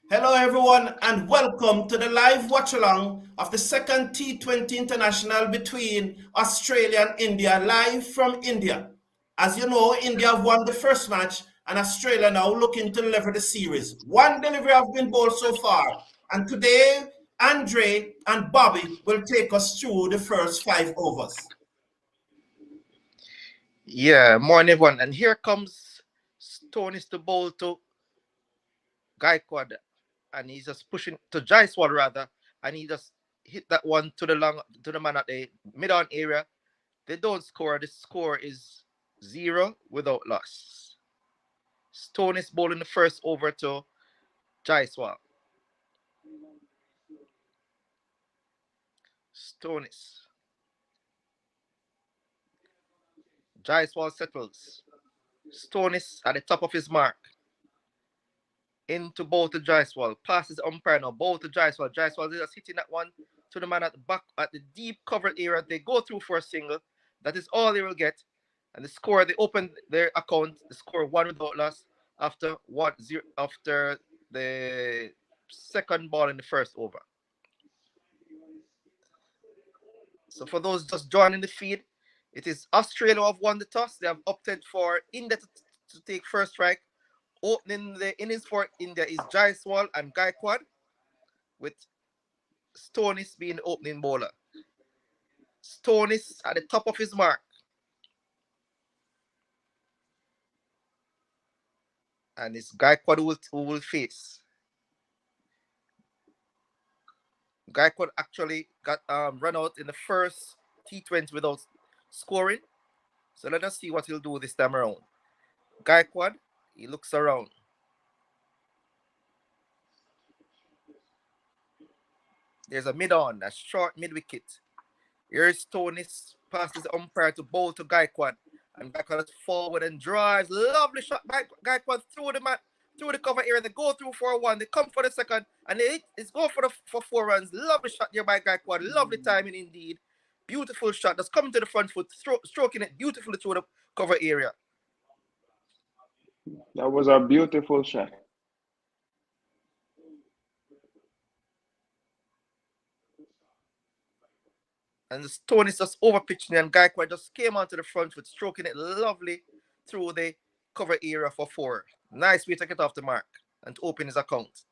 Hello, everyone, and welcome to the live watch along of the second T20 International between Australia and India, live from India. As you know, India have won the first match, and Australia now looking to deliver the series. One delivery have been bowled so far, and today, Andre and Bobby will take us through the first 5 overs. Yeah, morning everyone. And here comes Stonis to bowl to Gaikwad. And he's just pushing to Jaiswal rather. And he just hit that one to the man at the mid-on area. They don't score. The score is 0 without loss. Stonis bowling the first over to Jaiswal. Stonis. Jaiswal settles. Stonis at the top of his mark. Into bowl to Jaiswal. Passes the umpire now. Bowl to Jaiswal. Jaiswal is just hitting that one to the man at the back at the deep covered area. They go through for a single. That is all they will get. And the score, they open their account. The score 1 without loss after 1-0 after the second ball in the first over. So for those just joining the feed, it is Australia who have won the toss. They have opted for India to take first strike. Opening the innings for India is Jaiswal and Gaikwad, with Stonis being the opening bowler. Stonis at the top of his mark. And it's Gaikwad who will face. Gaikwad actually got run out in the first T20 without scoring. So let us see what he'll do this time around. Gaikwad, he looks around. There's a mid-on, a short mid-wicket. Here's Stonis, passes the umpire to bowl to Gaikwad. And Gaikwad is forward and drives. Lovely shot by Gaikwad through the cover area. They go through for 1. They come for the second. And it's go for 4 runs. Lovely shot here by Gaikwad. Lovely timing indeed. Beautiful shot. That's coming to the front foot, stroking it beautifully through the cover area. That was a beautiful shot. And the stone is just over pitching, and Gaikwad just came onto the front foot, stroking it lovely through the cover area for 4. Nice way to get off the mark and to open his account.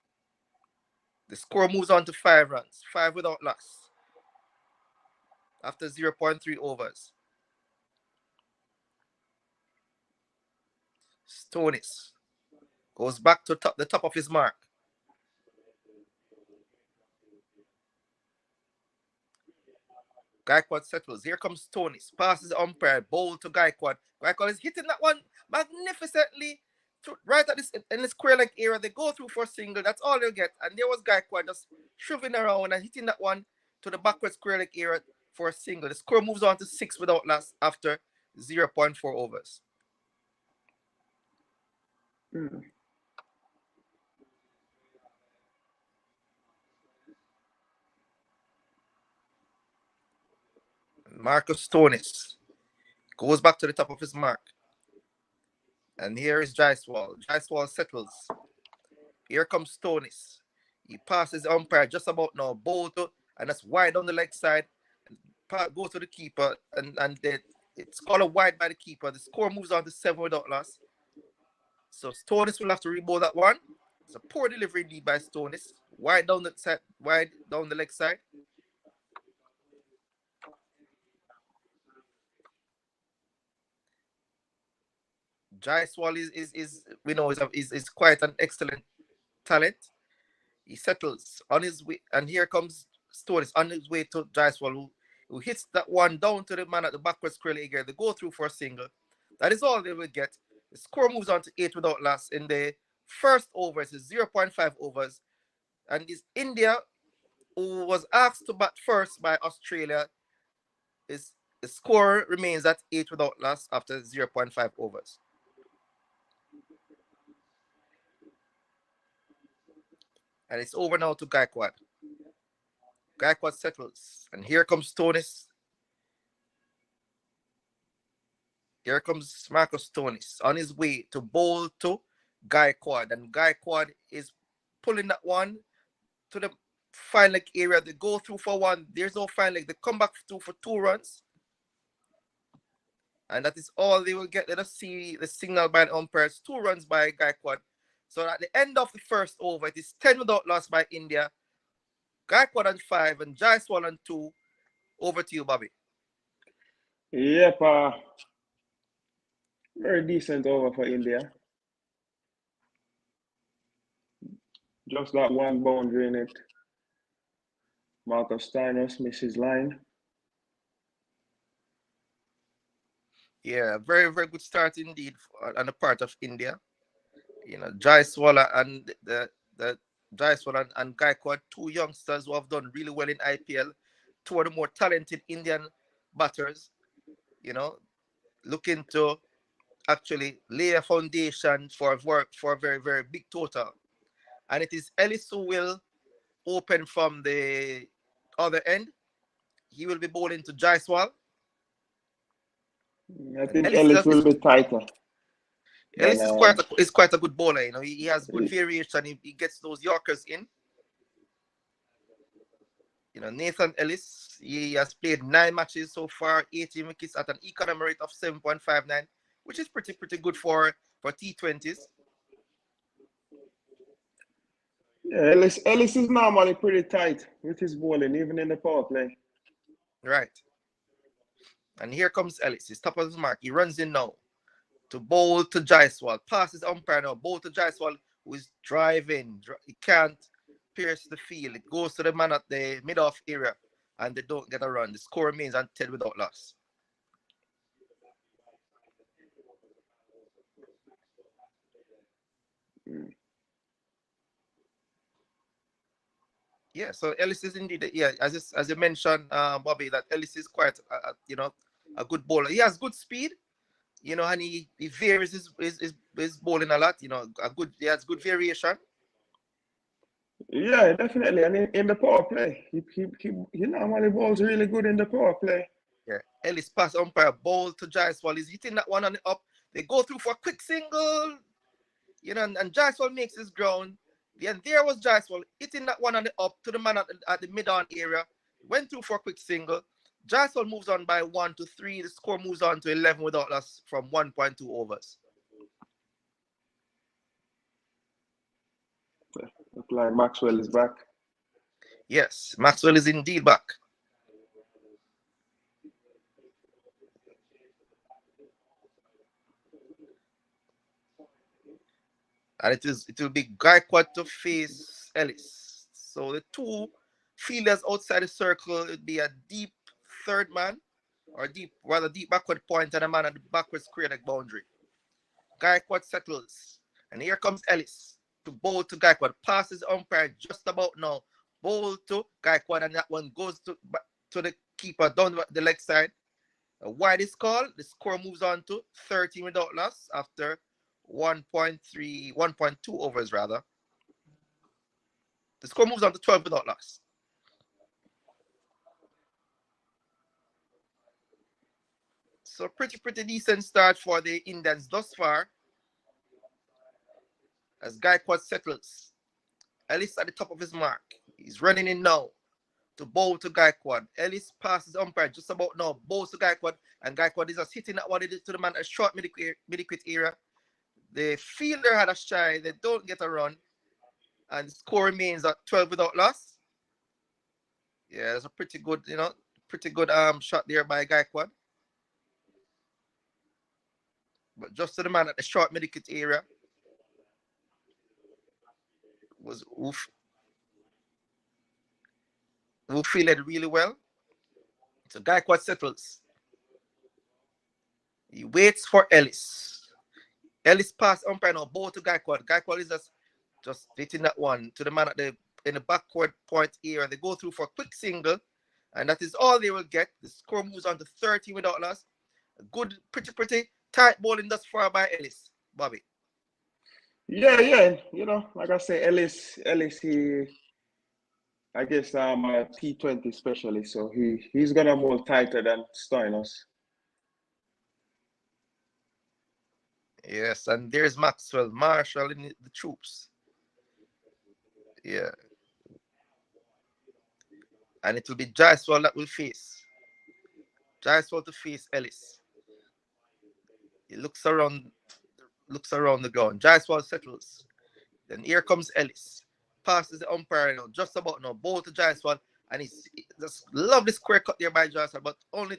The score moves on to 5 runs, 5 without loss after 0.3 overs. Stonis goes back to the top of his mark. Gaikwad settles. Here comes Stonis. Passes the umpire. Bowl to Gaikwad. Gaikwad is hitting that one magnificently right at this in the square leg area. They go through for a single. That's all they'll get. And there was Gaikwad just shoving around and hitting that one to the backward square leg area for a single. The score moves on to 6 without loss after 0.4 overs. Marcus Stonis goes back to the top of his mark. And here is Jaiswal. Jaiswal settles. Here comes Stonis. He passes the umpire just about now. Bowl to, and that's wide on the leg side. Go to the keeper, and it's called a wide by the keeper. The score moves on to 7 without loss. So Stonis will have to rebowl that one. It's a poor delivery indeed by Stonis. Wide down the leg side. Jaiswal is quite an excellent talent. He settles on his way, and here comes Stonis on his way to Jaiswal, who hits that one down to the man at the backward square leg. They go through for a single. That is all they will get. The score moves on to 8 without loss in the first over. It's 0.5 overs. And it's India, who was asked to bat first by Australia. The score remains at 8 without loss after 0.5 overs. And it's over now to Gaikwad. Gaikwad settles. And here comes Stonis. Here comes Marcus Stonis on his way to bowl to Gaikwad, and Gaikwad is pulling that one to the fine leg area. They go through for one. There's no fine leg. They come back through for 2 runs. And that is all they will get. Let us see the signal by the umpires. 2 runs by Gaikwad. So at the end of the first over, it is 10 without loss by India. Gaikwad on 5 and Jaiswal on 2. Over to you, Bobby. Yep, very decent over for India. Just that one boundary in it. Marcus Steinos misses line. Yeah, very, very good start indeed on the part of India. You know, Jaiswal and the Jaiswal and Gaikwad, 2 youngsters who have done really well in IPL, 2 of the more talented Indian batters, you know, looking to actually lay a foundation for a very, very big total. And it is Ellis who will open from the other end. He will be bowling to Jaiswal. I think Ellis will be tighter. Ellis is quite a good bowler. You know, he has good variation. He gets those Yorkers in. You know, Nathan Ellis, he has played 9 matches so far, 18 wickets at an economy rate of 7.59, which is pretty good for T20s. Yeah, Ellis is normally pretty tight with his bowling, even in the power play. Right. And here comes Ellis. He's top of his mark. He runs in now to bowl to Jaiswal. Passes umpire now. Bowl to Jaiswal, who is driving. He can't pierce the field. It goes to the man at the mid-off area, and they don't get a run. The score remains on 10 without loss. Yeah, so Ellis is indeed, yeah, as you mentioned, Bobby, that Ellis is quite, you know, a good bowler. He has good speed, you know, and he varies his bowling a lot. You know, he has good variation. Yeah, definitely. And in the power play, he normally bowls really good in the power play. Yeah, Ellis pass umpire, bowl to Jaiswal. He's hitting that one on the up. They go through for a quick single, you know, and Jaiswal makes his ground. And there was Jaiswal hitting that one on the up to the man at the mid-on area. Went through for a quick single. Jaiswal moves on by 1 to 3. The score moves on to 11 without loss from 1.2 overs. Look like Maxwell is back. Yes, Maxwell is indeed back. And it will be Gaikwad to face Ellis. So the 2 fielders outside the circle, it would be a deep third man, or deep backward point, and a man at the backward square leg boundary. Gaikwad settles. And here comes Ellis to bowl to Gaikwad. Passes umpire just about now. Bowl to Gaikwad, and that one goes to the keeper down the leg side. A wide is called. The score moves on to 13 without loss after 1.2 overs rather. The score moves on to 12 without loss. So pretty decent start for the Indians thus far. As Gaikwad settles. Ellis at the top of his mark. He's running in now to bowl to Gaikwad. Ellis passes umpire just about now. Bowls to Gaikwad, and Gaikwad is just hitting that one to the man at a short mid-wicket area. The fielder had a shy. They don't get a run. And the score remains at 12 without loss. Yeah, it's a pretty good, you know, shot there by Gaikwad. But just to the man at the short mid-wicket area was who fielded really well. So Gaikwad settles. He waits for Ellis. Ellis pass umpire now, ball to Gaikwad. Gaikwad is just hitting that one to the man in the backward point area. They go through for a quick single, and that is all they will get. The score moves on to 30 without loss. A good, pretty tight bowling thus far by Ellis. Bobby. Yeah. You know, like I say, Ellis, he, I guess, a T20 specialist, so he's gonna bowl tighter than Steinos. Yes, and there's Maxwell marshalling the troops. Yeah. And it will be Jaiswal that will face. Jaiswal to face Ellis. He looks around the ground. Jaiswal settles. Then here comes Ellis. Passes the umpire now, just about now. Ball to Jaiswal. And he's just lovely square cut there by Jaiswal, but only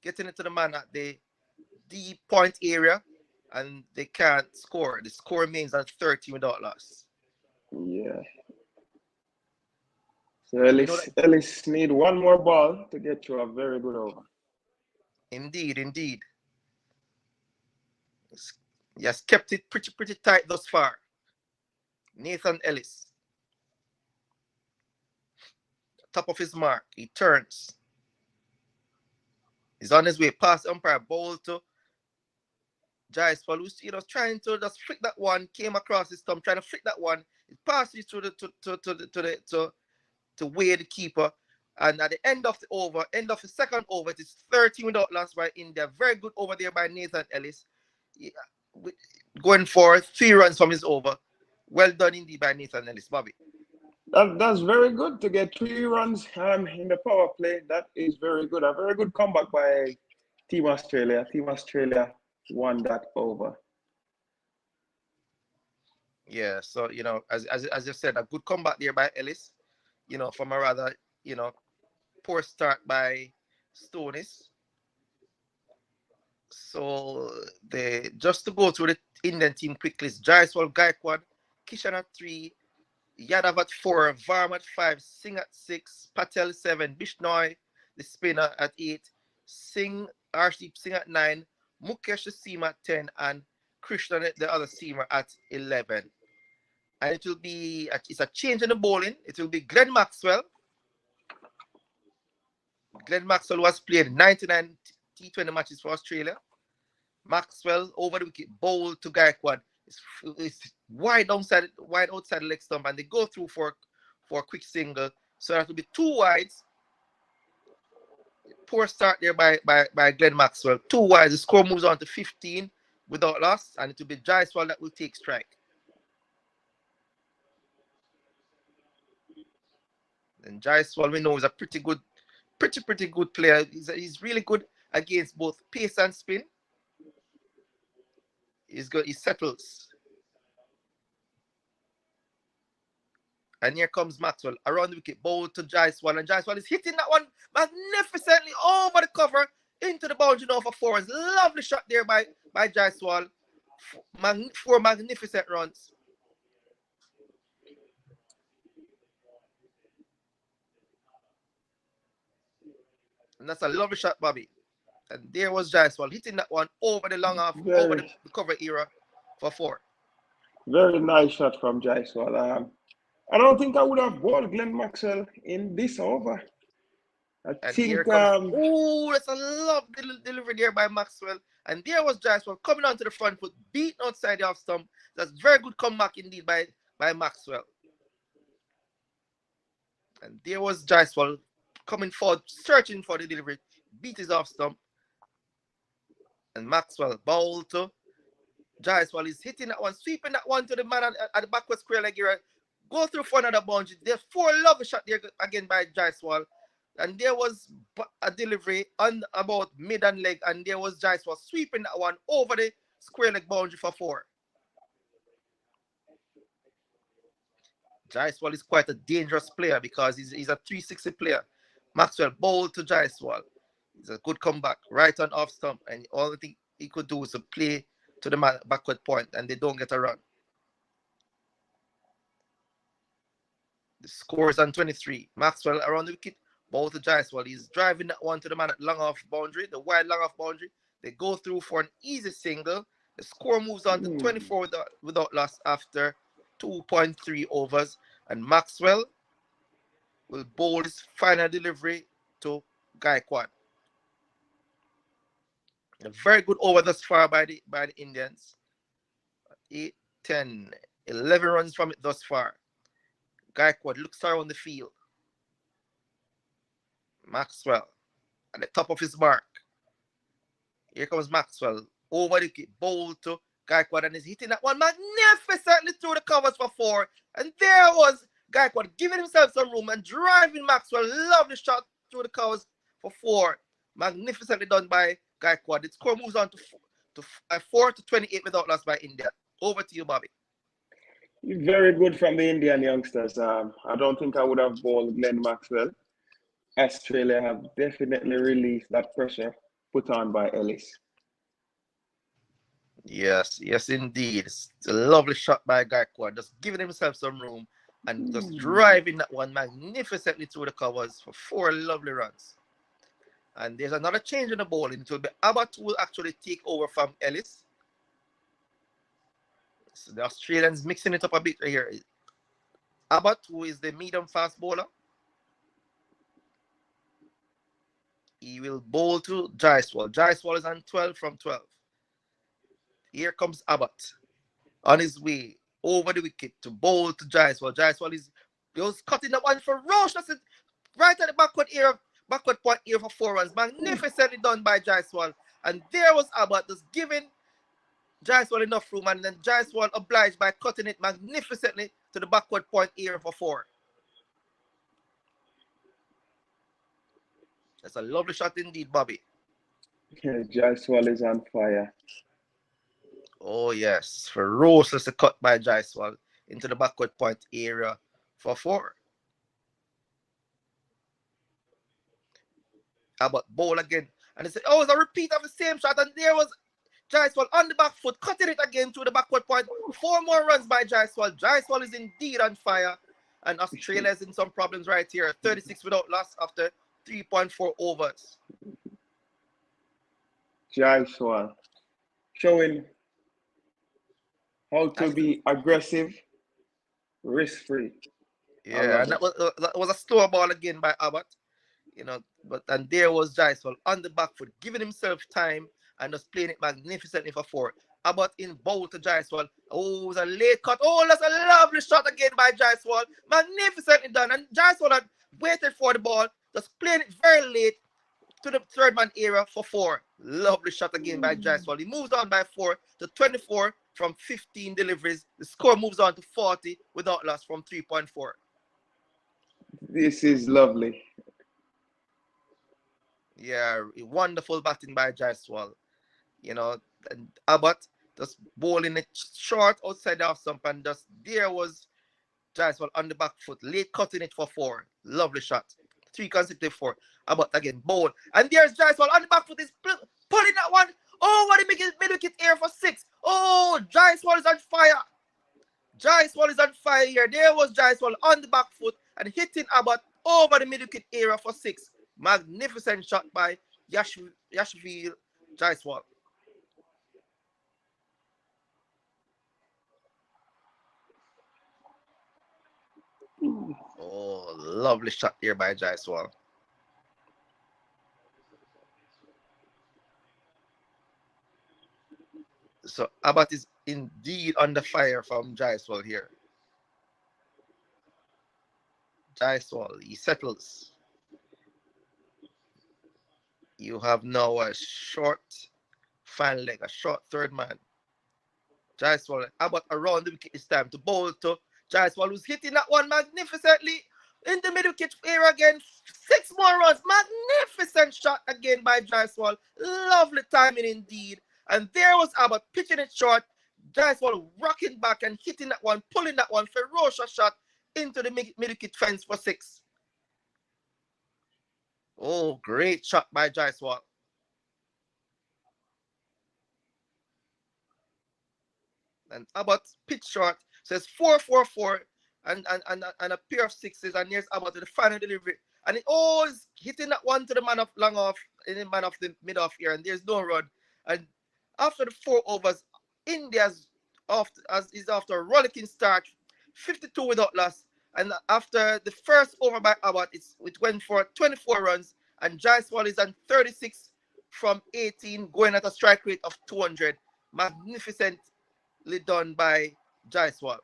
getting it to the man at the D point area. And they can't score. The score remains at 30 without loss. Yeah. So Ellis need one more ball to get to a very good over. Indeed, indeed. He has kept it pretty tight thus far. Nathan Ellis. Top of his mark. He turns. He's on his way past umpire. Ball to Jaiswal, who's trying to just flick that one. Came across his thumb, trying to flick that one. It passes through to weigh the keeper. And at the end of the second over, it is 13 without loss by India. Very good over there by Nathan Ellis. Going for 3 runs from his over. Well done indeed by Nathan Ellis, Bobby. That's very good to get 3 runs in the power play. That is very good. A very good comeback by Team Australia. Team Australia won that over. Yeah, so as you said, a good comeback there by Ellis. From a rather poor start by Stonis. So just to go through the Indian team quickly: Jaiswal, Gaikwad, Kishan at 3, Yadav at 4, Varma at 5, Singh at 6, Patel 7, Bishnoi, the spinner at 8, Arshdeep Singh at 9, Mukesh the seamer at 10, and Krishna the other seamer at 11. And it will be it's a change in the bowling. It will be Glenn Maxwell. Glenn Maxwell was played 99 T20 matches for Australia. Maxwell over the wicket, bowl to Gaikwad. It's wide outside the leg stump, and they go through for a quick single. So that will be 2 wides. Poor start there by Glenn Maxwell. 2 wides. The score moves on to 15 without loss, and it will be Jaiswal that will take strike. And Jaiswal, we know, is a pretty good player. He's really good against both pace and spin. He's good. He settles. And here comes Maxwell around the wicket, bowl to Jaiswal, and Jaiswal is hitting that one magnificently over the cover into the boundary now for 4 runs. Lovely shot there by Jaiswal. 4 magnificent runs. And that's a lovely shot, Bobby. And there was Jaiswal hitting that one over the long off, over the cover era for 4. Very nice shot from Jaiswal. I don't think I would have bowled Glenn Maxwell in this over. I think. That's a lovely delivery there by Maxwell. And there was Jaiswal coming onto the front foot, beaten outside the off stump. That's very good comeback indeed by Maxwell. And there was Jaiswal coming forward, searching for the delivery, beat his off stump. And Maxwell bowled to Jaiswal is hitting that one, sweeping that one to the man at the backward square leg here. Go through for another boundary. There's 4 lovely shot there again by Jaiswal. And there was a delivery on about mid and leg, and there was Jaiswal sweeping that one over the square leg boundary for 4. Jaiswal is quite a dangerous player because he's a 360 player. Maxwell bowled to Jaiswal. It's a good comeback, right on off stump, and all the thing he could do is to play to the backward point, and they don't get a run. The score is on 23. Maxwell around the wicket, ball to Jaiswal. He's driving that one to the man at long off boundary, the wide long off boundary. They go through for an easy single. The score moves on to 24 without loss after 2.3 overs. And Maxwell will bowl his final delivery to Gaikwad. A very good over thus far by the Indians. 8, 10, 11 runs from it thus far. Gaikwad looks around the field. Maxwell at the top of his mark. Here comes Maxwell over the bowl to Gaikwad and is hitting that one magnificently through the covers for 4. And there was Gaikwad giving himself some room and driving Maxwell. Lovely shot through the covers for 4. Magnificently done by Gaikwad. The score moves on to 4-28 without loss by India. Over to you, Bobby. Very good from the Indian youngsters. I don't think I would have bowled Glenn Maxwell. Australia have definitely released that pressure put on by Ellis. Yes, indeed. It's a lovely shot by Gaikwad, just giving himself some room and just driving that one magnificently through the covers for 4 lovely runs. And there's another change in the bowling. It will be Abbot who will actually take over from Ellis. So the Australians mixing it up a bit here. Abbot, who is the medium fast bowler, he will bowl to Jaiswal. Jaiswal is on 12 from 12. Here comes Abbot on his way over the wicket to bowl to Jaiswal. Jaiswal is cutting the one ferocious right at the backward point here for 4 runs. Magnificently done by Jaiswal. And there was Abbot just giving Jaiswal enough room, and then Jaiswal obliged by cutting it magnificently to the backward point here for 4. That's a lovely shot indeed, Bobby. Yeah, Jaiswal is on fire. Oh, yes. Ferocious cut by Jaiswal into the backward point area for 4. Abbott bowl again. And they said, oh, it's a repeat of the same shot. And there was Jaiswal on the back foot, cutting it again to the backward point. 4 more runs by Jaiswal. Jaiswal is indeed on fire. And Australia is in some problems right here. 36 without loss after 3.4 overs. Jaiswal showing how to be aggressive, risk-free. Yeah, and that was a slow ball again by Abbott. And there was Jaiswal on the back foot, giving himself time and just playing it magnificently for 4. Abbott in bowl to Jaiswal. Oh, it was a late cut. Oh, that's a lovely shot again by Jaiswal. Magnificently done. And Jaiswal had waited for the ball, just playing it very late to the third man area for 4. Lovely shot again by Jaiswal. He moves on by 4 to 24 from 15 deliveries. The score moves on to 40 without loss from 3.4. This is lovely. Yeah, wonderful batting by Jaiswal. And Abbott just bowling it short outside the off stump, and just there was Jaiswal on the back foot, late cutting it for 4. Lovely shot. 3 consecutive 4. Abbott again, bowl. And there's Jaiswal on the back foot, is pulling that one over the mid-wicket area for 6. Oh, Jaiswal is on fire. Jaiswal is on fire here. There was Jaiswal on the back foot and hitting Abbott over the mid-wicket area for 6. Magnificent shot by Yashvil Jaiswal. Oh, lovely shot here by Jaiswal. So Abbott is indeed under fire from Jaiswal here. Jaiswal, he settles. You have now a short final leg, a short third man. Jaiswal, Abbott around the wicket this time to bowl to Jaiswal, who's hitting that one magnificently in the mid-wicket area again. 6 more runs. Magnificent shot again by Jaiswal. Lovely timing indeed. And there was Abbott pitching it short. Jaiswal rocking back and hitting that one, pulling that one, ferocious shot into the mid-wicket fence for 6. Oh, great shot by Jaiswal. And Abbott pitch short, says 4-4-4 and a pair of 6s, and here's Abbott to the final delivery. And it always hitting that one to the man of long off, in the man of the mid off here, and there's no run. And after the 4 overs, India's is after a rollicking start, 52 without loss. And after the first over by Abbott, it went for 24 runs, and Jaiswal is on 36 from 18, going at a strike rate of 200. Magnificently done by Jaiswal.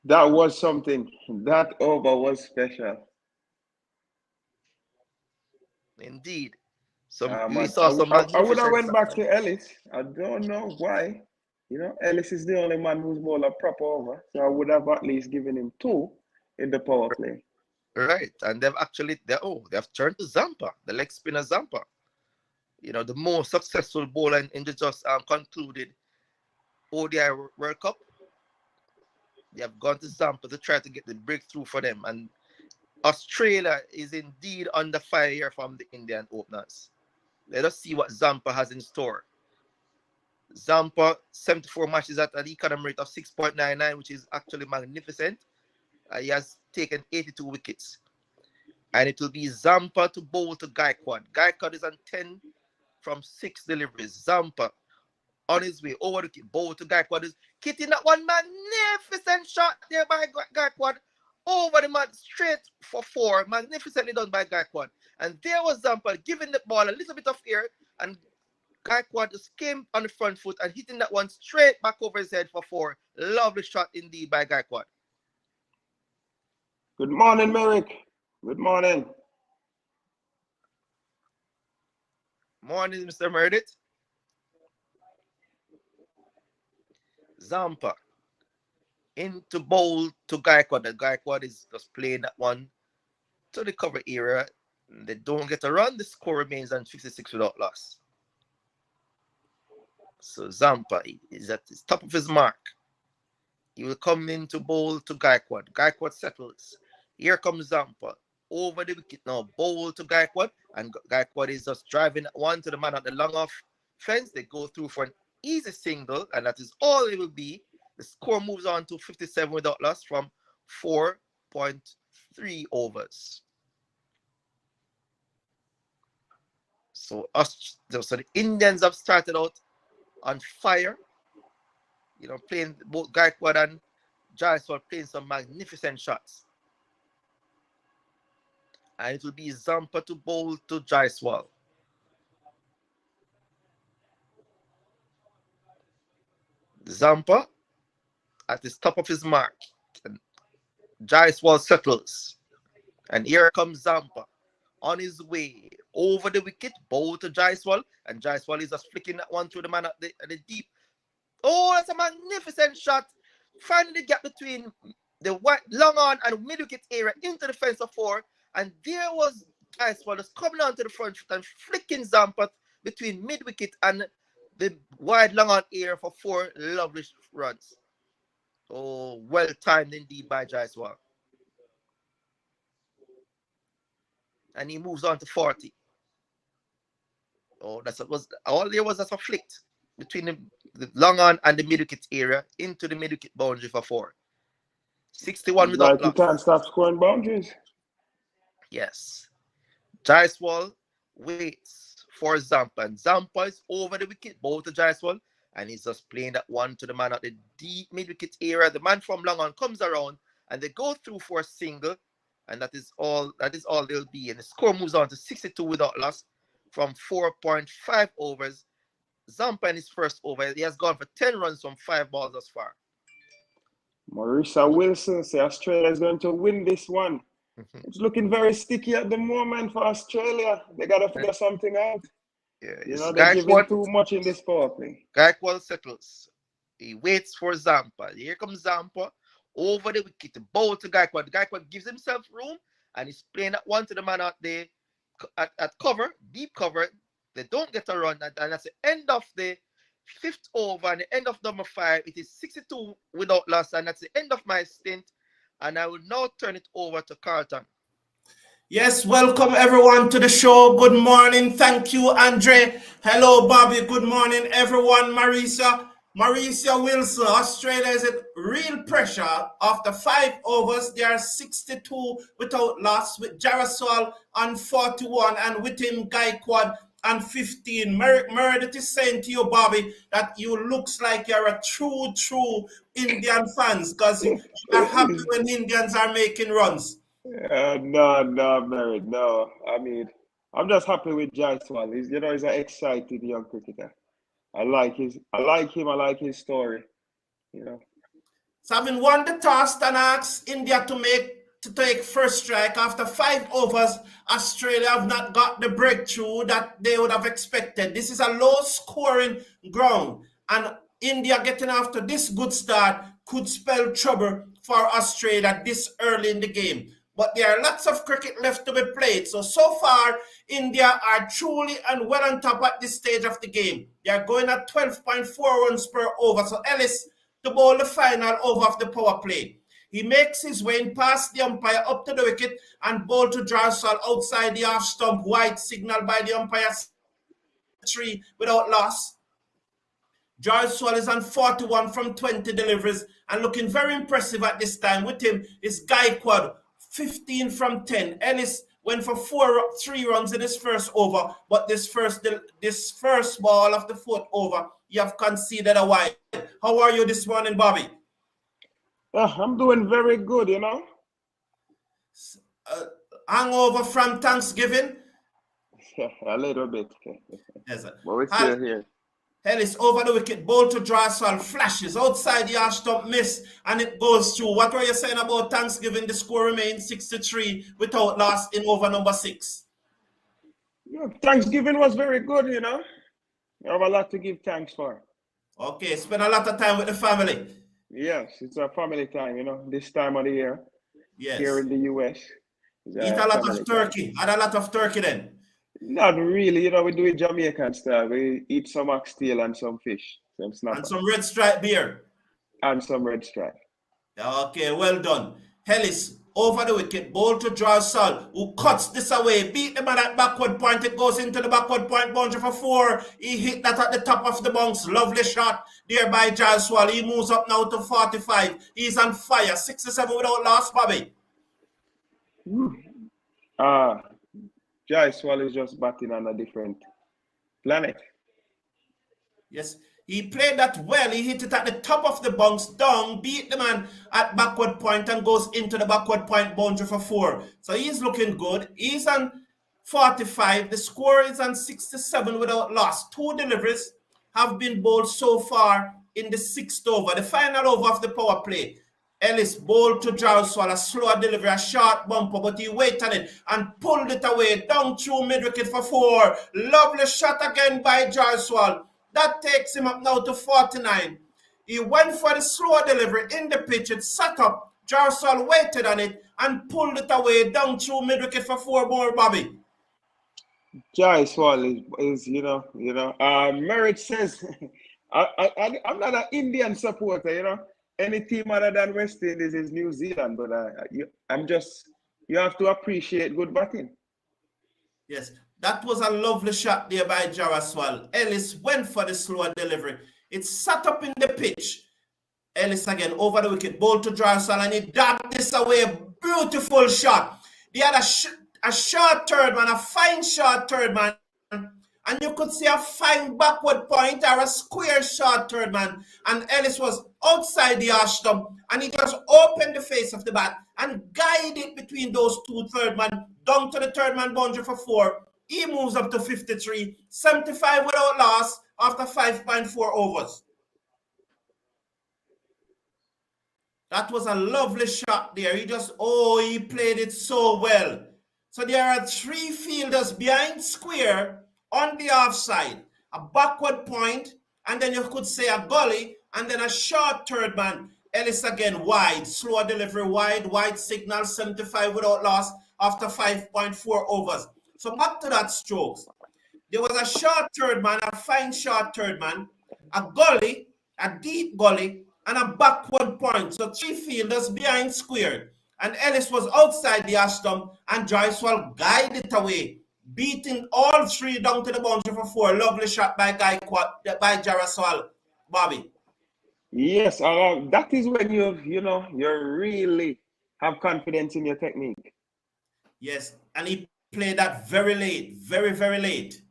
That was something. That over was special. Indeed. We saw some magnificent. I would have went back to Ellis. I don't know why. Ellis is the only man who's bowled a proper over, so I would have at least given him 2 in the power play. Right, and they have turned to Zampa, the leg spinner Zampa. The most successful bowler in the just concluded ODI World Cup. They have gone to Zampa to try to get the breakthrough for them, and Australia is indeed under fire from the Indian openers. Let us see what Zampa has in store. Zampa, 74 matches at an economy rate of 6.99, which is actually magnificent. He has taken 82 wickets. And it will be Zampa to bowl to Gaikwad. Gaikwad is on 10 from 6 deliveries. Zampa on his way over the bowl to Gaikwad is hitting that one magnificent shot there by Gaikwad over the man straight for 4. Magnificently done by Gaikwad. And there was Zampa giving the ball a little bit of air, and Gaikwad just came on the front foot and hitting that one straight back over his head for 4. Lovely shot indeed by Gaikwad. Good morning, Merrick. Good morning. Morning, Mr. Meredith. Zampa into bowl to Gaikwad. The Gaikwad is just playing that one to the cover area. They don't get a run. The score remains on 56 without loss. So Zampa is at the top of his mark. He will come in to bowl to Gaikwad. Gaikwad settles. Here comes Zampa. Over the wicket now. Bowl to Gaikwad. And Gaikwad is just driving one to the man at the long off fence. They go through for an easy single. And that is all it will be. The score moves on to 57 without loss from 4.3 overs. So the Indians have started out on fire. Playing both Gaikwad and Jaiswal playing some magnificent shots. And it will be Zampa to bowl to Jaiswal. Zampa at the top of his mark. And Jaiswal settles. And here comes Zampa on his way over the wicket, bowl to Jaiswal. And Jaiswal is just flicking that one through the man at the deep. Oh, that's a magnificent shot. Finding the gap between the long on and mid wicket area into the fence of 4. And there was Jaiswal just coming onto the front foot and flicking Zampa between mid wicket and the wide long on area for 4 lovely runs. Oh, well timed indeed by Jaiswal. And he moves on to 40. Oh, all there was a flick between the long on and the mid wicket area into the mid wicket boundary for 4. 61 without loss. You can't stop scoring boundaries. Yes. Jaiswal waits for Zampa. And Zampa is over the wicket, bowl to Jaiswal. And he's just playing that one to the man at the deep mid wicket area. The man from long on comes around and they go through for a single. And that is all they'll be. And the score moves on to 62 without loss from 4.5 overs. Zampa in his first over, he has gone for 10 runs from 5 balls thus far. Marissa Wilson says Australia is going to win this one. It's looking very sticky at the moment for Australia. They got to figure something out. Yeah, they're giving too much in this power play. Gaikwad settles. He waits for Zampa. Here comes Zampa over the wicket to bowl to Gaikwad. Gaikwad gives himself room and he's playing that one to the man out there at cover, deep cover. They don't get a run, and that's the end of the 5th over and the end of number 5. It is 62 without loss, and that's the end of my stint. And I will now turn it over to Carlton. Yes, welcome everyone to the show. Good morning. Thank you, Andre. Hello, Bobby. Good morning, everyone. Marissa Wilson. Australia is at real pressure. After 5 overs, they are 62 without loss, with Jaiswal on 41 and with him Gaikwad and 15. Meredith is saying to you, Bobby, that you looks like you're a true Indian fans because you are happy when Indians are making runs. No, Meredith, no. I mean, I'm just happy with Jaiswal. He's an excited young cricketer. I like him. I like his story. So having won the toss and asked India to make to take first strike after 5 overs. Australia have not got the breakthrough that they would have expected. This is a low-scoring ground, and India getting after this good start could spell trouble for Australia this early in the game. But there are lots of cricket left to be played. So far, India are truly and well on top at this stage of the game. They are going at 12.4 runs per over. So Ellis to bowl the final over of the power play. He makes his way in past the umpire up to the wicket and bowl to Jarswal outside the half stump, wide signal by the umpire 3 without loss. Jarswal is on 41 from 20 deliveries and looking very impressive at this time. With him is Gaikwad, 15 from 10. Ellis went for 3 runs in his first over, but this first ball of the 4th over, you have conceded a wide. How are you this morning, Bobby? I'm doing very good, you know. Hangover from Thanksgiving? A little bit. Yes, sir. But we're still here. Ellis over the wicket, ball to Jarswal, flashes outside the half stump, miss, and it goes through. What were you saying about Thanksgiving? The score remains 6-3 without loss in over number 6. Yeah, Thanksgiving was very good, you know. You have a lot to give thanks for. Okay, spend a lot of time with the family. Yes, it's a family time, you know, this time of the year. Yes. Here in the US. Eat a lot of turkey. Had a lot of turkey then? Not really, you know, we do it Jamaican style. We eat some oxtail and some fish, some snapper. And some red stripe beer. And some red stripe. Okay, well done. Ellis over the wicket, ball to Jarswal, who cuts this away, beat the man at backward point. It goes into the backward point, boundary for 4. He hit that at the top of the bounce. Lovely shot there by Jarswal. He moves up now to 45. He's on fire. 67 without loss, Bobby. Jaiswal is just batting on a different planet. Yes, he played that well. He hit it at the top of the bounce, down, beat the man at backward point and goes into the backward point boundary for 4. So he's looking good. He's on 45. The score is on 67 without loss. 2 deliveries have been bowled so far in the 6th over, the final over of the power play. Ellis bowled to Jarswal, a slower delivery, a short bumper, but he waited on it and pulled it away down through mid-wicket for 4. Lovely shot again by Jarswal. That takes him up now to 49. He went for the slower delivery in the pitch. It sat up. Jarswal waited on it and pulled it away down through mid-wicket for 4 more, Bobby. Jaiswal is you know. Merritt says, I'm not an Indian supporter, you know. Any team other than West Indies is New Zealand, but you have to appreciate good batting. Yes, that was a lovely shot there by Jarswal. Ellis went for the slower delivery. It sat up in the pitch. Ellis again over the wicket, ball to Jarswal, and he dabbed this away. Beautiful shot. He had a short third man, a fine short third man. And you could see a fine backward point or a square short third man. And Ellis was outside the arch stump. And he just opened the face of the bat and guided between those 2 third man down to the third man boundary for 4. He moves up to 53, 75 without loss after 5.4 overs. That was a lovely shot there. He played it so well. So there are 3 fielders behind square on the offside, a backward point, and then you could say a gully, and then a short third man. Ellis again wide, slower delivery, wide signal, 75 without loss after 5.4 overs. So back to that strokes. There was a short third man, a fine short third man, a gully, a deep gully, and a backward point. So 3 fielders behind square. And Ellis was outside the ash stump, and Jaiswal guided it away, beating all 3 down to the boundary for 4. Lovely shot by by Jarswal, Bobby. Yes, that is when you really have confidence in your technique. Yes, and he played that very late, very, very late.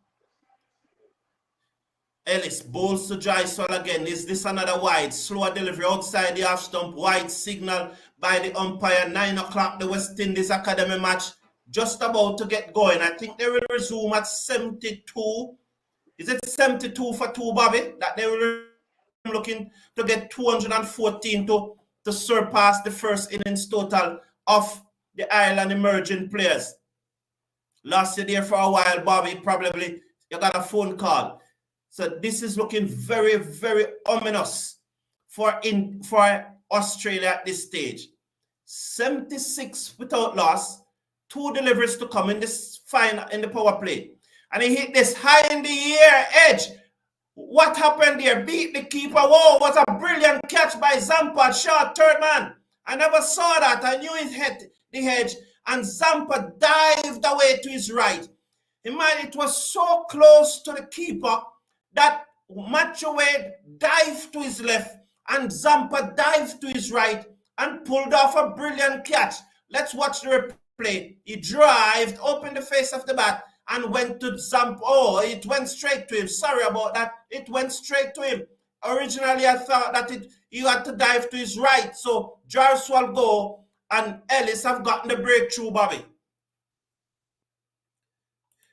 Ellis bowls to Jaiswal again. Is this another wide? Slower delivery outside the half stump. Wide signal by the umpire. 9 o'clock, the West Indies Academy match just about to get going. I think they will resume at 72. Is it 72 for 2, Bobby? That they will looking to get 214 to surpass the first innings total of the Ireland emerging players. Lost you there for a while, Bobby. Probably you got a phone call. So this is looking very, very ominous for Australia at this stage. 76 without loss, 2 deliveries to come in this final in the power play. And he hit this high in the air edge. What happened there? Beat the keeper. Whoa, what a brilliant catch by Zampa, short third man. I never saw that. I knew it hit the edge, and Zampa dived away to his right. It was so close to the keeper that Maxwell dived to his left and Zampa dived to his right and pulled off a brilliant catch. Let's watch the replay. He drived, opened the face of the bat, and went to Zampa. Oh, it went straight to him. Sorry about that. It went straight to him. Originally, I thought that you had to dive to his right. So Jarswal go and Ellis have gotten the breakthrough, Bobby.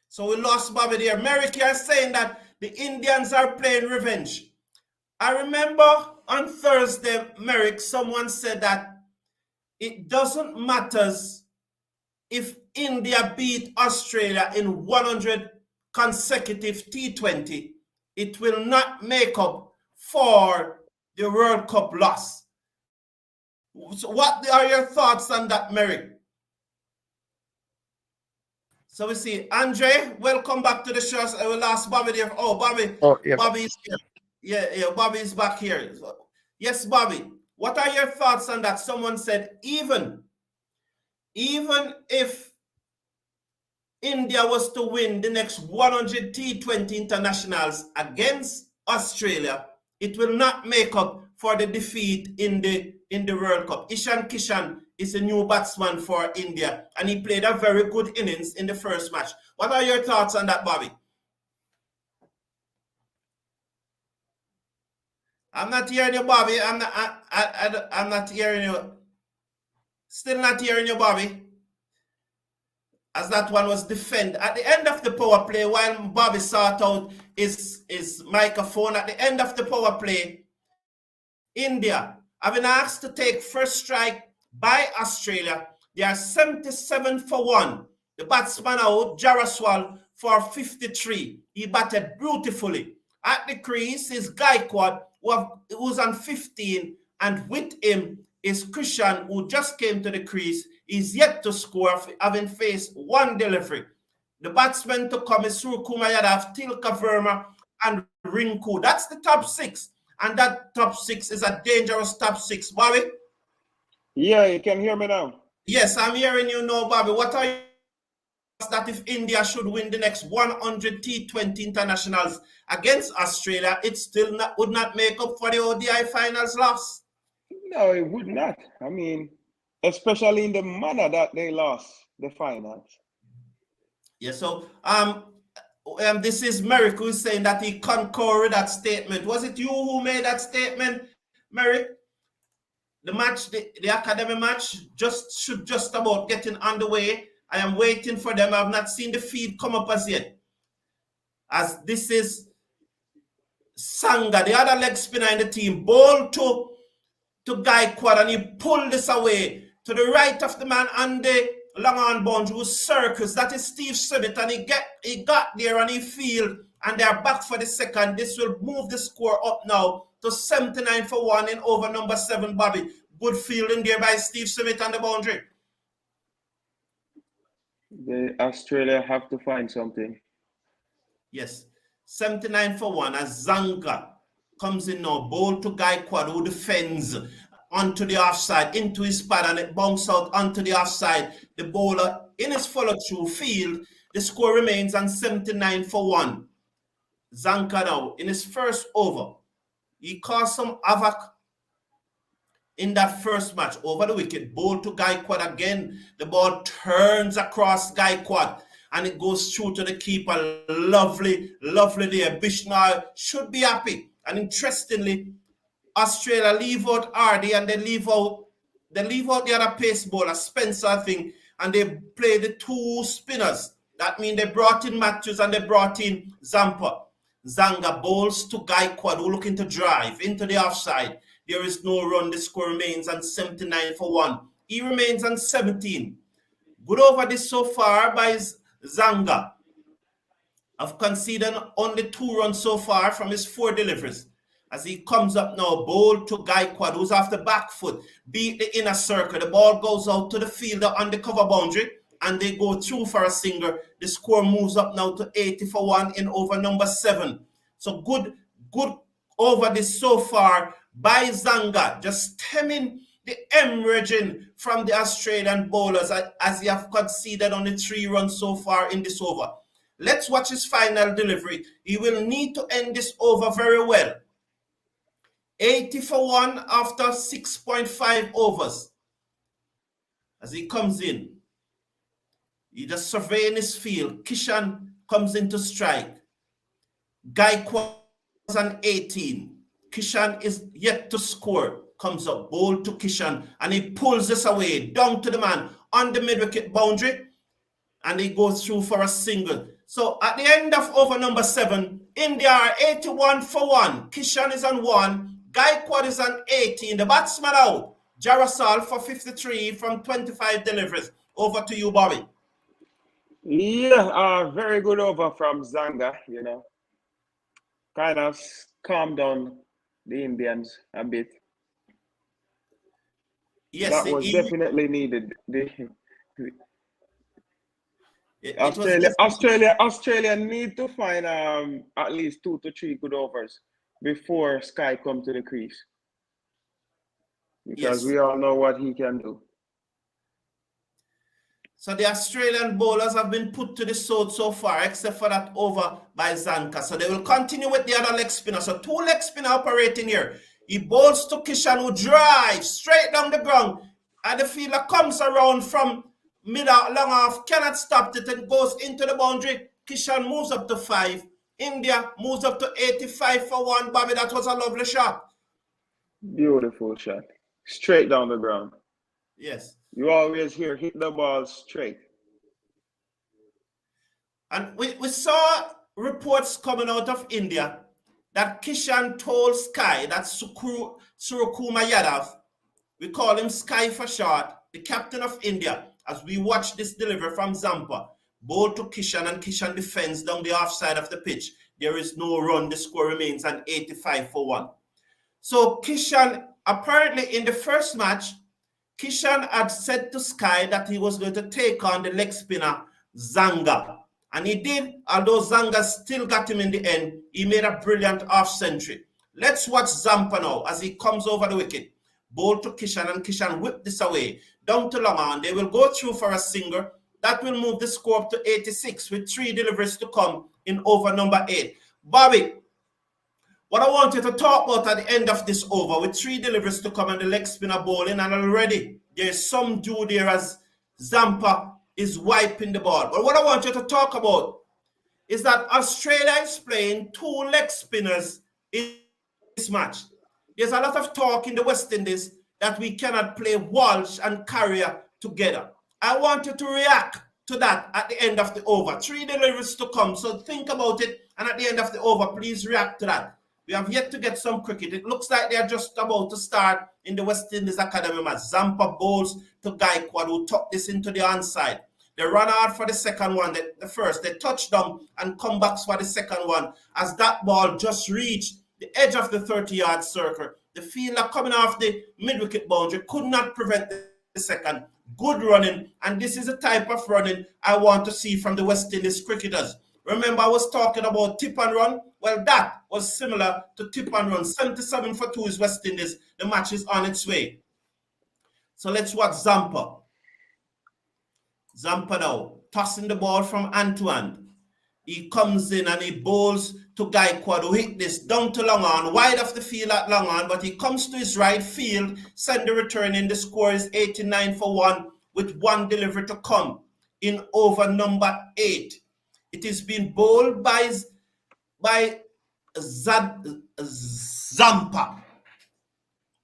So we lost Bobby there. Merrick here saying that the Indians are playing revenge. I remember on Thursday, Merrick, someone said that it doesn't matter if India beat Australia in 100 consecutive T20, it will not make up for the World Cup loss. So what are your thoughts on that, Merrick? So we see Andre, welcome back to the show. I will ask Bobby there. Oh, Bobby. Oh, yeah. Bobby's here. Yeah, Bobby's back here. Yes, Bobby. What are your thoughts on that? Someone said even if India was to win the next 100 T20 internationals against Australia, it will not make up for the defeat in the World Cup. Ishan Kishan is a new batsman for India, and he played a very good innings in the first match. What are your thoughts on that, Bobby? I'm not hearing you, Bobby. I'm not hearing you. Still not hearing you, Bobby. As that one was defended. At the end of the power play, while Bobby sought out his microphone, at the end of the power play, India have been asked to take first strike by Australia. They are 77 for 1. The batsman out, Jaiswal, for 53. He batted beautifully. At the crease is Gaikwad, who's on 15, and with him is Krishan, who just came to the crease. He's yet to score, having faced 1 delivery. The batsmen to come is Surkumar Yadav, Tilka Verma, and Rinku. That's the top 6. And that top 6 is a dangerous top 6. Bobby? Yeah, you can hear me now. Yes, I'm hearing you now, Bobby. What are your thoughts that if India should win the next 100 T20 internationals against Australia, it still would not make up for the ODI finals loss? No, it would not. I mean, especially in the manner that they lost the finals. Yeah, so this is Merrick who's saying that he concurred with that statement. Was it you who made that statement, Merrick? The match, the academy match, should just about getting underway. I am waiting for them. I have not seen the feed come up as yet. As this is Sangha, the other leg spinner in the team, ball to Gaikwad, and he pulled this away to the right of the man on the long on boundary who circles. That is Steve Summit, and he got there and he field, and they're back for the second. This will move the score up now to 79 for 1 in over number 7, Bobby. Good fielding there by Steve Summit on the boundary. The Australia have to find something. Yes, 79 for 1 as Zanga comes in now. Ball to Gaikwad, who defends onto the offside, into his pad, and it bounces out onto the offside. The bowler in his follow-through field. The score remains on 79 for 1. Zanka now, in his first over, he caused some havoc in that first match over the wicket. Ball to Gaikwad again. The ball turns across Gaikwad and it goes through to the keeper. Lovely, lovely there. Bishnal should be happy. And interestingly, Australia leave out Hardy and they leave out the other pace bowler, Spencer, I think, and they play the 2 spinners. That means they brought in Matthews and they brought in Zampa. Zanga bowls to Gaikwad, who looking to drive into the offside. There is no run. The score remains on 79 for 1. He remains on 17. Good over this so far by Zanga. I've conceded only 2 runs so far from his 4 deliveries. As he comes up now, bowl to Gaikwad, who's off the back foot, beat the inner circle. The ball goes out to the fielder on the cover boundary, and they go through for a single. The score moves up now to 80 for 1 in over number 7. So good over this so far by Zanga, just stemming the hemorrhaging from the Australian bowlers as he have conceded only 3 runs so far in this over. Let's watch his final delivery. He will need to end this over very well. 80 for 1 after 6.5 overs. As he comes in, he just surveying his field. Kishan comes into strike. Gaikwad is on 18. Kishan is yet to score. Comes up, bowl to Kishan, and he pulls this away, down to the man on the mid-wicket boundary, and he goes through for a single. So at the end of over number 7, India are 81 for 1. Kishan is on 1. Gaikwad is on 18. The batsman out. Jarasal for 53 from 25 deliveries. Over to you, Bobby. Yeah, very good over from Zanga, you know. Kind of calmed down the Indians a bit. Yes, that was definitely needed. Australia need to find at least 2 to 3 good overs before Sky come to the crease, because we all know what he can do. So the Australian bowlers have been put to the sword so far, except for that over by Zanka. So they will continue with the other leg spinner. So 2 leg spinner operating here. He bowls to Kishan, who drives straight down the ground, and the fielder comes around from mid-out, long off, cannot stop it, and goes into the boundary. Kishan moves up to 5. India moves up to 85 for 1. Bobby, that was a lovely shot. Beautiful shot. Straight down the ground. Yes. You always hear hit the ball straight. And we saw reports coming out of India that Kishan told Sky, that Surakuma Yadav, we call him Sky for short, the captain of India, as we watch this delivery from Zampa, bowl to Kishan, and Kishan defends down the offside of the pitch. There is no run. The score remains an 85 for 1. So Kishan, apparently in the first match, Kishan had said to Sky that he was going to take on the leg spinner Zanga. And he did, although Zanga still got him in the end. He made a brilliant half century. Let's watch Zampa now as he comes over the wicket. Bowl to Kishan, and Kishan whipped this away. Down to long on. They will go through for a single. That will move the score up to 86 with 3 deliveries to come in over number 8. Bobby, what I want you to talk about at the end of this over, with 3 deliveries to come and the leg spinner bowling, and already there's some due there as Zampa is wiping the ball. But what I want you to talk about is that Australia is playing 2 leg spinners in this match. There's a lot of talk in the West Indies that we cannot play Walsh and Carrier together. I want you to react to that at the end of the over. 3 deliveries to come, so think about it, and at the end of the over, please react to that. We have yet to get some cricket. It looks like they're just about to start in the West Indies Academy match. Zampa bowls to Gaikwad, who tucked this into the onside. They run hard for the second one, the first. They touch down and come back for the second one. As that ball just reached the edge of the 30-yard circle, the fielder coming off the mid-wicket boundary could not prevent the second. Good running, and this is the type of running I want to see from the West Indies cricketers. Remember, I was talking about tip and run? Well, that was similar to tip and run. 77 for 2 is West Indies. The match is on its way. So let's watch Zampa. Zampa now, tossing the ball from hand to hand. He comes in and he bowls to Gaikwad, who hit this down to long on, wide of the field at long on, but he comes to his right field, send the return in. The score is 89 for 1 with 1 delivery to come in over number 8. It is being bowled by Zampa,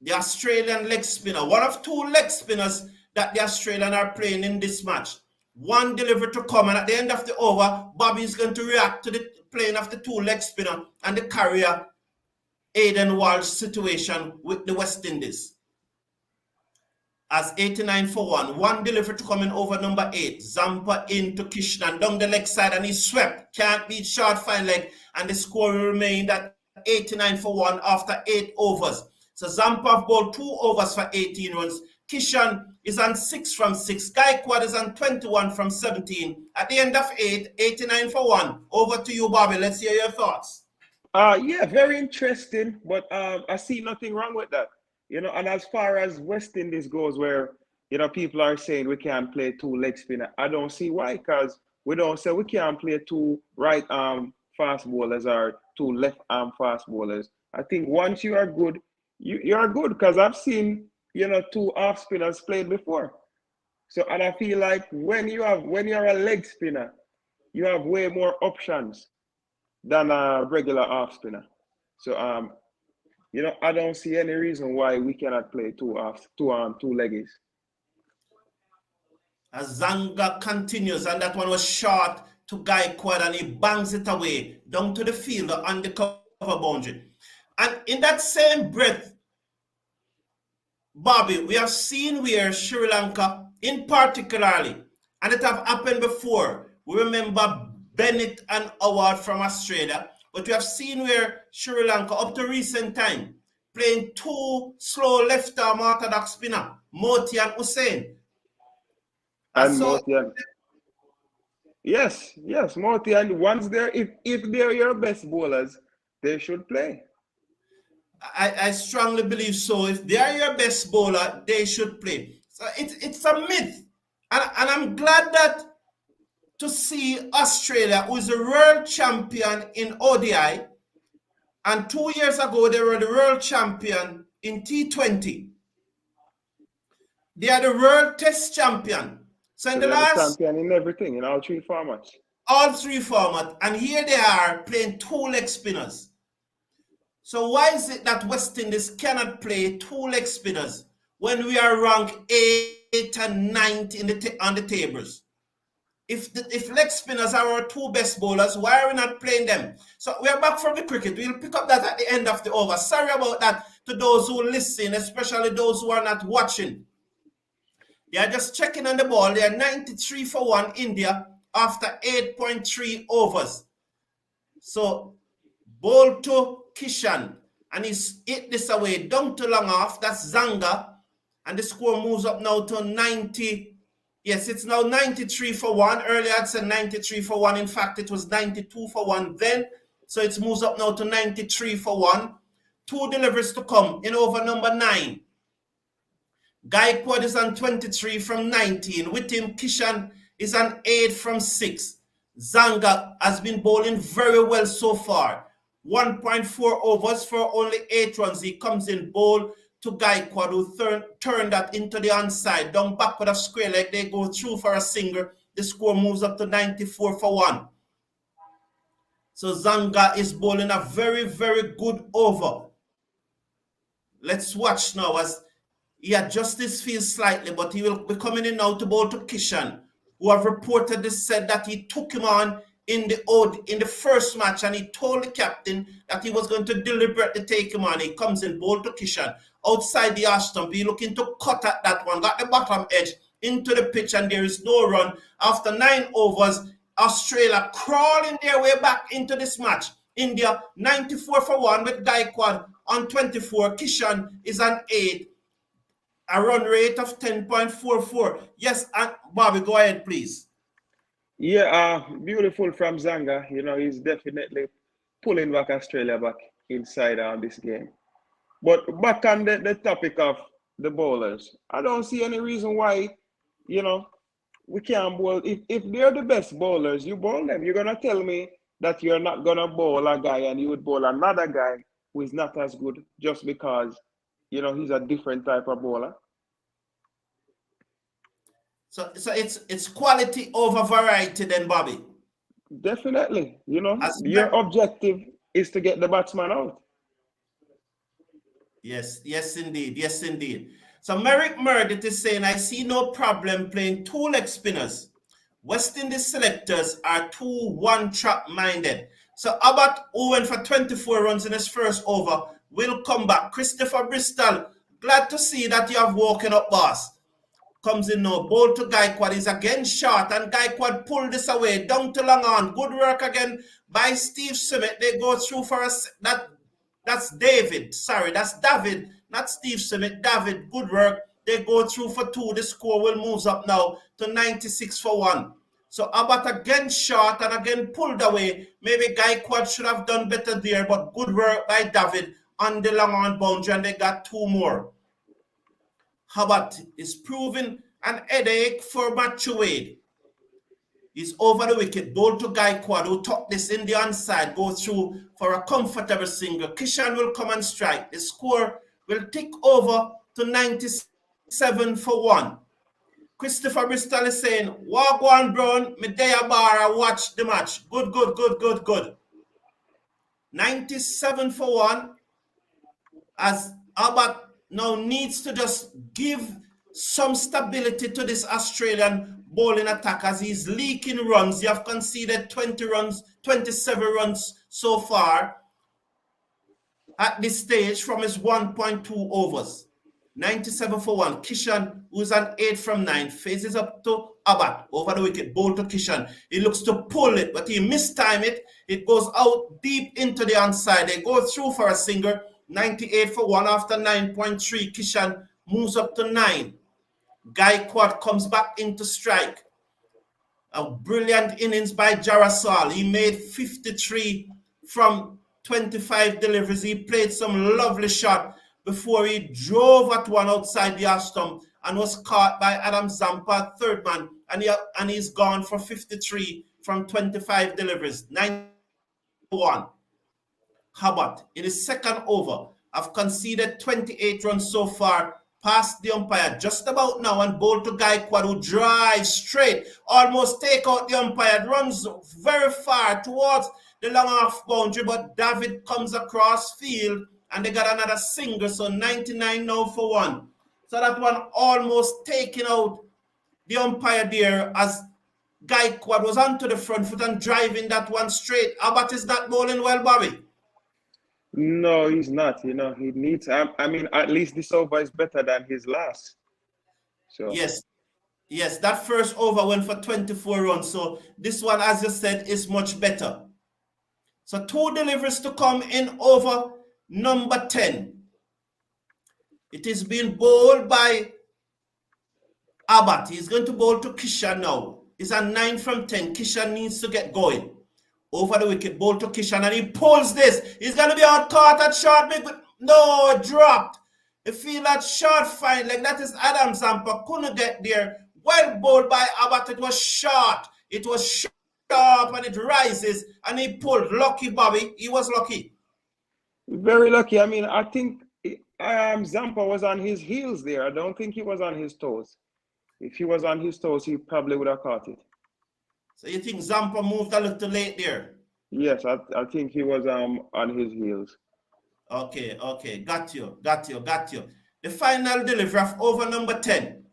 the Australian leg spinner. One of 2 leg spinners that the Australians are playing in this match. 1 delivery to come, and at the end of the over, Bobby is going to react to the playing of the 2 leg spinner and the Carrier Aiden Walsh situation with the West Indies. as 89 for 1. One delivery to come in over number 8. Zampa into Krishnan down the leg side and he swept. Can't beat short fine leg. And the score will remain at 89 for 1 after 8 overs. So Zampa have bowled 2 overs for 18 runs. Kishan is on 6 from 6. Gaikwad is on 21 from 17. At the end of 8, 89 for 1. Over to you, Bobby. Let's hear your thoughts. Yeah, very interesting, but I see nothing wrong with that. And as far as West Indies goes, where people are saying we can't play 2 leg spinner, I don't see why, because we don't say we can't play 2 right arm fast bowlers or 2 left arm fast bowlers. I think once you are good, you are good, because I've seen 2 off spinners played before. So, and I feel like when you're a leg spinner, you have way more options than a regular off spinner. So I don't see any reason why we cannot play 2 leggies. As Zanga continues, and that one was short to Gaikwad, and he bangs it away down to the fielder on the cover boundary. And in that same breath, Bobby, we have seen where Sri Lanka, in particularly, and it have happened before. We remember Bennett and Howard from Australia, but we have seen where Sri Lanka, up to recent time, playing 2 slow left-arm orthodox spinner, Moti and Hussain. And Moti and yes, Moti, and once if they're your best bowlers, they should play. I strongly believe so. If they are your best bowler, they should play. So it's a myth. And I'm glad that to see Australia, who is the world champion in ODI, and 2 years ago they were the world champion in T20. They are the world test champion. So in the last champion in everything, in all 3 formats. All 3 formats. And here they are playing 2 leg spinners. So why is it that West Indies cannot play 2 leg spinners when we are ranked 8th and 9th on the tables? If leg spinners are our 2 best bowlers, why are we not playing them? So we are back from the cricket. We'll pick up that at the end of the over. Sorry about that to those who listen, especially those who are not watching. They are just checking on the ball. They are 93 for 1 India after 8.3 overs. So ball to Kishan, and he's hit this away down to long off. That's Zanga, and the score moves up now to 90. Yes, it's now 93 for 1. Earlier I'd said 93 for 1. In fact, it was 92 for 1 then. So it moves up now to 93 for 1. 2 deliveries to come in over number 9. Gaikwad is on 23 from 19. With him, Kishan is on 8 from 6. Zanga has been bowling very well so far. 1.4 overs for only 8 runs. He comes in bowl to Gaikwad, who turned that into the onside. Down backward of square leg, they go through for a single. The score moves up to 94 for 1. So Zanga is bowling a very, very good over. Let's watch now as he adjusts his field slightly, but he will be coming in now to bowl to Kishan, who have reportedly said that he took him on in the first match, and he told the captain that he was going to deliberately take him on. He comes in bowl to Kishan outside the arch stump. He looking to cut at that one, got the bottom edge into the pitch, and there is no run. After 9 overs, Australia crawling their way back into this match. India 94 for 1 with Gaikwad on 24. Kishan is on 8. A run rate of 10.44. Yes, and Bobby, go ahead, please. Yeah, beautiful from Zanga. He's definitely pulling back Australia back inside on this game. But back on the topic of the bowlers, I don't see any reason why, we can't bowl. If they're the best bowlers, you bowl them. You're going to tell me that you're not going to bowl a guy and you would bowl another guy who is not as good just because, he's a different type of bowler. So it's quality over variety then, Bobby. Definitely. Your objective is to get the batsman out. Yes, indeed. So Merrick Murditt is saying, I see no problem playing 2 leg spinners. West Indies selectors are too one-track minded. So Abbot, who went for 24 runs in his first over, will come back. Christopher Bristol, glad to see that you have woken up, boss. comes in now. Ball to Gaikwad is again short, and Gaikwad pulled this away down to long on. Good work again by Steve Summit. They go through for us. That's David. Sorry, that's David, not Steve Summit. David, good work. They go through for 2. The score will move up now to 96 for 1. So Abbot again short and again pulled away. Maybe Gaikwad should have done better there, but good work by David on the long on boundary, and they got 2 more. Abbot is proving an headache for Matthew Wade. He's over the wicket. Ball to Gaikwad, who tucked this in the onside, go through for a comfortable single. Kishan will come and strike. The score will tick over to 97 for 1. Christopher Bristol is saying, Wagwan Brown, Medea Barra, watch the match. Good, good, good, good, good. 97 for 1. As Abbott now needs to just give some stability to this Australian bowling attack as he's leaking runs. They have conceded 20 runs, 27 runs so far at this stage from his 1.2 overs. 97 for 1. Kishan, who's an 8 from 9, faces up to Abbott over the wicket. Bowl to Kishan. He looks to pull it, but he mistimed it. It goes out deep into the onside. They go through for a single. 98 for 1 after 9.3. Kishan moves up to 9. Gaikwad comes back into strike. A brilliant innings by Jarasal. He made 53 from 25 deliveries. He played some lovely shot before he drove at one outside the off stump and was caught by Adam Zampa, third man, and he's gone for 53 from 25 deliveries. 91. Abbott, in his second over, have conceded 28 runs so far, past the umpire just about now, and bowled to Gaikwad, who drives straight, almost take out the umpire, runs very far towards the long off boundary, but David comes across field, and they got another single, so 99 now for 1. So that one almost taking out the umpire there as Gaikwad was onto the front foot and driving that one straight. Abbott is not bowling well, Bobby. No, he's not. He needs. I mean, at least this over is better than his last. So yes, that first over went for 24 runs. So this one, as you said, is much better. So 2 deliveries to come in over number 10. It is being bowled by Abbott. He's going to bowl to Kishan now. He's a 9 from 10. Kishan needs to get going. Over the wicket, ball to Kishan, and he pulls this. He's going to be out caught at short big, but no, dropped. You feel that short fine, like that is Adam Zampa. Couldn't get there. Well bowled by Abbott. It was short. It was sharp, and it rises, and he pulled. Lucky, Bobby. He was lucky. Very lucky. I mean, I think Zampa was on his heels there. I don't think he was on his toes. If he was on his toes, he probably would have caught it. So you think Zampa moved a little late there? Yes, I think he was on his heels. Okay. Got you. The final delivery of over number 10.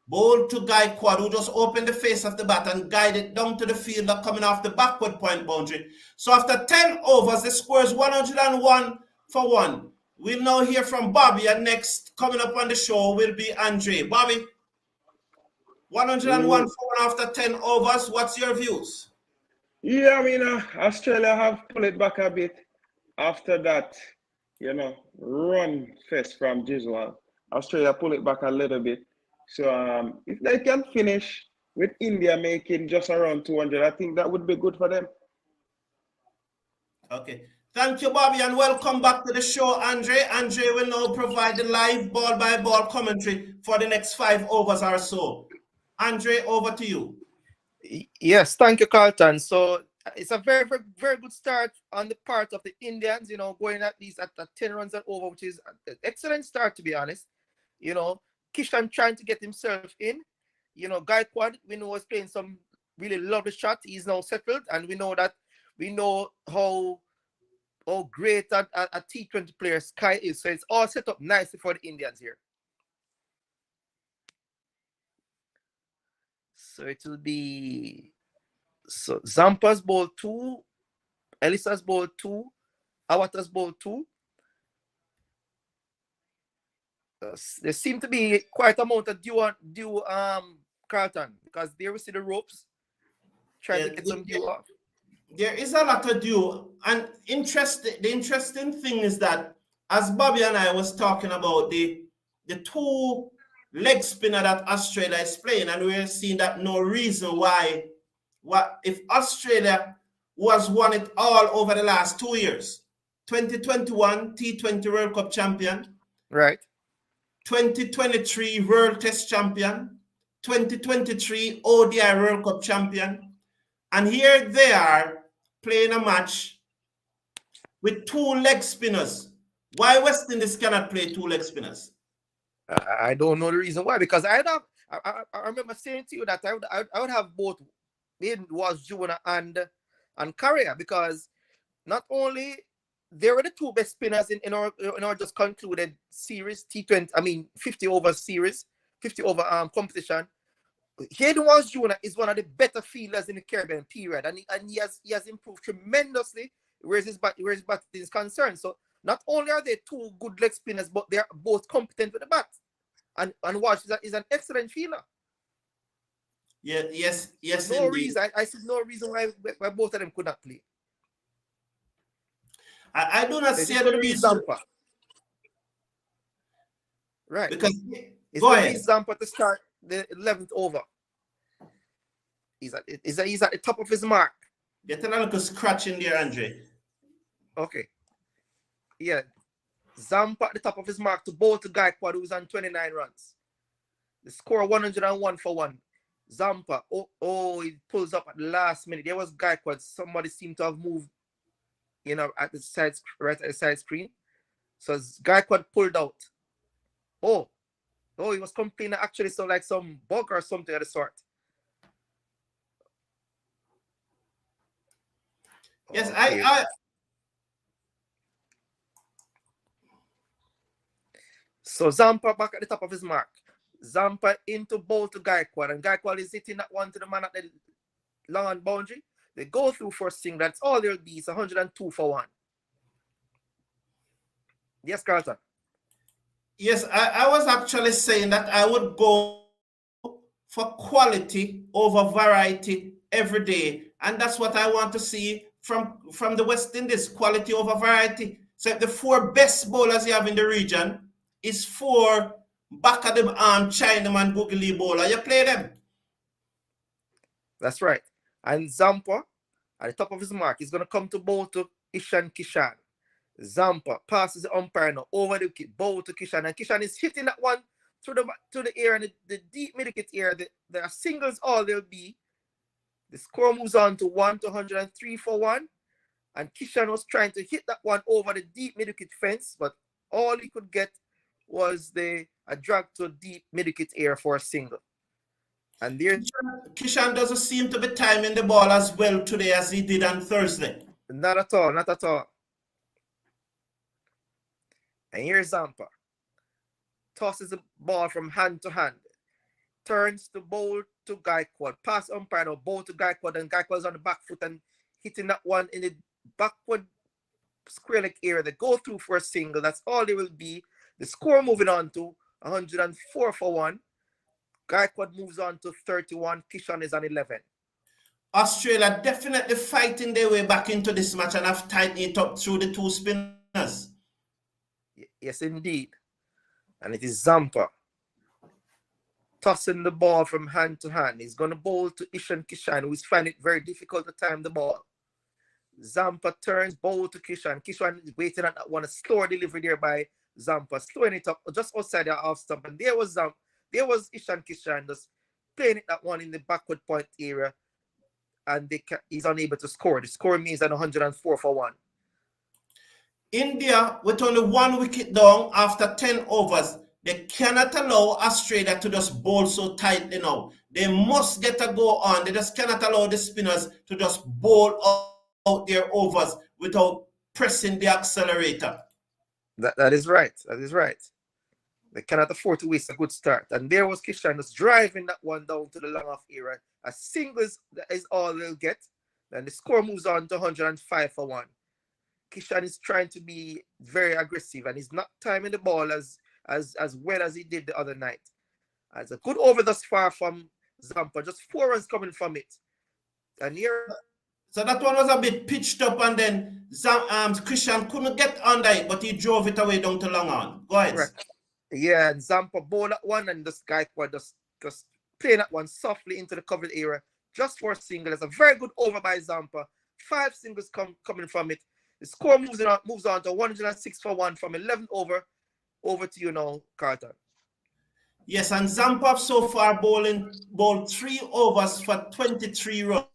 Bowl to Gaikwad, who just opened the face of the bat and guided down to the fielder coming off the backward point boundary. So after 10 overs, the score is 101 for 1. We'll now hear from Bobby, and next coming up on the show will be Andre. Bobby, 101 for 1 after 10 overs. What's your views? Yeah, I mean, Australia have pulled it back a bit after that, run fest from Giswell. Australia pull it back a little bit. So if they can finish with India making just around 200, I think that would be good for them. Okay. Thank you, Bobby, and welcome back to the show, Andre. Andre will now provide the live ball-by-ball commentary for the next 5 overs or so. Andre, over to you. Yes, thank you, Carlton. So it's a very, very, very good start on the part of the Indians, going at least at 10 runs and over, which is an excellent start, to be honest. Kishan trying to get himself in. Gaikwad, we know, was playing some really lovely shot. He's now settled, and we know how great a T20 player Sky is. So it's all set up nicely for the Indians here. So it will be Zampa's ball 2, Elisa's ball 2, Awata's ball 2. there seem to be quite a amount of due Carlton, because there we see the ropes trying to get some due off. There is a lot of due, and the interesting thing is that, as Bobby and I was talking about the two leg spinner that Australia is playing, and we're seeing that no reason why, if Australia was won it all over the last 2 years, 2021 T20 World Cup champion, right? 2023 World Test champion, 2023 ODI World Cup champion, and here they are playing a match with two leg spinners. Why West Indies cannot play two leg spinners? I don't know the reason why, because I remember saying to you that I would have both was Juna and Carrier, because not only they were the two best spinners in our just concluded series, T20, I mean 50 over series, 50 over competition. Hayden Walsh Jr. is one of the better fielders in the Caribbean period, and he has improved tremendously where his batting is concerned. So not only are they two good leg spinners, but they are both competent with the bat. And Walsh is an excellent fielder. Yeah, yes, no reason. I see no reason why both of them could not play. I do not see any reason. Zampa. Right. Because go ahead. Zampa to start the 11th over. He's at the top of his mark. Get a little scratch in there, Andre. Okay. Yeah. Zampa at the top of his mark to bowl to Gaikwad, who was on 29 runs. The score 101 for 1. Zampa, he pulls up at the last minute. There was Gaikwad. Somebody seemed to have moved, at the side, right at the side screen. So Gaikwad pulled out. He was complaining actually, so like some bug or something of the sort. Yes, I So Zampa back at the top of his mark. Zampa into bowl to Gaikwad, and Gaikwad is hitting that one to the man at the long on boundary. They go through first single. That's all there'll be. It's 102 for 1. Yes, Carlton. Yes, I was actually saying that I would go for quality over variety every day. And that's what I want to see from the West Indies, quality over variety. So if the 4 best bowlers you have in the region is 4 back of the arm Chinaman googly bowler, you play them. That's right. And Zampa, at the top of his mark, is going to come to bowl to Ishan Kishan. Zampa passes the umpire now over the wicket, bowl to Kishan, and Kishan is hitting that one to the air, and the deep mid-wicket air. There are singles all there'll be. The score moves on to 103 for 1, and Kishan was trying to hit that one over the deep mid-wicket fence, but all he could get was a drag to deep mid-wicket air for a single. And there, Kishan doesn't seem to be timing the ball as well today as he did on Thursday. Not at all, not at all. And here's Zampa. Tosses the ball from hand to hand. Turns the bowl to Gaikwad. Pass umpire now, bowl to Gaikwad, and Gaikwad's on the back foot and hitting that one in the backward square leg area. They go through for a single. That's all they will be. The score moving on to 104 for 1. Gaikwad moves on to 31. Kishan is on 11. Australia definitely fighting their way back into this match and have tightened it up through the 2 spinners. Yes, indeed. And it is Zampa tossing the ball from hand to hand. He's going to bowl to Ishan Kishan, who is finding it very difficult to time the ball. Zampa turns, bowl to Kishan. Kishan is waiting on that one. A slower delivery there by Zampa, slowing it up just outside the off stump. And there was Ishan Kishan just playing it that one in the backward point area. And he's unable to score. The score means at 104 for 1. India, with only 1 wicket down after 10 overs, they cannot allow Australia to just bowl so tightly now. They must get a go on. They just cannot allow the spinners to just bowl out their overs without pressing the accelerator. That is right. That is right. They cannot afford to waste a good start. And there was Kishan just driving that one down to the long off area. A single is all they'll get. Then the score moves on to 105 for 1. Kishan is trying to be very aggressive, and he's not timing the ball as as well as he did the other night. It's a good over thus far from Zampa, just 4 runs coming from it. And here, so that one was a bit pitched up, and then Christian couldn't get under it, but he drove it away down to long on. Go ahead. correct. Yeah, and Zampa bowled that one, and this guy just playing that one softly into the covered area just for a single. It's a very good over by Zampa. 5 singles coming from it. The score moves on to 106 for 1 from 11 over. Over to you now, Carter. Yes, and Zampa so far bowled 3 overs for 23 runs.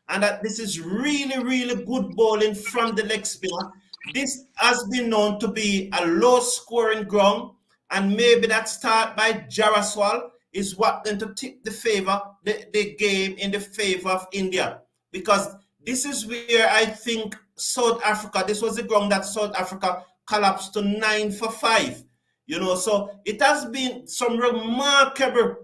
And that this is really, really good bowling from the leg spinner. This has been known to be a low-scoring ground, and maybe that start by Jaiswal is what going to tip the game in the favor of India, because this is where I think South Africa, this was the ground that South Africa collapsed to 9 for 5. So it has been some remarkable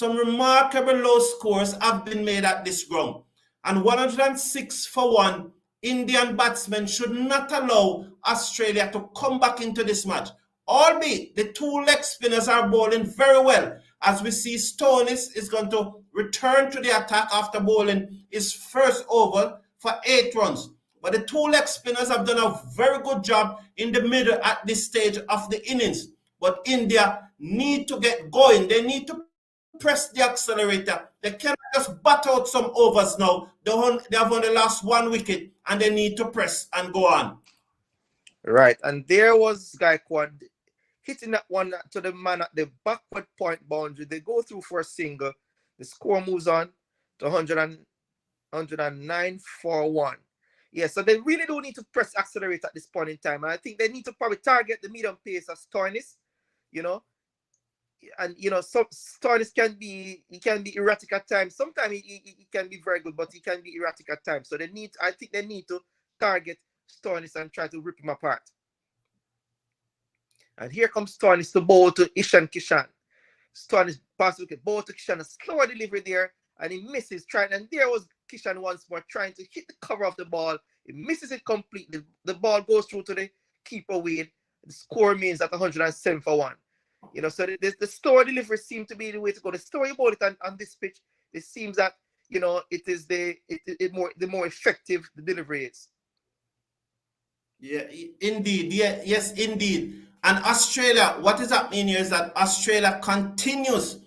low scores have been made at this ground. And 106 for 1, Indian batsmen should not allow Australia to come back into this match. Albeit the 2 leg spinners are bowling very well. As we see, Stonis is going to return to the attack after bowling his first over for 8 runs. But the 2 leg spinners have done a very good job in the middle at this stage of the innings. But India need to get going. They need to press the accelerator. They cannot just bat out some overs now. They have only lost 1 wicket, and they need to press and go on. Right, and there was Gaikwad hitting that one to the man at the backward point boundary. They go through for a single. The score moves on to 109 for 1. Yeah, so they really do need to press accelerate at this point in time. And I think they need to probably target the medium pace as Stoinis, And so Stoinis can be erratic at times. Sometimes he can be very good, but he can be erratic at times. So I think they need to target Stoinis and try to rip him apart. And here comes Stoinis to bowl to Ishan Kishan. Stoinis passes wicket, bowl to Kishan, a slower delivery there, and he misses trying. And there was Kishan once more trying to hit the cover of the ball. He misses it completely. The ball goes through to the keeper Wade. The score remains at 107 for 1. So the slower delivery seemed to be the way to go. The story about it on this pitch, it seems that it is the more effective the delivery is. Yeah, indeed. Yeah, yes, indeed. And Australia, what is happening here is that Australia continues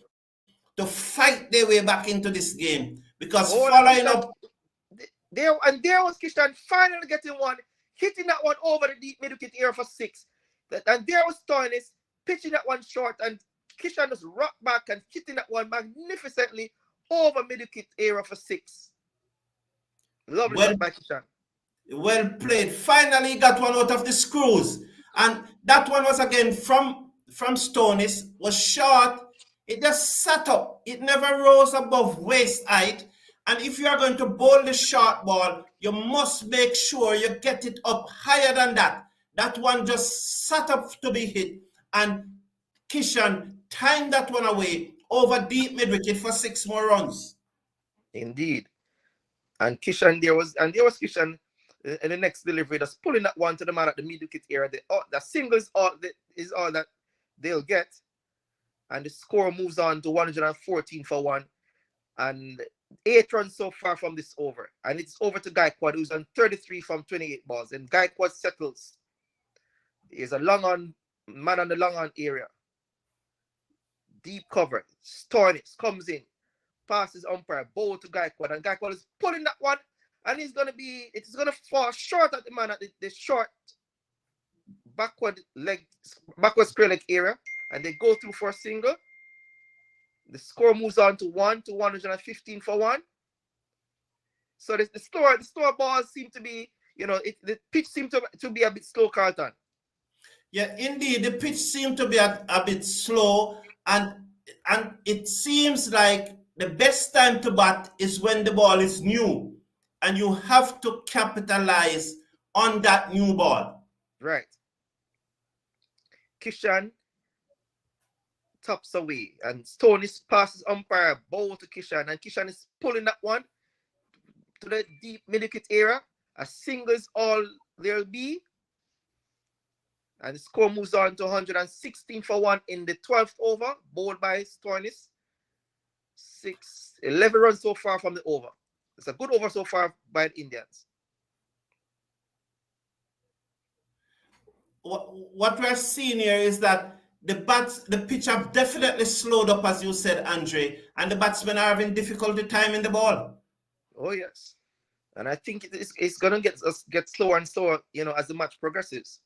to fight their way back into this game, because following up. There was Kishan finally getting one, hitting that one over the deep mid-wicket area for 6. And there was Stoinis pitching that one short, and Kishan just rocked back and hitting that one magnificently over mid-wicket area for 6. Lovely shot by Kishan. Well played. Finally got one out of the screws. And that one was again from Stoinis, was short. It just sat up. It never rose above waist height. And if you are going to bowl the short ball, you must make sure you get it up higher than that. That one just sat up to be hit. And Kishan timed that one away over deep mid-wicket for 6 more runs. Indeed. And there was Kishan in the next delivery, just pulling that one to the man at the mid-wicket area. The single is all that they'll get. And the score moves on to 114 for 1. And 8 runs so far from this over. And it's over to Gaikwad, who's on 33 from 28 balls. And Gaikwad settles. He's a man on the long on area. Deep cover. Stoinis comes in. Passes umpire. Bowl to Gaikwad. And Gaikwad is pulling that one. And it's going to fall short at the man at the short backward square leg area. And they go through for a single. The score moves on to 115 for 1. So the store balls seem to be, the pitch seemed to be a bit slow, Carlton. Yeah, indeed, the pitch seemed to be a bit slow, and it seems like the best time to bat is when the ball is new, and you have to capitalize on that new ball. Right. Kishan tops away, and Stoinis passes umpire, bowl to Kishan, and Kishan is pulling that one to the deep mid-wicket area. A single is all there'll be, And the score moves on to 116 for 1 in the 12th over, bowled by Stoinis. 11 runs so far from the over. It's a good over so far by the Indians. What we're seeing here is that the pitch have definitely slowed up, as you said, Andre, and the batsmen are having difficulty timing the ball. Oh yes, and I think it's gonna get slower and slower, as the match progresses.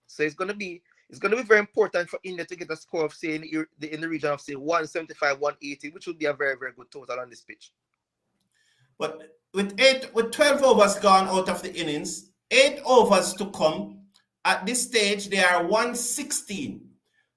So it's gonna be very important for India to get a score of, say, in the region of, say, 175, 180, which would be a very, very good total on this pitch. But with 12 overs gone out of the innings, 8 overs to come. At this stage, they are 116.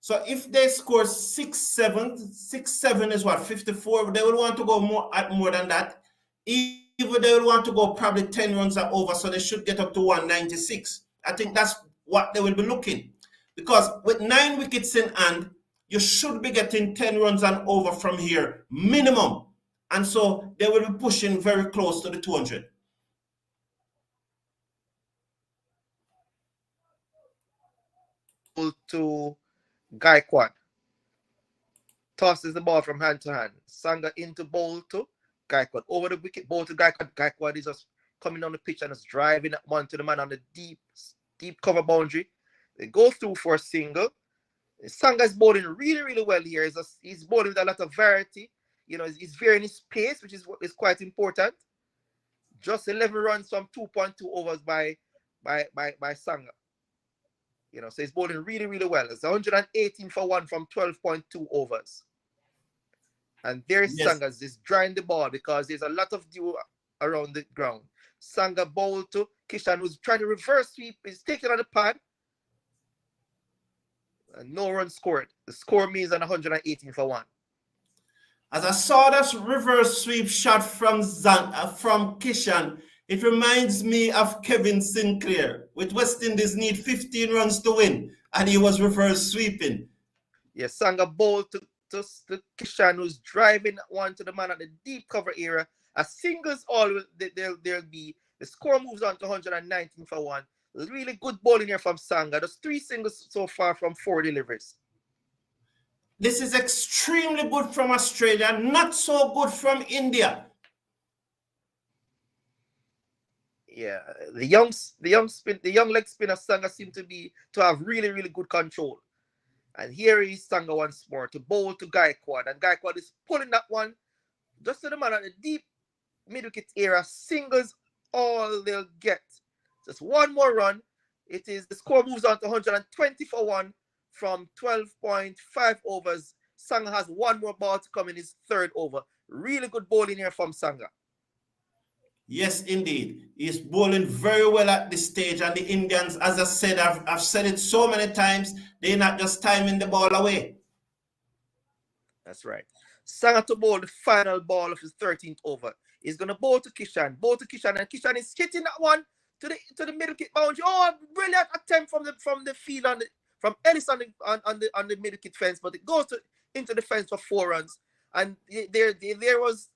So if they score 6-7 is what, 54. They will want to go more than that. Even they will want to go probably 10 runs or over, so they should get up to 196. I think that's what they will be looking. Because with 9 wickets in hand, you should be getting 10 runs and over from here, minimum. And so they will be pushing very close to the 200. To Gaikwad. Tosses the ball from hand to hand. Sangha into bowl to Gaikwad. Over the wicket, bowl to Gaikwad. Gaikwad is just coming on the pitch and is driving that one to the man on the deep cover boundary. They go through for a single. Sangha is bowling really, really well here. He's bowling with a lot of variety. He's varying his pace, which is quite important. Just 11 runs from 2.2 overs by Sangha. So he's bowling really, really well. It's 118 for 1 from 12.2 overs. And there's Sangha is drying the ball because there's a lot of dew around the ground. Sangha bowled to Kishan, who's trying to reverse sweep. He's taking on the pad. And no run scored. The score means an 118 for 1. As I saw that reverse sweep shot from Kishan, it reminds me of Kevin Sinclair. With West Indies need 15 runs to win, and he was reverse sweeping. Yes, Sangha bowled to Kishan, who's driving one to the man at the deep cover area. A singles all there'll be. The score moves on to 119 for 1. Really good bowling here from Sangha. There's 3 singles so far from 4 deliveries. This is extremely good from Australia, not so good from India. Yeah, the young leg spinner Sangha seem to have really, really good control. And here is Sangha once more to bowl to Gaikwad, and Gaikwad is pulling that one just to the man at the deep mid-wicket area. Singles all they'll get. Just one more run. The score moves on to 120 for 1 from 12.5 overs. Sangha has one more ball to come in his 3rd over. Really good bowling here from Sangha. Yes, indeed. He's bowling very well at this stage. And the Indians, as I said, I've said it so many times, they're not just timing the ball away. That's right. Sangha to bowl the final ball of his 13th over. He's going to bowl to Kishan, and Kishan is hitting that one to the middle kick boundary. Oh, brilliant attempt from the field from Ellis on the middle kick fence, but it goes into the fence for 4 runs. And there was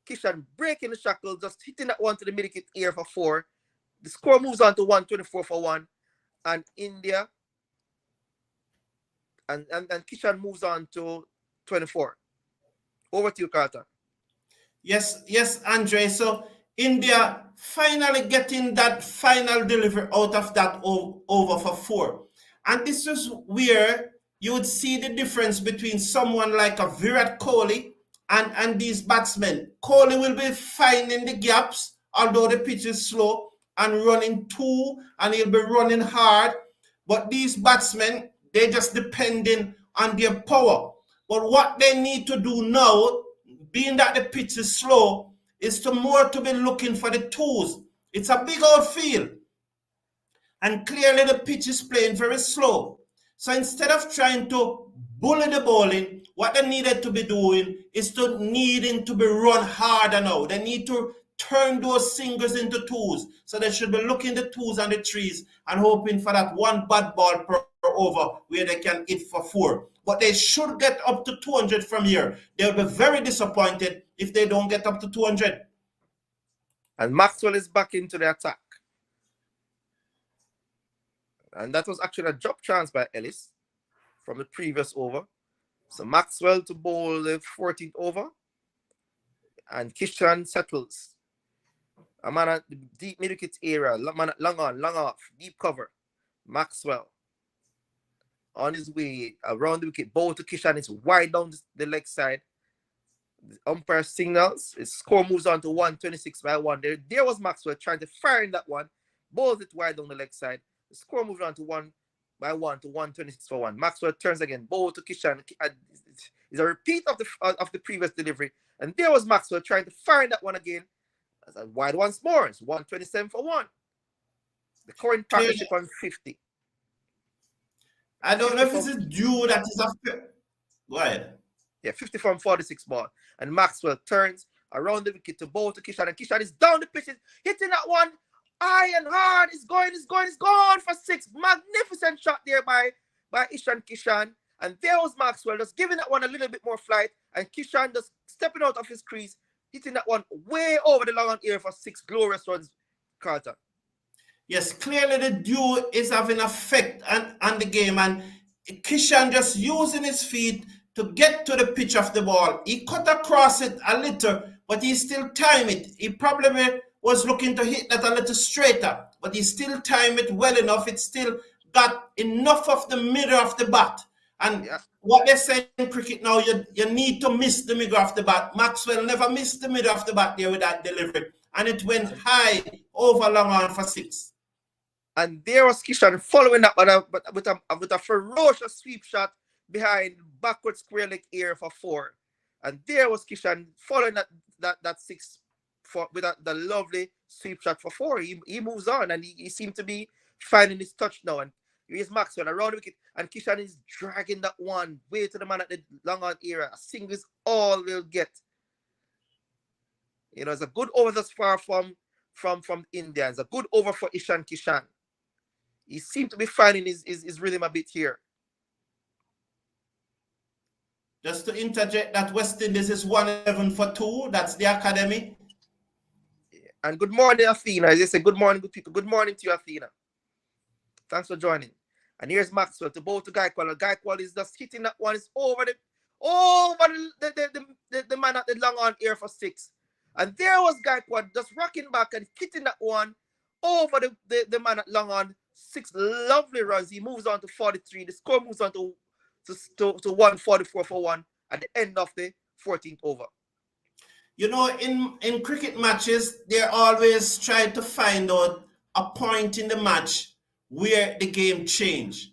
Kishan breaking the shackle, just hitting that one to the middle kick area for 4. The score moves on to 124 for 1, and India and Kishan moves on to 24. Over to you, Carter. Yes, Andre. So India finally getting that final delivery out of that over for 4. And this is where you would see the difference between someone like a Virat Kohli and these batsmen. Kohli will be finding the gaps, although the pitch is slow, and running 2, and he'll be running hard. But these batsmen, they're just depending on their power. But what they need to do now, being that the pitch is slow, is to be looking for the 2s. It's a big old field. And clearly the pitch is playing very slow. So instead of trying to bully the bowling, what they needed to be doing is needing to be run harder now. They need to turn those singles into 2s. So they should be looking the 2s and the 3s and hoping for that one bad ball per over where they can hit for 4. But they should get up to 200 from here. They'll be very disappointed if they don't get up to 200. And Maxwell is back into the attack. And that was actually a drop chance by Ellis from the previous over. So Maxwell to bowl the 14th over. And Kishan settles. A man at the deep mid-wicket area. Long on, long off. Deep cover. Maxwell. On his way around the wicket. Bowl to Kishan. It's wide down the leg side. The umpire signals. His score moves on to 126 by 1. There was Maxwell trying to fire in that one. Bowls it wide down the leg side. The score moved on to 1 by 1 to 126 for 1. Maxwell turns again. Bowl to Kishan. It's a repeat of the previous delivery. And there was Maxwell trying to fire in that one again. As a wide once more. It's 127 for 1. The current partnership on 50. I don't know if this is due that is after. Go ahead. Yeah, 50 from 46 ball. And Maxwell turns around the wicket to bowl to Kishan. And Kishan is down the pitch. Hitting that one. High and hard. It's gone for 6. Magnificent shot there by Ishan Kishan. And there was Maxwell just giving that one a little bit more flight. And Kishan just stepping out of his crease, hitting that one way over the long on air for 6 glorious runs, Carter. Yes, clearly the dew is having effect on the game. And Kishan just using his feet to get to the pitch of the ball. He cut across it a little, but he still timed it. He probably was looking to hit that a little straighter, but he still timed it well enough. It still got enough of the middle of the bat. And what they say in cricket now, you need to miss the middle of the bat. Maxwell never missed the middle of the bat there with that delivery. And it went high over long on for 6. And there was Kishan following up with a ferocious sweep shot behind backward square leg air for 4. And there was Kishan following that 6 with the lovely sweep shot for 4. He moves on and he seemed to be finding his touch now. And here's Maxwell around the wicket. And Kishan is dragging that one way to the man at the long on area. A single is all they'll get. You know, it's a good over thus far from India. It's a good over for Ishan Kishan. He seemed to be finding his rhythm a bit here. Just to interject that West Indies is 111 for 2. That's the academy. And good morning, Athena. As they say, good morning, good people. Good morning to you, Athena. Thanks for joining. And here's Maxwell to bowl to Gaikwad. Gaikwad is just hitting that one. It's over the man at the long on air for 6. And there was Gaikwad just rocking back and hitting that one over the man at long on. 6 lovely runs. He moves on to 43. The score moves on to 144 for 1 at the end of the 14th over. You know, in cricket matches, they're always trying to find out a point in the match where the game changed.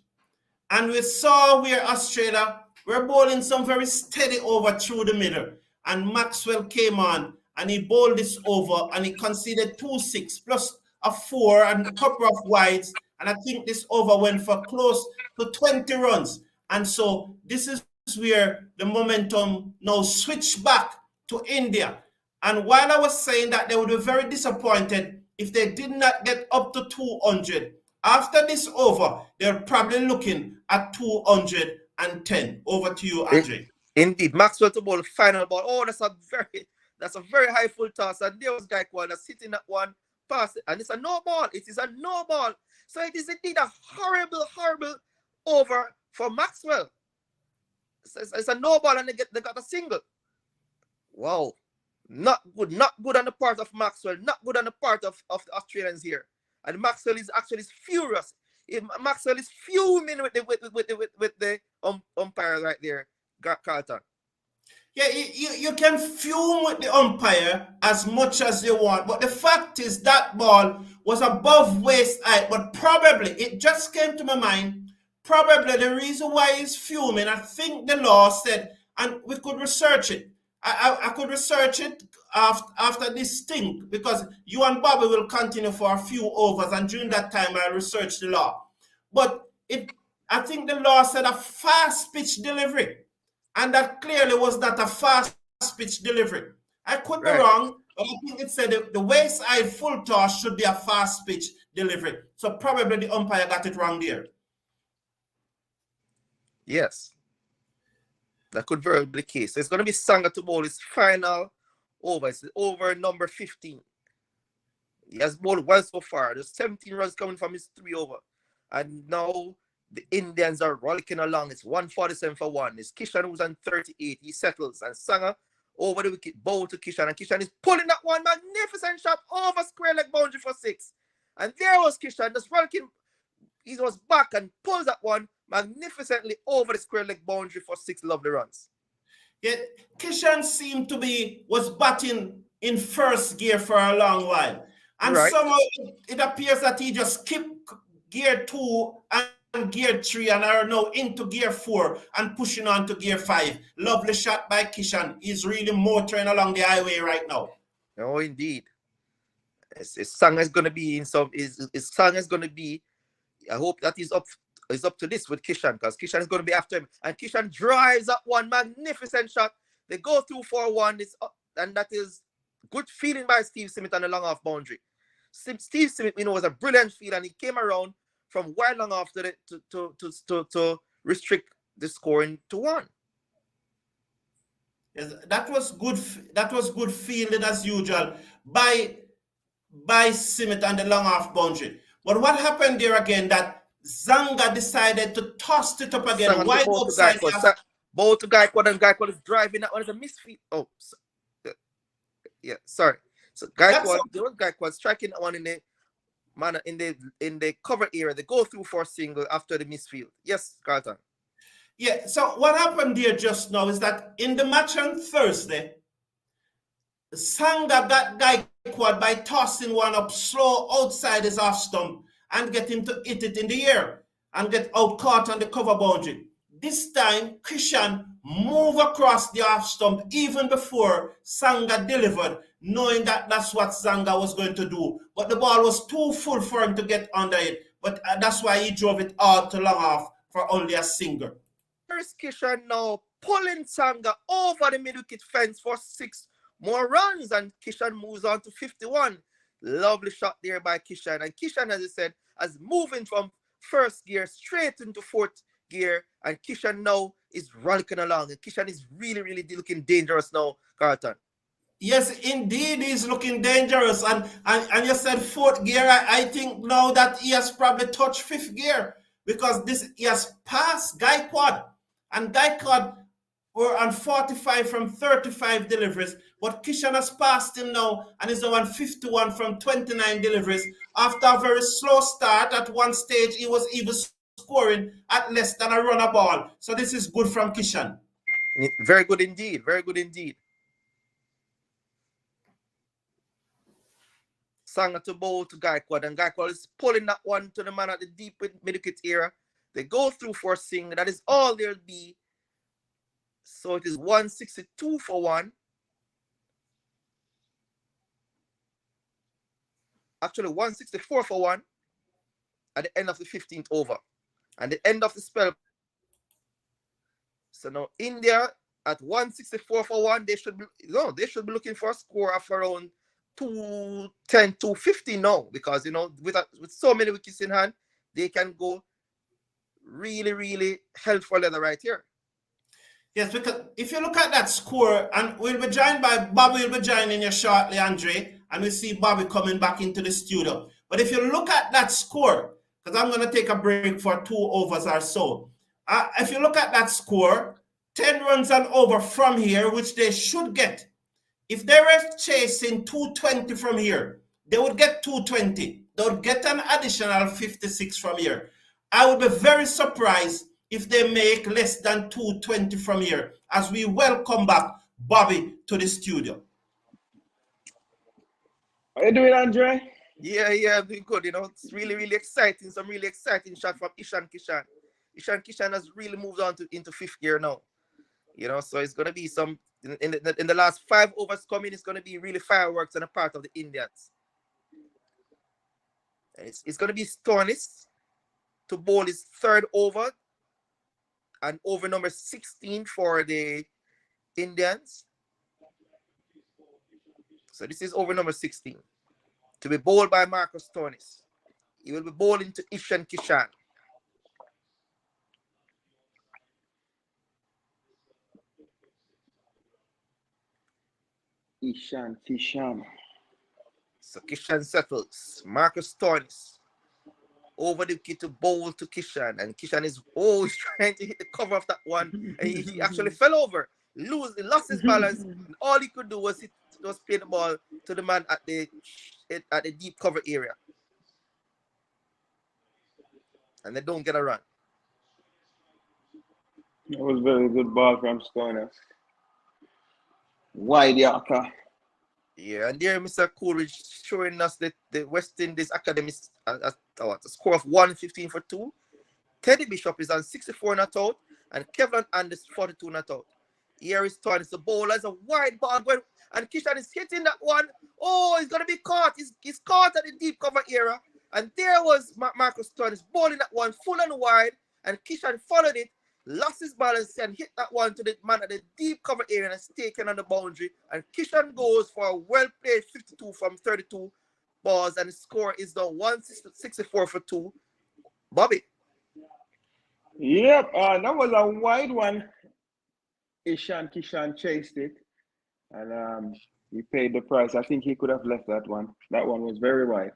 And we saw where Australia were bowling some very steady over through the middle. And Maxwell came on and he bowled this over and he conceded 2-6 plus a 4 and a couple of wides. And I think this over went for close to 20 runs. And so this is where the momentum now switched back to India. And while I was saying that they would be very disappointed if they did not get up to 200, after this over, they're probably looking at 210. Over to you, Andre. Indeed, Maxwell to bowl the final ball. Oh, that's a very high full toss. And there was Gaikwad that's hitting that one past it. And it's a no ball. It is a no ball. So it is indeed a horrible over for Maxwell. It's a no ball and they got a single. Wow. Not good on the part of Maxwell. Not good on the part of the Australians here. And Maxwell is actually furious. Maxwell is fuming with the umpire right there, Carter. Yeah, you can fume with the umpire as much as you want, but the fact is that ball was above waist height, but probably, it just came to my mind, probably the reason why he's fuming, I think the law said, and we could research it. I could research it after this stint because you and Bobby will continue for a few overs, and during that time I'll research the law. But I think the law said a fast pitch delivery, and that clearly was not a fast pitch delivery. I could be wrong, but I think it said the waist high full toss should be a fast pitch delivery. So probably the umpire got it wrong there. Yes. That could very be the case. So it's going to be Sangha to bowl his final over. It's over number 15. He has bowled well so far. There's 17 runs coming from his 3 over. And now the Indians are rollicking along. It's 147 for 1. It's Kishan who's on 38. He settles. And Sangha over the wicket, bowl to Kishan. And Kishan is pulling that one magnificent shot over square leg boundary for 6. And there was Kishan just rollicking. He was back and pulls that one magnificently over the square leg boundary for 6 lovely runs. Yeah, Kishan seemed to was batting in first gear for a long while. And somehow it appears that he just skipped gear 2 and gear 3 and are now into gear 4 and pushing on to gear 5. Lovely shot by Kishan. He's really motoring along the highway right now. Oh, indeed. His song is going to be in some. His song is going to be. I hope that he's up to this with Kishan, because Kishan is going to be after him. And Kishan drives that one magnificent shot. They go through for 1. And that is good feeling by Steve Smith on the long off boundary. Steve Smith, was a brilliant field, and he came around from wide long off to restrict the scoring to 1. Yes, that was good. That was good fielding as usual by Smith on the long off boundary. But what happened there again? That Zanga decided to toss it up again. Wide outside. Ball to Gaikwad, and Gaikwad is driving that one. It's a misfield. Oh, yeah, sorry. So Gaikwad striking that one in the cover area. They go through for a single after the misfield. Yes, Carlton. Yeah. So what happened there just now is that in the match on Thursday, Sanga got Gaikwad by tossing one up slow outside his off stump and get him to hit it in the air and get out caught on the cover boundary. This time, Kishan moved across the off stump even before Sanga delivered, knowing that that's what Sanga was going to do. But the ball was too full for him to get under it. But that's why he drove it out to long off for only a single. Here's Kishan now pulling Sanga over the mid-wicket fence for 6 more runs, and Kishan moves on to 51. Lovely shot there by Kishan. And Kishan, as I said, is moving from first gear straight into 4th gear, and Kishan now is rollicking along. And Kishan is really, really looking dangerous now, Carlton. Yes, indeed, he's looking dangerous. And you said 4th gear. I think now that he has probably touched 5th gear, because he has passed Gaikwad. And Gaikwad were on 45 from 35 deliveries, but Kishan has passed him now and is now on 51 from 29 deliveries. After a very slow start, at one stage he was even scoring at less than a run a ball. So this is good from Kishan. Very good indeed. Very good indeed. Sanga to bowl to Gaikwad, and Gaikwad is pulling that one to the man at the deep mid-wicket area. They go through for a single. That is all there'll be. So it is 162 for 1. Actually, 164 for 1 at the end of the 15th over. And the end of the spell. So now India at 164 for 1, they should be looking for a score of around 210, 250 now, because with so many wickets in hand, they can go really, really hell for leather right here. Yes, because if you look at that score, and we'll be joined by Bobby, will be joining you shortly, Andre, and we see Bobby coming back into the studio. But if you look at that score, because I'm going to take a break for 2 overs or so. If you look at that score, 10 runs and over from here, which they should get. If they were chasing 220 from here, they would get 220. They would get an additional 56 from here. I would be very surprised if they make less than 220 from here, as we welcome back Bobby to the studio. How you doing, Andre? Yeah, doing good. It's really, really exciting. Some really exciting shot from Ishan Kishan. Ishan Kishan has really moved on into 5th gear now. So it's going to be some, in the last 5 overs coming, it's going to be really fireworks on the part of the Indians. And it's going to be Stonis to bowl his 3rd over, and over number 16 for the Indians. So this is over number 16. To be bowled by Marcus Stonis. He will be bowling to Ishan Kishan. Ishan Kishan. So Kishan settles. Marcus Stonis over the wicket to bowl to Kishan, and Kishan is always trying to hit the cover of that one, and he actually fell over, he lost his balance, and all he could do was play the ball to the man at the deep cover area, and they don't get a run. That was very good ball from Stoner. Wide Yorker. Yeah, and there Mr. Coolidge showing us that the West Indies Academy a score of 115 for 2. Teddy Bishop is on 64 not out, and Kevlin Anders 42 not out. Here is Torrance, the bowler is a wide ball going, and Kishan is hitting that one. Oh, he's gonna be caught. He's caught at the deep cover area, and there was Marcus Torrance bowling that one full and wide, and Kishan followed it, lost his balance and hit that one to the man at the deep cover area and is taken on the boundary. And Kishan goes for a well-played 52 from 32 balls, and the score is now 164 for 2. Bobby. Yep, that was a wide one. Kishan chased it, and he paid the price. I think he could have left that one. That one was very wide.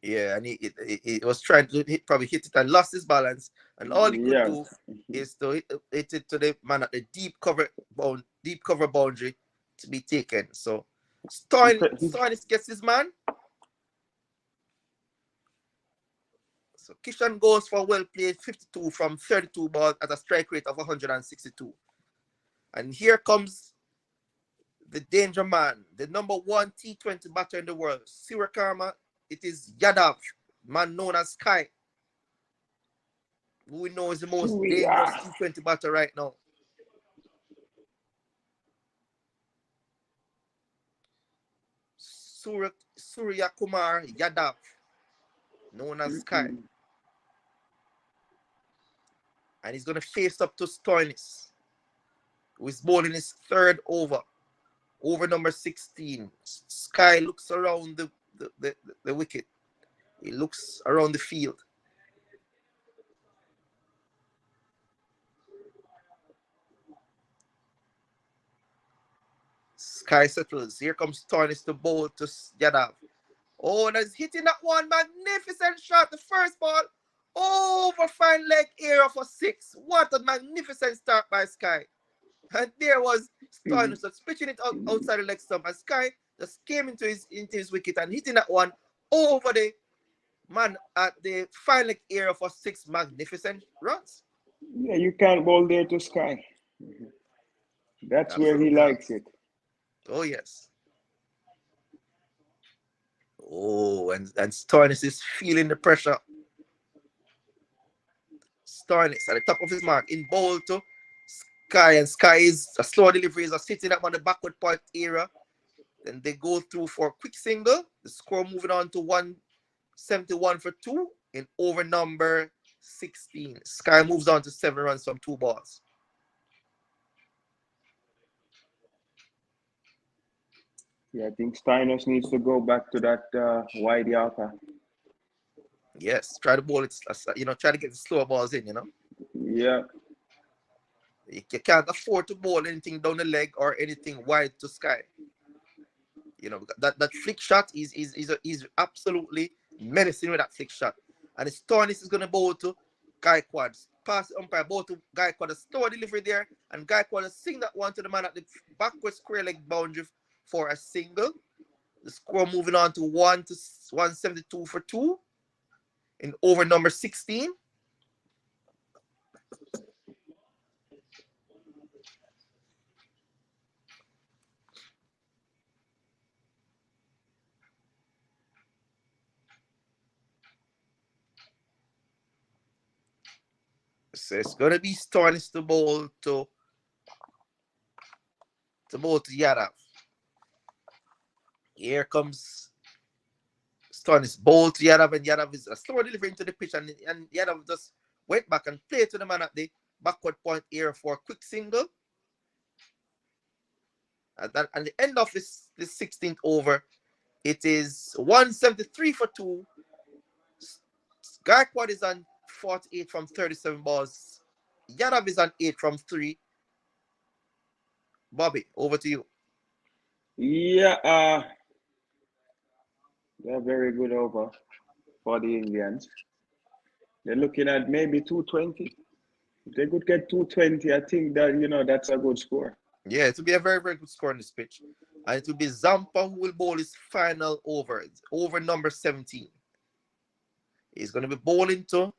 Yeah, and he was trying to probably hit it and lost his balance, and all he could do is to hit it to the man at the deep cover boundary to be taken. So Stoinis gets his man. So Kishan goes for well played 52 from 32 balls at a strike rate of 162. And here comes the danger man, the number 1 T20 batter in the world, Sirakarma. It is Yadav, man known as Sky, who we know is the most dangerous T20 batter right now. Surya Kumar Yadav, known as Sky. And he's going to face up to Stoinis, who is bowling his third over number 16. Sky looks around the wicket. He looks around the field. Sky settles. Here comes Stoinis to bowl to Yadav. Oh, and he's hitting that one. Magnificent shot. The first ball over fine leg area for 6. What a magnificent start by Sky. And there was Stoinis pitching it outside the leg stump, and Sky just came into his wicket and hitting that one over the man at the fine leg area for 6 magnificent runs. Yeah, you can't bowl there to Sky. That's where he likes it. Oh, yes. Oh, and Stoinis is feeling the pressure. Stoinis at the top of his mark in bowl to Sky, and Sky is a slow delivery, is sitting up on the backward point area. Then they go through for a quick single. The score moving on to 171 for 2 in over number 16. Sky moves on to 7 runs from 2 balls. Yeah, I think Stoinis needs to go back to that wide Yorker. Yes, try to bowl it, try to get the slower balls in, Yeah. You can't afford to bowl anything down the leg or anything wide to Sky. That flick shot is absolutely menacing with that flick shot. And Stoinis is going to bowl to Gaikwad. Pass the umpire, bowl to Gaikwad. A slow delivery there, and Gaikwad will sing that one to the man at the backward square leg boundary for a single. The score moving on to 172 for 2 in over number 16. So it's gonna be Stoinis to bowl to Yadav. Here comes Stoinis, bowl to Yadav, and Yadav is a slow delivery into the pitch, and Yadav just went back and played to the man at the backward point area for a quick single. And the end of this 16th over, it is 173 for 2. Gaikwad is on 48 from 37 balls. Yadav is on 8 from 3. Bobby, over to you. Yeah, very good over. for the Indians. They're looking at maybe 220. If they could get 220, I think that, that's a good score. Yeah, it will be a very, very good score on this pitch. And it will be Zampa who will bowl his final over number 17. He's going to be bowling to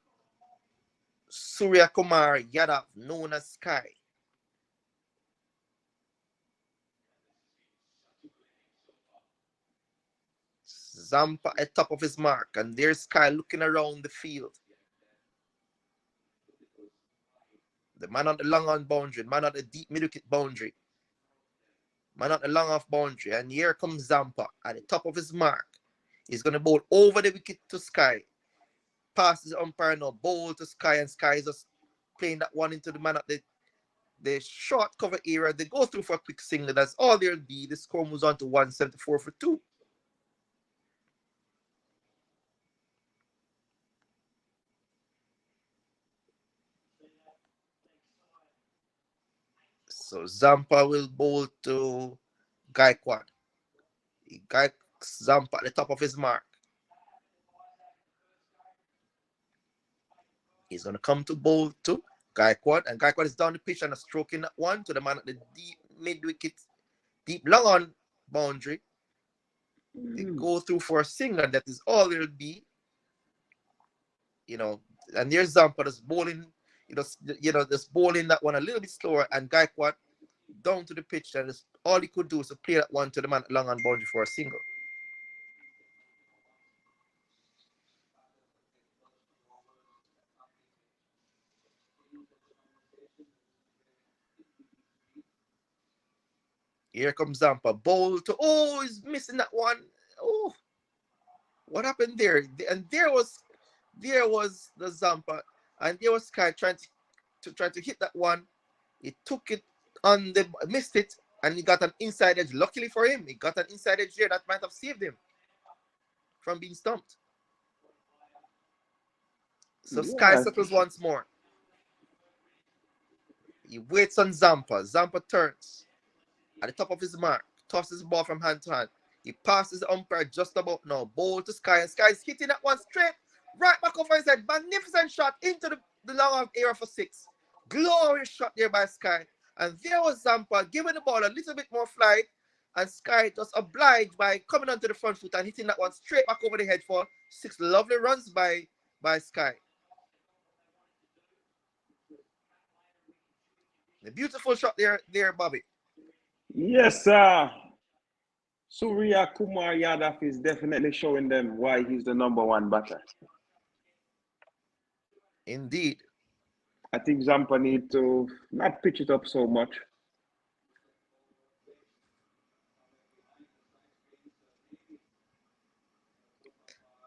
Surya Kumar Yadav, known as Sky. Zampa at top of his mark, and there's Sky looking around the field. The man on the long on boundary, man on the deep mid-wicket boundary, man on the long off boundary, and here comes Zampa at the top of his mark. He's going to bowl over the wicket to Sky. Passes the umpire now, bowl to Sky, and Sky is just playing that one into the man at the short cover area. They go through for a quick single. That's all there'll be. The score moves on to 174 for 2. So Zampa will bowl to Gaikwad. Zampa at the top of his mark. He's going to come to bowl to Gaikwad, and Gaikwad is down the pitch and a stroking that one to the man at the deep mid-wicket, deep long on boundary. They go through for a single, and that is all it'll be. And there's Zampa just bowling, just bowling that one a little bit slower, and Gaikwad down to the pitch, and all he could do is to play that one to the man at long on boundary for a single. Here comes Zampa. Bowl to, he's missing that one. Oh, what happened there? And there was the Zampa, and there was Sky trying to hit that one. He took it missed it, and he got an inside edge. Luckily for him, he got an inside edge there that might have saved him from being stumped. So Sky settles once more. He waits on Zampa. Zampa turns at the top of his mark, tosses the ball from hand to hand. He passes the umpire just about now. Bowl to Sky, and Sky is hitting that one straight right back over his head. Magnificent shot into the long arm area for 6. Glorious shot there by Sky. And there was Zampa giving the ball a little bit more flight, and Sky just obliged by coming onto the front foot and hitting that one straight back over the head for 6 lovely runs by Sky. The beautiful shot there, Bobby. Yes, sir. Surya Kumar Yadav is definitely showing them why he's the number 1 batter. Indeed. I think Zampa need to not pitch it up so much.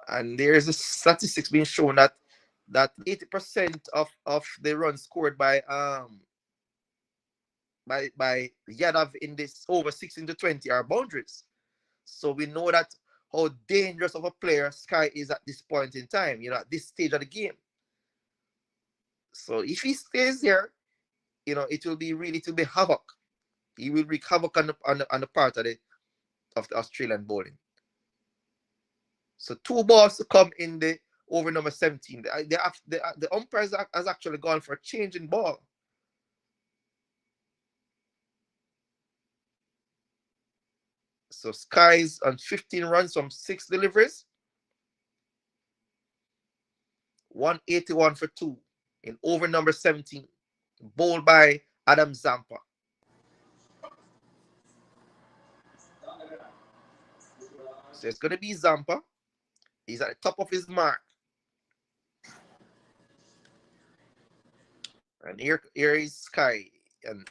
And there's a statistics being shown that 80% of the runs scored by Yadav in this over 16 to 20 are boundaries. So we know that how dangerous of a player Sky is at this point in time, at this stage of the game. So if he stays there, it will be havoc. He will wreak havoc on the part of the Australian bowling. So 2 balls to come in the over number 17. The umpires has actually gone for a change in ball. So Sky's on 15 runs from 6 deliveries. 181 for 2 in over number 17. Bowled by Adam Zampa. So it's going to be Zampa. He's at the top of his mark. And here is Sky. And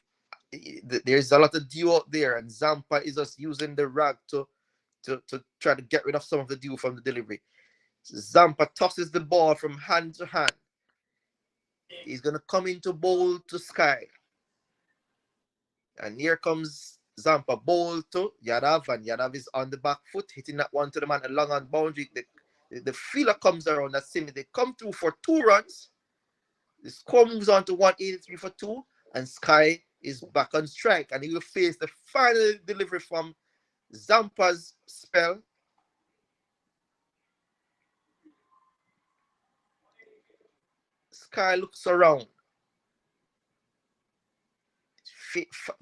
there's a lot of dew out there, and Zampa is just using the rag to try to get rid of some of the dew from the delivery. So Zampa tosses the ball from hand to hand. He's going to come into bowl to Sky. And here comes Zampa, bowl to Yadav, and Yadav is on the back foot, hitting that one to the man along on boundary. The fielder comes around, that's similar. They come through for 2 runs. The score moves on to 183 for 2, and Sky is back on strike, and he will face the final delivery from Zampa's spell. Sky looks around,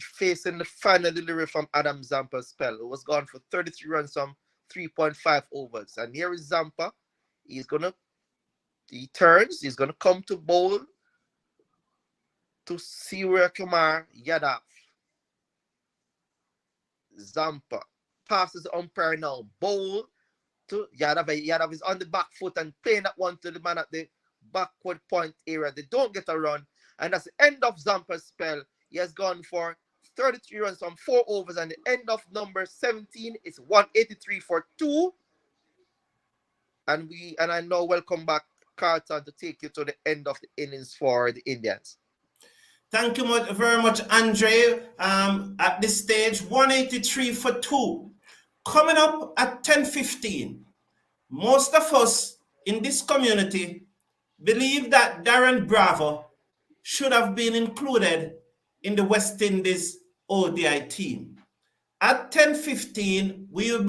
facing the final delivery from Adam Zampa's spell. It was gone for 33 runs from 3.5 overs. And here is Zampa. He turns. He's gonna come to bowl to Surya Kumar Yadav. Zampa passes the umpire now. Bowl to Yadav. Yadav is on the back foot and playing that one to the man at the backward point area. They don't get a run. And that's the end of Zampa's spell. He has gone for 33 runs from 4 overs. And the end of number 17 is 183 for 2. And I now welcome back Carlton to take you to the end of the innings for the Indians. Thank you very much, Andre. At this stage, 183 for 2. Coming up at 10:15, most of us in this community believe that Darren Bravo should have been included in the West Indies ODI team. At 10:15, we will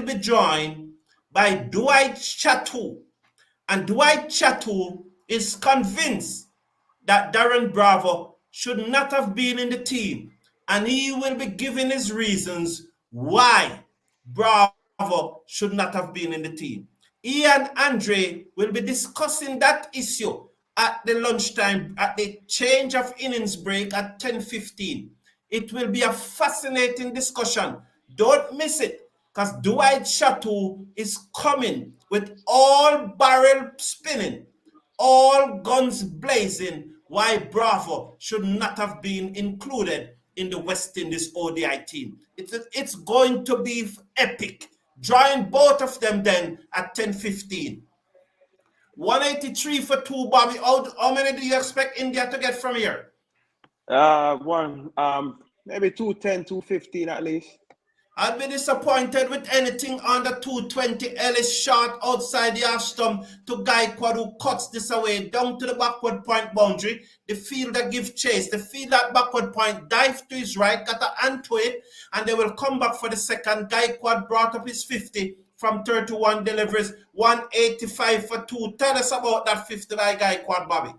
be joined by Dwight Chattu. And Dwight Chattu is convinced that Darren Bravo should not have been in the team. And he will be giving his reasons why Bravo should not have been in the team. He and Andre will be discussing that issue at the lunchtime, at the change of innings break at 10:15. It will be a fascinating discussion. Don't miss it, because Dwight Chattu is coming with all barrel spinning, all guns blazing, why Bravo should not have been included in the West Indies ODI team. It's going to be epic. Join both of them then at 10:15. 183 for 2, Bobby. How many do you expect India to get from here? Maybe 210, 215 at least. I'd be disappointed with anything under 220. Ellis shot outside the half stump to Gaikwad, who cuts this away down to the backward point boundary. The fielder gives chase. The fielder at backward point dive to his right, got a hand to it, and they will come back for the second. Gaikwad brought up his 50 from 31 deliveries, 185 for 2. Tell us about that 50 by Gaikwad, Bobby.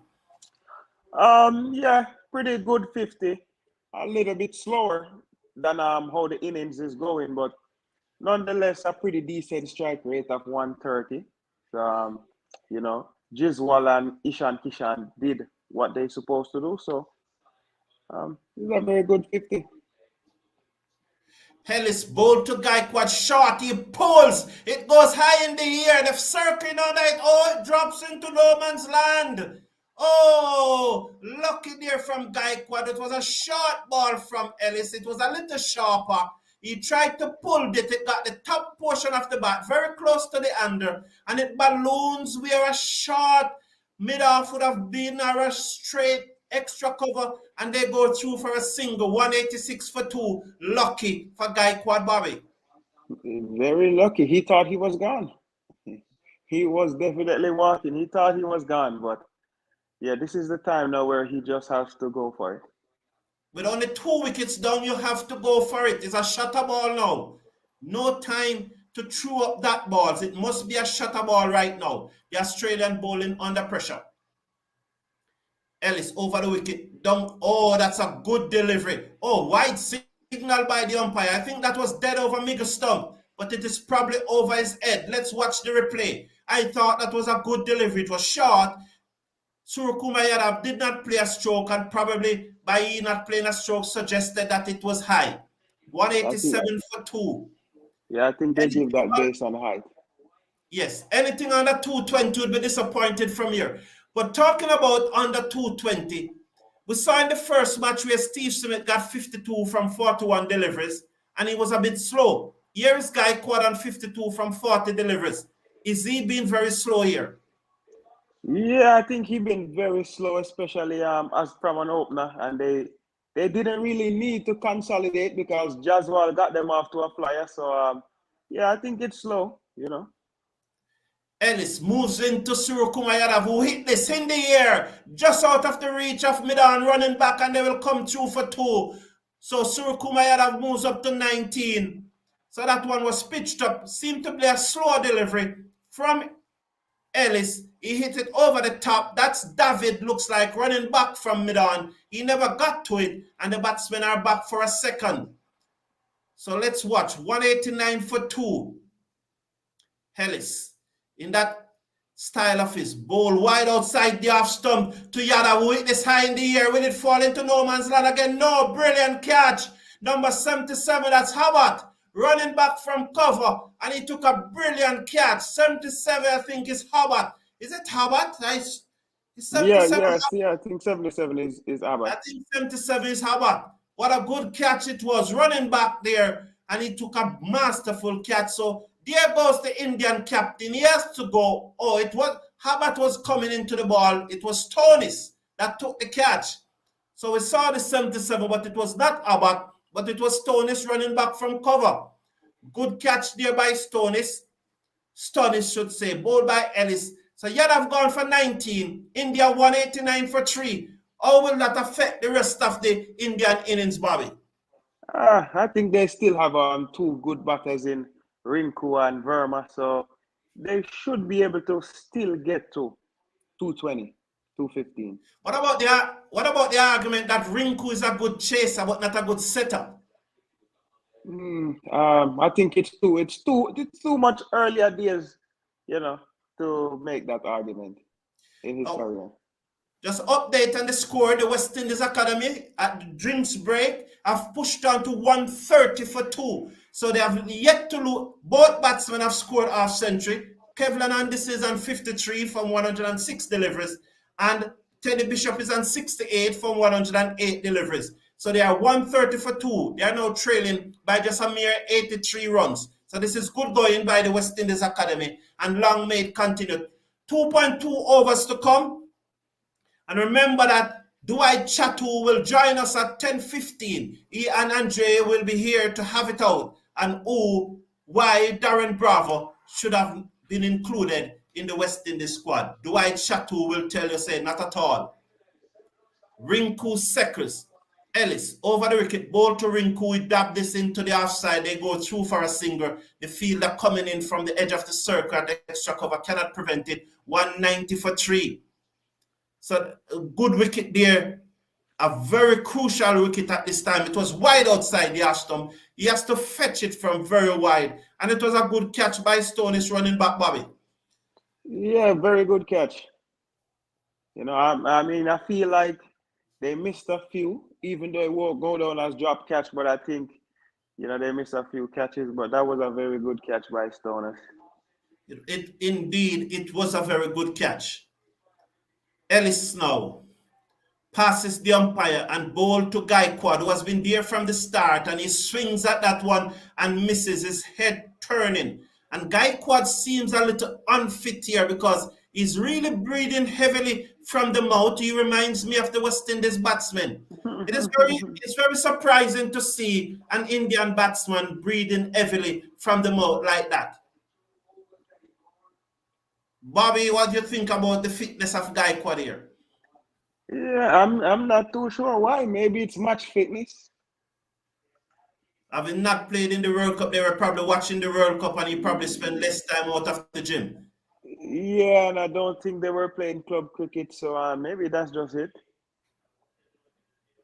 Yeah, pretty good 50. A little bit slower than how the innings is going, but nonetheless a pretty decent strike rate of 130. So, Jiswal and Ishan Kishan did what they're supposed to do. So it's a very good 50. Ellis bowled to Gaikwad short. He pulls. It goes high in the air. They're circling on it. Oh, it drops into no man's land. Oh, lucky there from Gaikwad. It was a short ball from Ellis. It was a little sharper. He tried to pull it. It got the top portion of the bat, very close to the under, and it balloons where a short mid-off would have been, or a straight extra cover, and they go through for a single. 186 for 2. Lucky for Gaikwad, Bobby. Very lucky. He thought he was gone. He was definitely walking. He thought he was gone, but yeah, this is the time now where he just has to go for it. With only 2 wickets down, you have to go for it. It's a shutter ball now. No time to throw up that ball. It must be a shutter ball right now. The Australian bowling under pressure. Ellis over the wicket. Down. Oh, that's a good delivery. Oh, wide signal by the umpire. I think that was dead over Miguel Stump, but it is probably over his head. Let's watch the replay. I thought that was a good delivery. It was short. Suryakumar Yadav did not play a stroke, and probably by he not playing a stroke suggested that it was high. 187 for 2. Yeah, I think they give that based on height. Yes, anything under 220 would be disappointed from here. But talking about under 220, we saw in the first match where Steve Smith got 52 from 41 deliveries, and he was a bit slow. Here is Gaikwad on 52 from 40 deliveries. Is he being very slow here? Yeah, I think he's been very slow, especially as from an opener, and they didn't really need to consolidate because Jaswal got them off to a flyer. So yeah, I think it's slow, Ellis moves into Suryakumar Yadav, who hit this in the air, just out of the reach of mid-on, running back, and they will come through for 2. So Suryakumar Yadav moves up to 19. So that one was pitched up. Seemed to be a slow delivery from Ellis. He hit it over the top. That's David, looks like, running back from mid-on. He never got to it, and the batsmen are back for a second. So let's watch. 189 for 2. Ellis in that style of his. Bowl wide outside the off stump to Yadav, who hit this high in the air. Will it fall into no man's land again? No. Brilliant catch. Number 77, that's Abbot, running back from cover, and he took a brilliant catch. 77, I think, is Abbot. Is it Abbot? Yeah, I think 77 is Abbot. I think 77 is Abbot. What a good catch it was, running back there, and he took a masterful catch. So there goes the Indian captain. He has to go. Oh, it was Abbot was coming into the ball. It was Stonis that took the catch. So we saw the 77, but it was not Abbot, but it was Stonis running back from cover. Good catch there by Stonis. Stonis should say, bowled by Ellis. So Yadav gone for 19. India 189 for 3. How will that affect the rest of the Indian innings, Bobby? I think they still have two good batters in Rinku and Verma, so they should be able to still get to 220, 215. What about the argument that Rinku is a good chaser but not a good setter? I think it's too much earlier days, to make that argument in his career. Just update on the score. The West Indies Academy at the drinks break have pushed on to 130 for 2. So they have yet to lose. Both batsmen have scored half century. Kevlin Andis is on 53 from 106 deliveries, and Teddy Bishop is on 68 from 108 deliveries. So they are 130 for 2. They are now trailing by just a mere 83 runs. So this is good going by the West Indies Academy, and long may it continue. 2.2 overs to come. And remember that Dwight Chatu will join us at 10:15. He and Andre will be here to have it out. And why Darren Bravo should have been included in the West Indies squad. Dwight Chatu will tell you, say, not at all. Rinku Sekers. Ellis over the wicket, ball to Rinku. We dab this into the offside. They go through for a single. The fielder coming in from the edge of the circle at the extra cover cannot prevent it. 190 for 3. So a good wicket there. A very crucial wicket at this time. It was wide outside the off stump. He has to fetch it from very wide. And it was a good catch by Stonis running back, Bobby. Yeah, very good catch. I feel like they missed a few, even though it won't go down as drop catch, but I think, they missed a few catches, but that was a very good catch by Stonis. Indeed, it was a very good catch. Ellis now passes the umpire and ball to Gaikwad, who has been there from the start, and he swings at that one and misses, his head turning. And Gaikwad seems a little unfit here because he's really breathing heavily from the mouth. He reminds me of the West Indies batsman. It's very surprising to see an Indian batsman breathing heavily from the mouth like that. Bobby, what do you think about the fitness of Gaikwad here? Yeah, I'm not too sure why. Maybe it's match fitness. Having not played in the World Cup, they were probably watching the World Cup, and he probably spent less time out of the gym. Yeah, and I don't think they were playing club cricket, so maybe that's just it.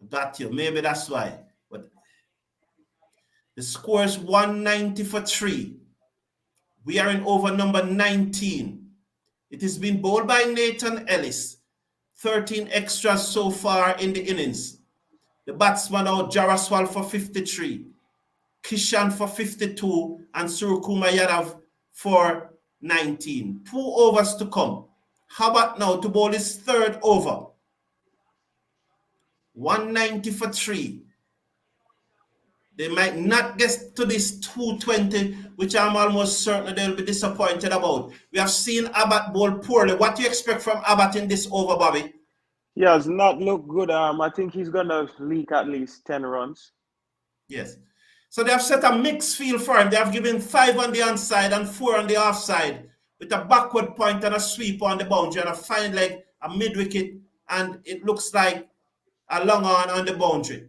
Got you. Maybe that's why. But the score is 190 for 3. We are in over number 19. It has been bowled by Nathan Ellis. 13 extras so far in the innings. The batsman out Jaraswal for 53, Kishan for 52, and Surukuma Yadav for 19. 2 overs to come. Abbot now to bowl his third over. 190 for 3. They might not get to this 220, which I'm almost certain they'll be disappointed about. We have seen Abbot bowl poorly. What do you expect from Abbot in this over, Bobby? He has not looked good. I think he's going to leak at least 10 runs. Yes. So they have set a mixed field for him. They have given 5 on the onside and 4 on the offside, with a backward point and a sweep on the boundary and a fine leg, a mid-wicket, and it looks like a long on the boundary.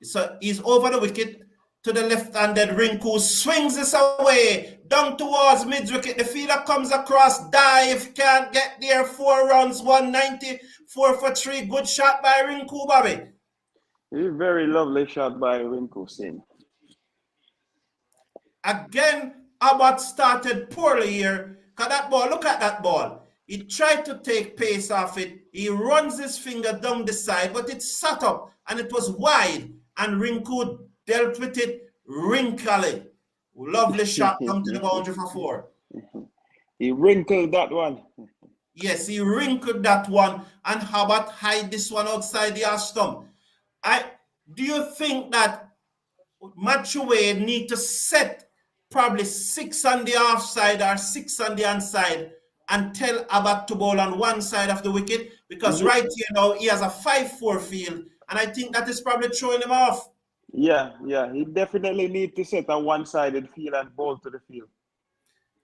So he's over the wicket to the left-handed Rinku, swings this away, down towards mid-wicket. The fielder comes across, dive, can't get there, 4 runs, 190, 4 for 3. Good shot by Rinku, Bobby. A very lovely shot by Rinku Singh. Again, Abbot started poorly here. That ball, look at that ball. He tried to take pace off it. He runs his finger down the side, but it sat up and it was wide. And Rinku dealt with it wrinkly. Lovely shot come to the boundary for 4. He wrinkled that one. Yes, he wrinkled that one. And Abbot hide this one outside the half stump. Do you think that Maxwell need to set probably 6 on the offside or 6 on the onside and tell Abbot to bowl on one side of the wicket? Because right here now he has a 5-4 field, and I think that is probably throwing him off. Yeah, he definitely need to set a one-sided field and bowl to the field.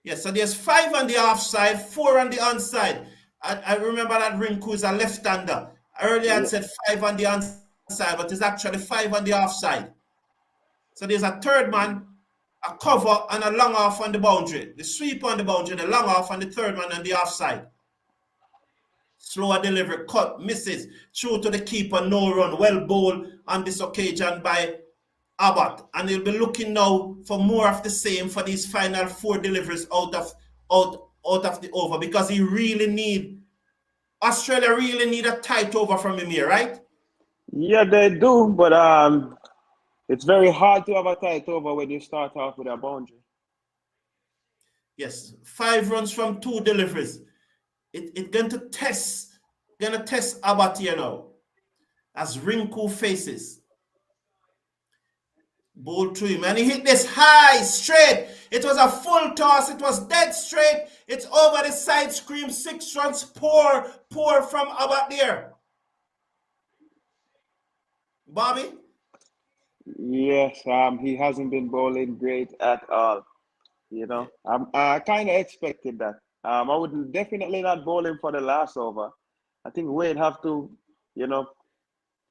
Yes, so there's 5 on the offside, 4 on the onside. I remember that Rinku is a left-hander. Earlier I said 5 on the onside, but it's actually 5 on the offside. So there's a third man, a cover, and a long off on the boundary. The sweep on the boundary, the long off, and the third man on the offside. Slower delivery, cut, misses, through to the keeper, no run. Well bowled on this occasion by Abbot. And he'll be looking now for more of the same for these final 4 deliveries out of the over, because Australia really need a tight over from him here, right? Yeah, they do, but it's very hard to have a tight over when you start off with a boundary. Yes, 5 runs from 2 deliveries. It's going to test Abbot here now as Rinku faces. Ball through him, and he hit this high, straight. It was a full toss. It was dead straight. It's over the side screen. 6 runs, poor from Abbot there. Bobby? Yes, he hasn't been bowling great at all. You know, I kind of expected that. I would definitely not bowl him for the last over. I think Wade have to,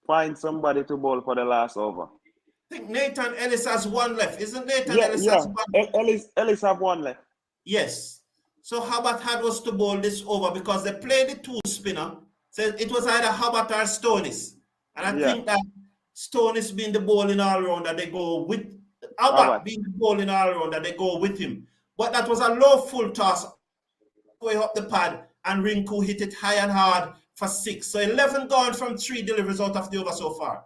find somebody to bowl for the last over. I think Nathan Ellis has 1 left. Isn't Nathan Ellis has 1 left? Ellis have 1 left. Yes. So Abbot had was to bowl this over because they played the 2 spinner. So it was either Abbot or Stonis. And I think that Stonis being the bowling all-rounder, they go with Abbot being the bowling all-rounder, they go with him. But that was a low full toss way up the pad, and Rinku hit it high and hard for 6. So 11 gone from 3 deliveries out of the over so far.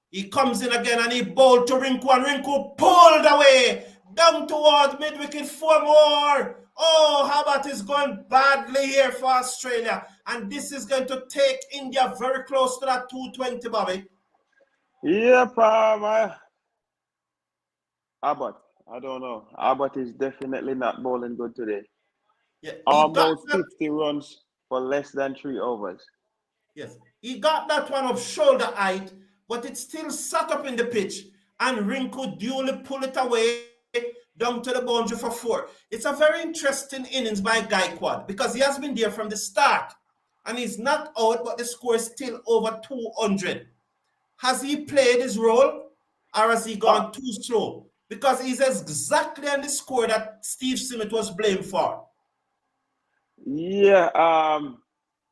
He comes in again and he bowled to Rinku, and Rinku pulled away down towards mid-wicket. 4 more. Oh, Abbot is going badly here for Australia, and this is going to take India very close to that 220, Bobby. Yep, Abbot, I don't know. Abbot is definitely not bowling good today. Yeah, almost 50 runs for less than 3 overs. Yes, he got that one up shoulder height, but it still sat up in the pitch, and Rinku duly pulled it away down to the boundary for 4. It's a very interesting innings by Gaikwad because he has been there from the start, and he's not out, but the score is still over 200. Has he played his role, or has he gone too slow? Because he's exactly on the score that Steve Smith was blamed for. Yeah,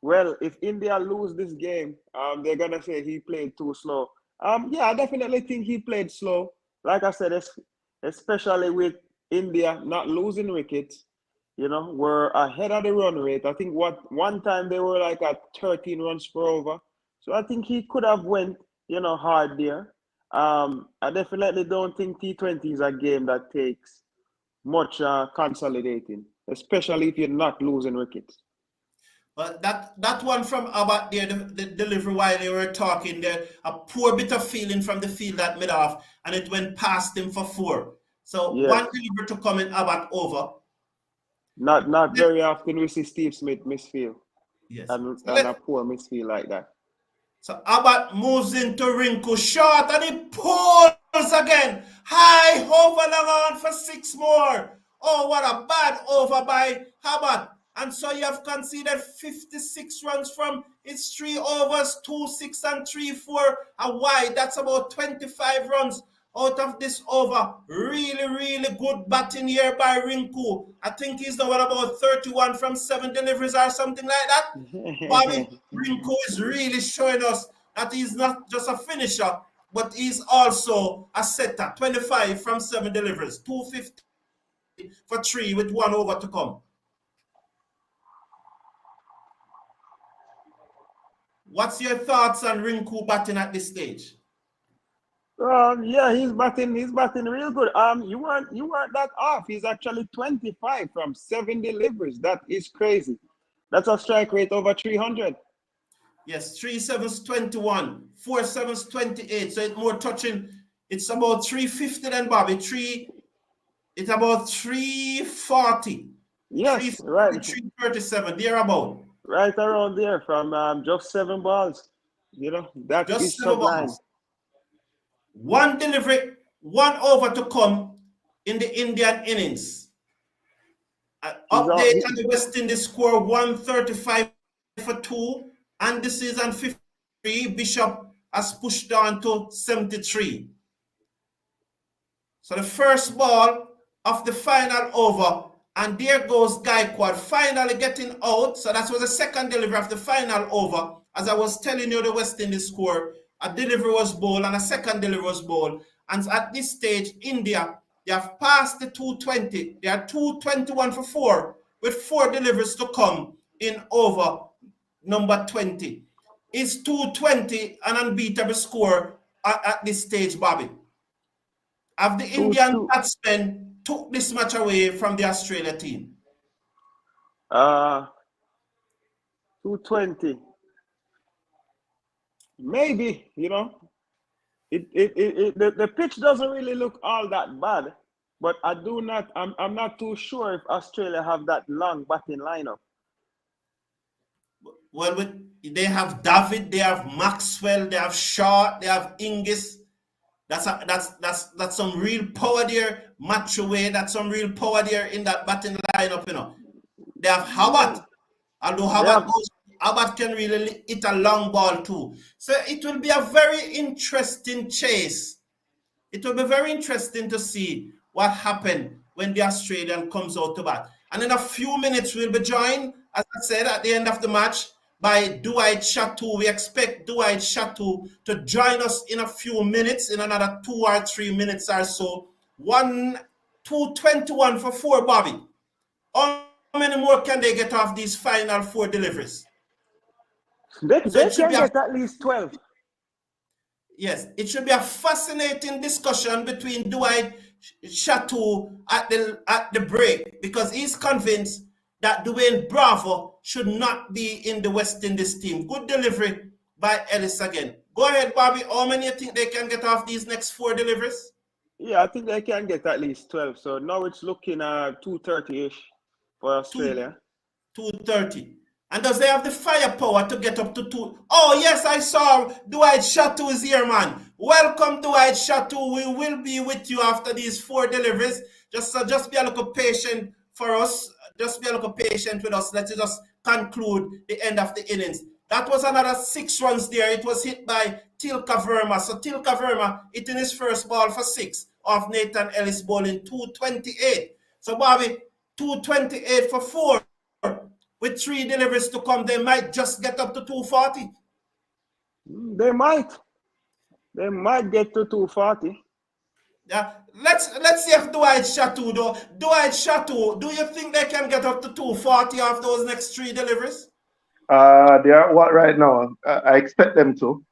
well, if India lose this game, they're gonna say he played too slow. Yeah, I definitely think he played slow. Like I said, especially with India not losing wickets, we're ahead of the run rate. I think one time they were like at 13 runs per over. So I think he could have went, hard there. I definitely don't think T20 is a game that takes much consolidating, especially if you're not losing wickets. But that one from Abbot there, the delivery while they were talking there, a poor bit of feeling from the field that mid-off, and it went past him for 4. So one delivery to come in Abbot over. Not very often we see Steve Smith misfield. Yes. And a poor misfield like that. So Abbot moves into Rinku short, and he pulls again. High over long on for 6 more. Oh, what a bad over by Abbot. And so you have conceded 56 runs from its 3 overs, 2, 6, and 3, 4 a wide. That's about 25 runs out of this over. Really, really good batting here by Rinku. I think he's the one about 31 from 7 deliveries or something like that. Bobby, Rinku is really showing us that he's not just a finisher, but he's also a setter. 25 from 7 deliveries, 250 for 3 with 1 over to come. What's your thoughts on Rinku batting at this stage? Yeah, he's batting real good. You weren't that off. He's actually 25 from 7 deliveries. That is crazy. That's a strike rate over 300. Yes, 3 sevens 21, 4 sevens 28. So it's more touching. It's about 350 then, Bobby. It's about 340. Yes, right. 337, thereabout. Right around there from just 7 balls. You know, that Just is 7 sublime. balls. 1 delivery, 1 over to come in the Indian innings. Update on the West Indies score 135 for 2. And this is on 53. Bishop has pushed down to 73. So the first ball of the final over, and there goes Gaikwad finally getting out. So that was the second delivery of the final over. As I was telling you, the West Indies score, a delivery was bowled and a second delivery was bowled. And at this stage, India, they have passed the 220. They are 221 for 4 with 4 deliveries to come in over number 20. Is 220 an unbeatable score at this stage, Bobby? Have the Indian batsmen took this match away from the Australia team? 220. Maybe, you know. The pitch doesn't really look all that bad, but I'm not too sure if Australia have that long batting lineup. Well, they have David, they have Maxwell, they have Shaw, they have Ingis. That's some real power there. Match away, that's some real power there in that batting lineup, you know. They have Abbot. Although Abbot can really hit a long ball too. So it will be a very interesting chase. It will be very interesting to see what happened when the Australian comes out to bat. And in a few minutes, we'll be joined, as I said, at the end of the match by Dwight Shatu. We expect Dwight Shatu to join us in a few minutes, in another 2 or 3 minutes or so. 221 for 4, Bobby. How many more can they get off these final 4 deliveries? They can get at least 12. Yes, it should be a fascinating discussion between Dwight Shatu at the break, because he's convinced that Dwayne Bravo should not be in the West Indies team. Good delivery by Ellis again. Go ahead, Bobby. How many you think they can get off these next 4 deliveries? Yeah, I think they can get at least 12. So now it's looking at 230-ish for Australia. 230. And does they have the firepower to get up to 2? Oh, yes, I saw Dwight Shatu is here, man. Welcome, Dwight Shatu. We will be with you after these 4 deliveries. Just be a little patient for us. Just be a little patient with us. Let's just conclude the end of the innings. That was another 6 runs there. It was hit by Tilka Verma. So Tilka Verma hitting his first ball for 6 off Nathan Ellis bowling 228. So Bobby, 228 for 4. With 3 deliveries to come, they might just get up to 240. They might get to 240. Yeah, let's see if Dwight Shatu though. Dwight Shatu, do you think they can get up to 240 off those next 3 deliveries? They are what right now? I expect them to.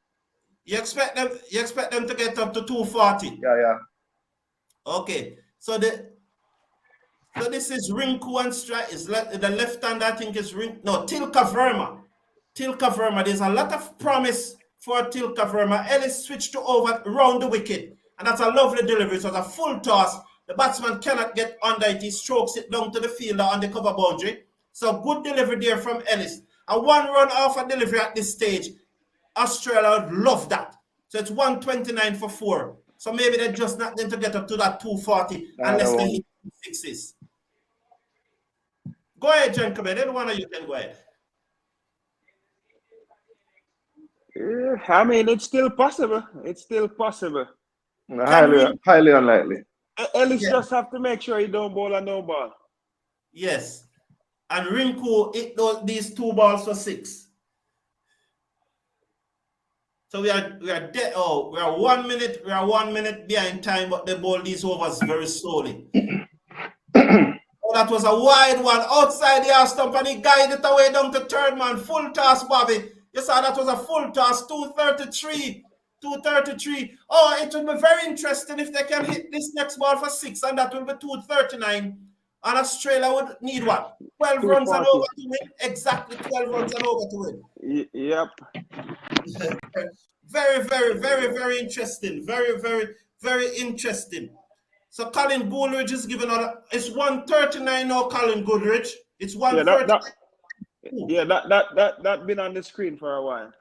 You expect them to get up to 240? Yeah. Okay. So this is Rinku and strike. The left hand, I think, is Tilka Verma. Tilka Verma. There's a lot of promise for Tilka Verma. Ellis switched to over round the wicket, and that's a lovely delivery. It was a full toss. The batsman cannot get under it. He strokes it down to the fielder on the cover boundary. So good delivery there from Ellis. A 1 run off a delivery at this stage. Australia would love that. So it's 129 for 4. So maybe they're just not going to get up to that 240 unless they hit 6s. Go ahead, John. Come in. One of you can go ahead. I mean, it's still possible. Highly unlikely. Ellis just have to make sure he don't bowl a no ball. Yes. And Rinku hit these 2 balls for 6. So we are dead. Oh, we are 1 minute. We are 1 minute behind time, but they bowl these overs very slowly. Oh, that was a wide one outside the half stump, and he guided it away down to third man. Full toss, Bobby. You saw that was a full toss. 233. 233. Oh, it will be very interesting if they can hit this next ball for 6, and that will be 239. And Australia would need what? 12 runs and over to win? Exactly 12 runs and over to win. Yep. Very, very, very, very interesting. Very, very, very interesting. So Colin Goodrich is given out. It's 139 now, Colin Goodrich. It's 130. That been on the screen for a while.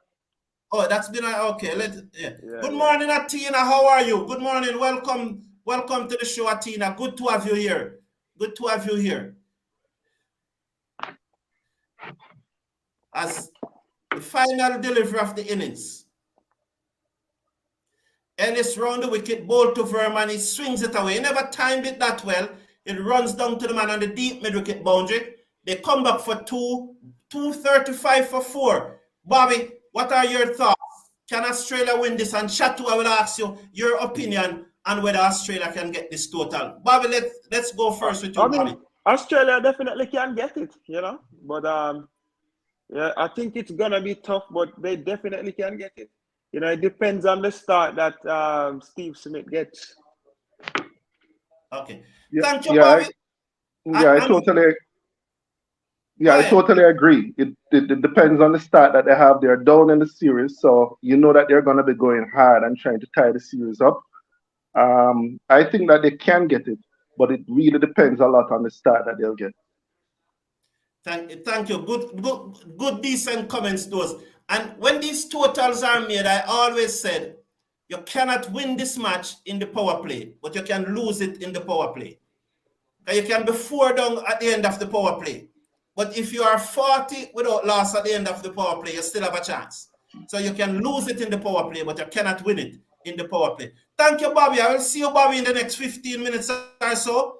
Oh, that's been okay. Good morning, Atina. How are you? Good morning. Welcome to the show, Atina. Good to have you here. Good to have you here. As the final delivery of the innings. Ennis round the wicket, ball to Verman, he swings it away. He never timed it that well. It runs down to the man on the deep mid-wicket boundary. They come back for 235 for 4. Bobby, what are your thoughts? Can Australia win this? And Shatu, I will ask you your opinion on whether Australia can get this total. Bobby, let's go first with you, Bobby. Australia definitely can get it, But yeah, I think it's gonna be tough, but they definitely can get it. It depends on the start that Steve Smith gets. Okay. Thank you, Bobby. I totally agree. It depends on the start that they have. They're down in the series, so you know that they're going to be going hard and trying to tie the series up. I think that they can get it, but it really depends a lot on the start that they'll get. Thank you. Good, decent comments, those. And when these totals are made, I always said, you cannot win this match in the power play, but you can lose it in the power play. You can be 4 down at the end of the power play. But if you are 40 without loss at the end of the power play, you still have a chance. So you can lose it in the power play, but you cannot win it in the power play. Thank you, Bobby. I will see you, Bobby, in the next 15 minutes or so.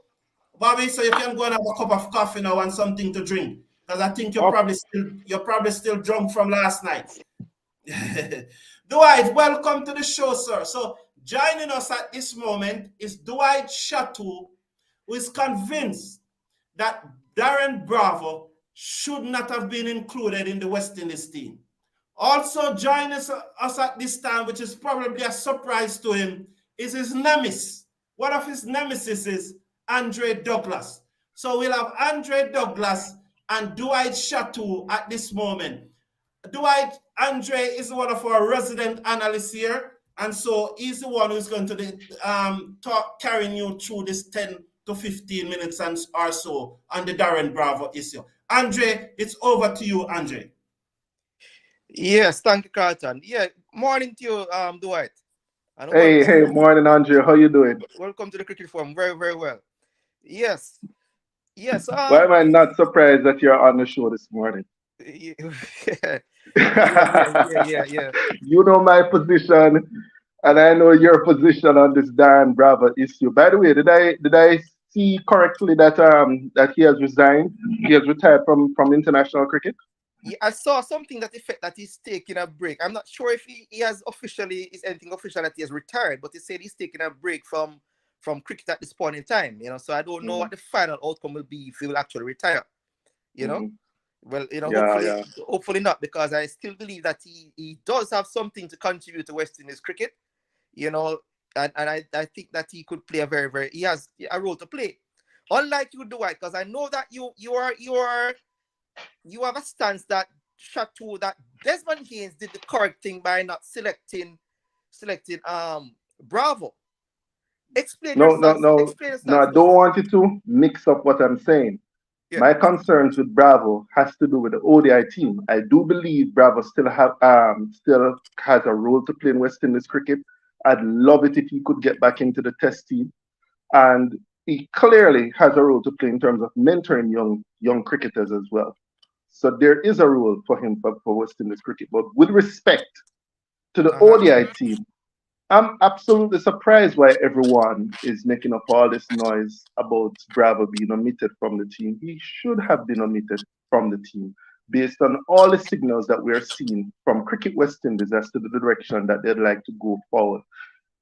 Bobby, so you can go and have a cup of coffee now and something to drink. Because I think you're probably still drunk from last night. Dwight, welcome to the show, sir. So joining us at this moment is Dwight Shatu, who is convinced that Darren Bravo should not have been included in the West Indies team. Also joining us at this time, which is probably a surprise to him, is his nemesis. One of his nemesis is Andre Douglas. So we'll have Andre Douglas and Dwight Shatu at this moment. Dwight, Andre is one of our resident analysts here, and so he's the one who's going to be carrying you through this 10 to 15 minutes or so on the Darren Bravo issue. Andre, it's over to you, Andre. Yes, thank you, Carlton. Yeah, morning to you, Dwight. Hey, morning, Andre. How you doing? Welcome to the Cricket Forum. Very, very well. Yes. Why am I not surprised that you're on the show this morning? Yeah. You know my position, and I know your position on this Darren Bravo issue. By the way, did I see correctly that that he has resigned? He has retired from international cricket? Yeah, I saw something that effect that he's taking a break. I'm not sure if he has is anything official that he has retired, but he said he's taking a break from cricket at this point in time. So I don't know what the final outcome will be if he will actually retire. Well, hopefully not, because I still believe that he does have something to contribute to West Indies cricket, and I think that he could play he has a role to play. Unlike you, Dwight, because I know that you have a stance that Shatu, that Desmond Haynes did the correct thing by not selecting Bravo. Explain No, Explain I don't want you to mix up what I'm saying. Yeah. My concerns with Bravo has to do with the ODI team. I do believe Bravo still has a role to play in West Indies cricket. I'd love it if he could get back into the test team. And he clearly has a role to play in terms of mentoring young cricketers as well. So there is a role for him for West Indies cricket. But with respect to the ODI team, I'm absolutely surprised why everyone is making up all this noise about Bravo being omitted from the team. He should have been omitted from the team based on all the signals that we're seeing from Cricket West Indies as to the direction that they'd like to go forward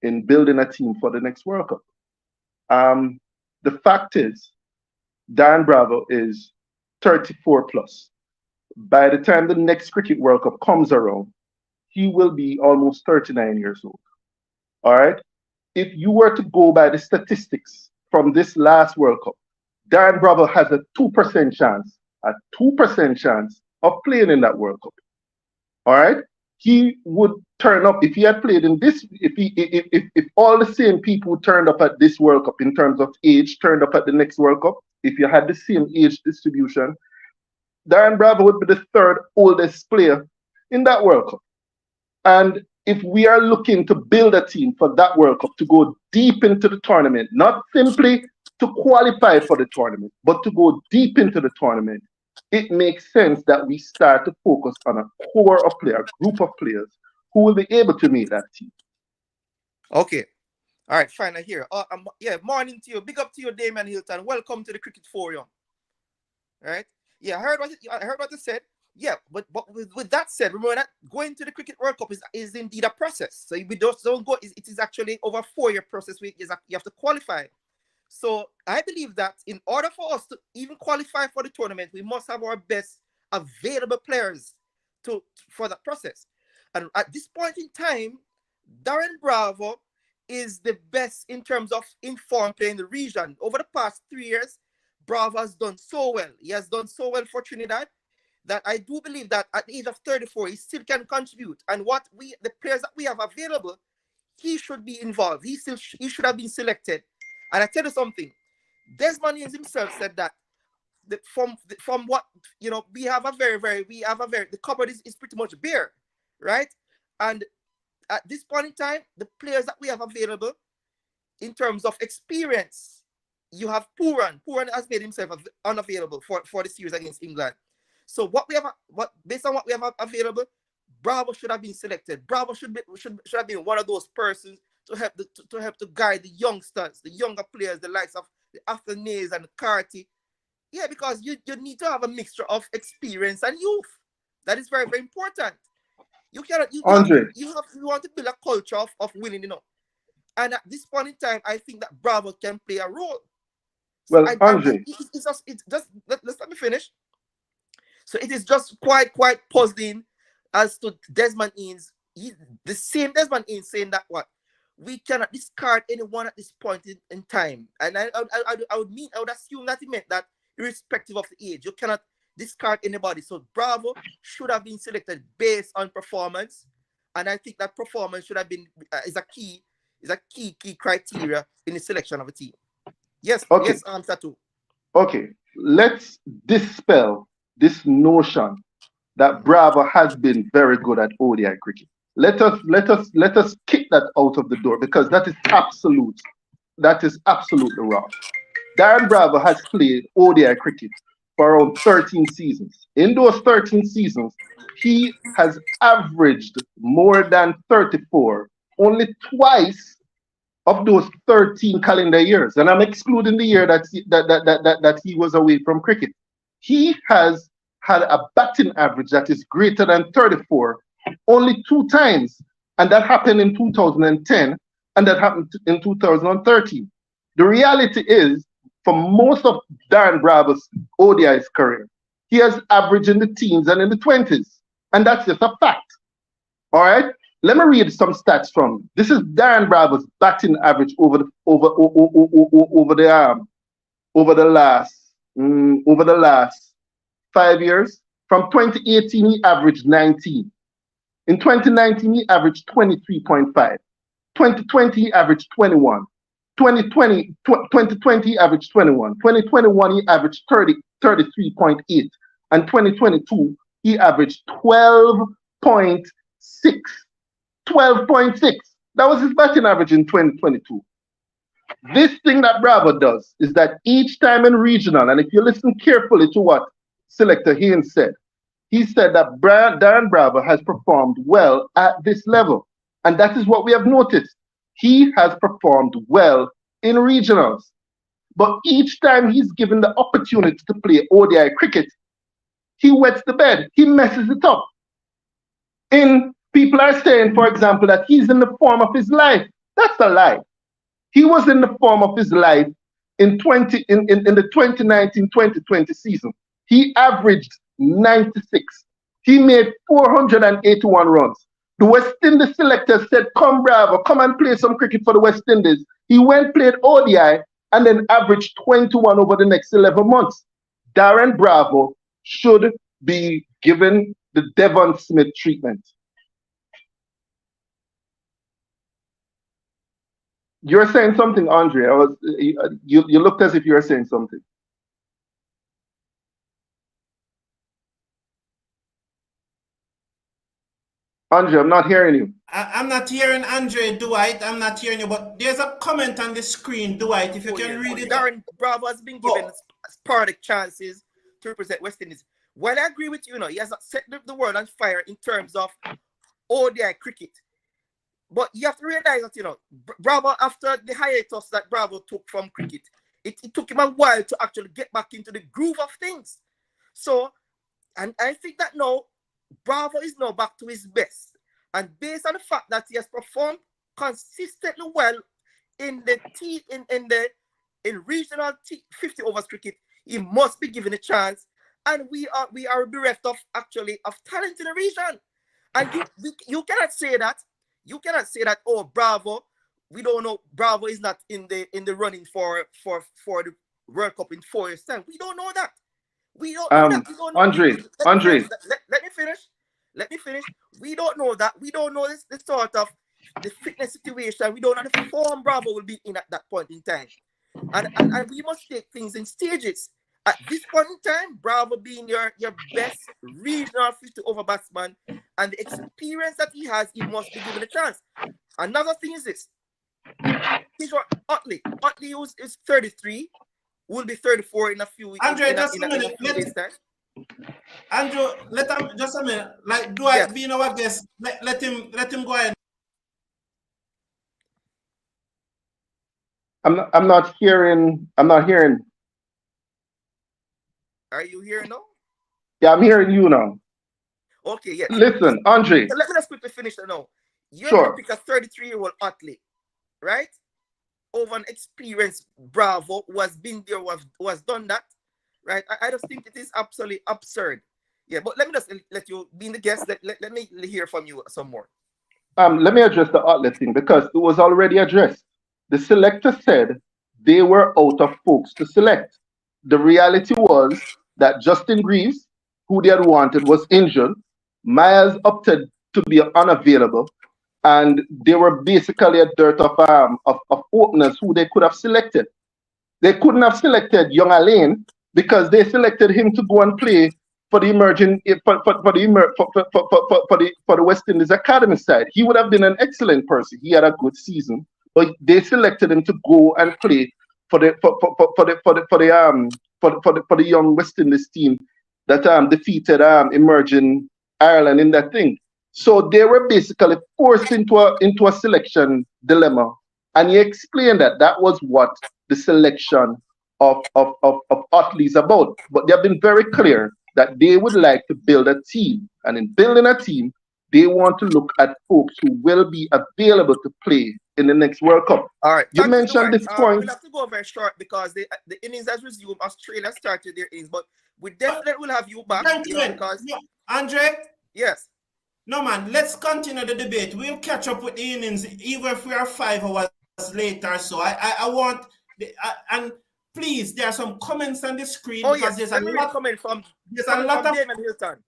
in building a team for the next World Cup. The fact is, Dan Bravo is 34 plus. By the time the next Cricket World Cup comes around, he will be almost 39 years old. All right? If you were to go by the statistics from this last World Cup, Dan Bravo has a 2% chance, of playing in that World Cup. All right? He would turn up if he had played in this, if all the same people turned up at this World Cup in terms of age, turned up at the next World Cup, if you had the same age distribution, Darren Bravo would be the third oldest player in that World Cup. And if we are looking to build a team for that World Cup, to go deep into the tournament, not simply to qualify for the tournament, but to go deep into the tournament, it makes sense that we start to focus on a core of players, a group of players who will be able to make that team. Okay. All right, fine. I hear. Yeah, morning to you. Big up to you, Damian Hilton. Welcome to the Cricket Forum. All right. Yeah, I heard what you said. Yeah, but with that said, remember that going to the Cricket World Cup is indeed a process. So we don't go. It is actually over a 4-year process. You have to qualify. So I believe that in order for us to even qualify for the tournament, we must have our best available players for that process. And at this point in time, Darren Bravo is the best in terms of informed play in the region. Over the past 3 years, Bravo has done so well. He has done so well for Trinidad that I do believe that at the age of 34, he still can contribute. And the players that we have available, he should be involved. He should have been selected. And I tell you something, Desmond Haynes himself said that from what, we have a very, the cupboard is pretty much bare, right? And at this point in time, the players that we have available in terms of experience, you have Pooran. Pooran has made himself unavailable for the series against England. So based on what we have available, Bravo should have been selected. Bravo should have been one of those persons to help to guide the youngsters, the younger players, the likes of the Athanays and the Carty. Yeah, because you need to have a mixture of experience and youth. That is very, very important. You want to build a culture of winning, And at this point in time, I think that Bravo can play a role. Well, Andre, let me finish. So it is just quite puzzling as to Desmond Haynes. The same Desmond Haynes saying that we cannot discard anyone at this point in time. And I would assume that he meant that irrespective of the age, you cannot discard anybody. So Bravo should have been selected based on performance. And I think that performance should have been is a key criteria in the selection of a team. Yes, okay. Yes, Satu. Okay, let's dispel this notion that Bravo has been very good at ODI cricket. Let us kick that out of the door because that is absolutely wrong. Darren Bravo has played ODI cricket for around 13 seasons. In those 13 seasons, he has averaged more than 34 only twice of those 13 calendar years, and I'm excluding the year that he was away from cricket. He has had a batting average that is greater than 34 only 2 times, and that happened in 2010, and that happened in 2013. The reality is, for most of Darren Bravo's ODI's career, he has averaged in the teens and in the 20s, and that's just a fact. All right. Let me read some stats from. This is Darren Bravo's batting average over the last 5 years. From 2018, he averaged 19. In 2019, he averaged 23.5. 2020, he averaged 21. 2020, he averaged 21. 2021, he averaged 33.8. And 2022, he averaged 12.6. 12.6. That was his batting average in 2022. This thing that Bravo does is that each time in regional, and if you listen carefully to what Selector Haynes said, he said that Darren Bravo has performed well at this level. And that is what we have noticed. he has performed well in regionals. But each time he's given the opportunity to play ODI cricket, he wets the bed. He messes it up. People are saying, for example, that he's in the form of his life. That's a lie. He was in the form of his life in the 2019-2020 season. He averaged 96. He made 481 runs. The West Indies selector said, come Bravo, come and play some cricket for the West Indies. He went, played ODI, and then averaged 21 over the next 11 months. Darren Bravo should be given the Devon Smith treatment. You're saying something, Andre. You looked as if you were saying something. Andre, I'm not hearing you. I'm not hearing Andre, Dwight. I'm not hearing you, but there's a comment on the screen, Dwight. If you can read it. Darren Bravo has been given sporadic chances to represent West Indies. Well, I agree with you, he has not set the world on fire in terms of ODI cricket. But you have to realize that, Bravo, after the hiatus that Bravo took from cricket, it took him a while to actually get back into the groove of things. So, and I think that now, Bravo is now back to his best. And based on the fact that he has performed consistently well in regional 50 overs cricket, he must be given a chance. And we are bereft of talent in the region. And you cannot say that. You cannot say that, oh, Bravo, we don't know, Bravo is not in the running for the World Cup in 4 years' time. We don't know that. We don't know that. We don't know. Andre. Let me finish. We don't know that. We don't know this sort of the fitness situation. We don't know the form Bravo will be in at that point in time. And we must take things in stages. At this point in time, Bravo being your best regional 50 over batsman, and the experience that he has, he must be given a chance. Another thing is this. He's what Utley is 33, will be 34 in a few weeks. Andre, just a minute. Andrew, let him just a minute. Like Dwight being our guest, let him go ahead. I'm not hearing. Are you here now? Yeah, I'm hearing you now. Okay, yes. Listen, Andre. So let me just quickly finish that now. You're Sure. going to pick a 33-year-old athlete, right? Over an experienced Bravo who has been there, who has done that, right? I just think it is absolutely absurd. Yeah, but let me just let you be the guest. Let me hear from you some more. Let me address the outlet thing because it was already addressed. The selector said they were out of folks to select. The reality was that Justin Greaves, who they had wanted, was injured. Myers opted to be unavailable, and they were basically a dearth of openers who they could have selected. They couldn't have selected Young Alain because they selected him to go and play for the West Indies Academy side. He would have been an excellent person. He had a good season, but they selected him to go and play for the young West Indies team that defeated emerging Ireland in that thing. So they were basically forced into a selection dilemma, and he explained that was what the selection of Utley is about. But they have been very clear that they would like to build a team, and in building a team, they want to look at folks who will be available to play in the next World Cup. All right. You mentioned this point. We'll have to go very short because the innings has resumed. Australia started their innings, but we definitely will have you back. Because Andre? Yes. No, man, let's continue the debate. We'll catch up with the innings even if we are 5 hours later. So I want, and please, there are some comments on the screen. Oh, because yes. there's a lot comment from Damon Hilton.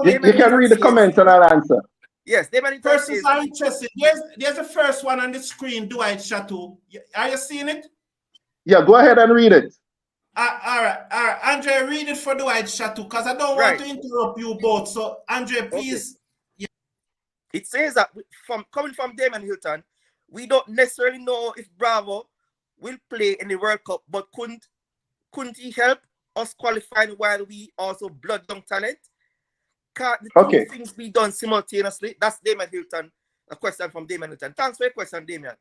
You can read the comments and I'll answer. Yes, Damon persons are interested. There's the first one on the screen, Dwight Chateau. Are you seeing it? Yeah, go ahead and read it. All right. Andre, read it for Dwight Chateau because I don't want to interrupt you both. So, Andre, please. Okay. Yeah. It says that coming from Damon Hilton, we don't necessarily know if Bravo will play in the World Cup, but couldn't he help us qualifying while we also blood young talent? Can't the two things be done simultaneously? That's Damon Hilton a question from Damien. Thanks for your question, Damien.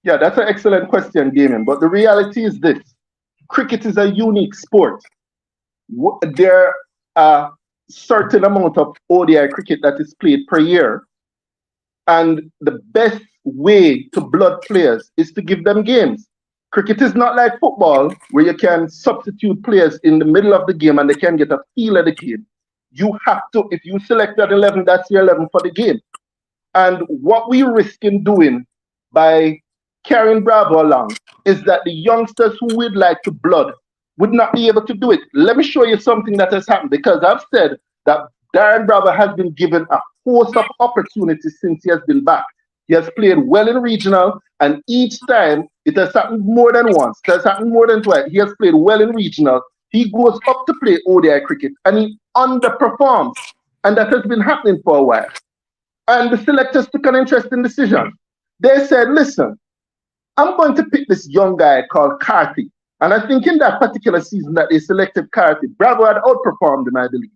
Yeah, that's an excellent question, Damien. But the reality is this: cricket is a unique sport. There are a certain amount of ODI cricket that is played per year, and the best way to blood players is to give them games. Cricket is not like football, where you can substitute players in the middle of the game and they can get a feel of the game. You have to, if you select that 11, that's your 11 for the game. And what we risk in doing by carrying Bravo along is that the youngsters who would like to blood would not be able to do it. Let me show you something that has happened, because I've said that Darren Bravo has been given a host of opportunities since he has been back. He has played well in regional, and each time it has happened more than once, it has happened more than twice. He has played well in regional. He goes up to play ODI cricket and he underperforms. And that has been happening for a while. And the selectors took an interesting decision. They said, listen, I'm going to pick this young guy called Karthi. And I think in that particular season that they selected Karthi, Bravo had outperformed him, I believe.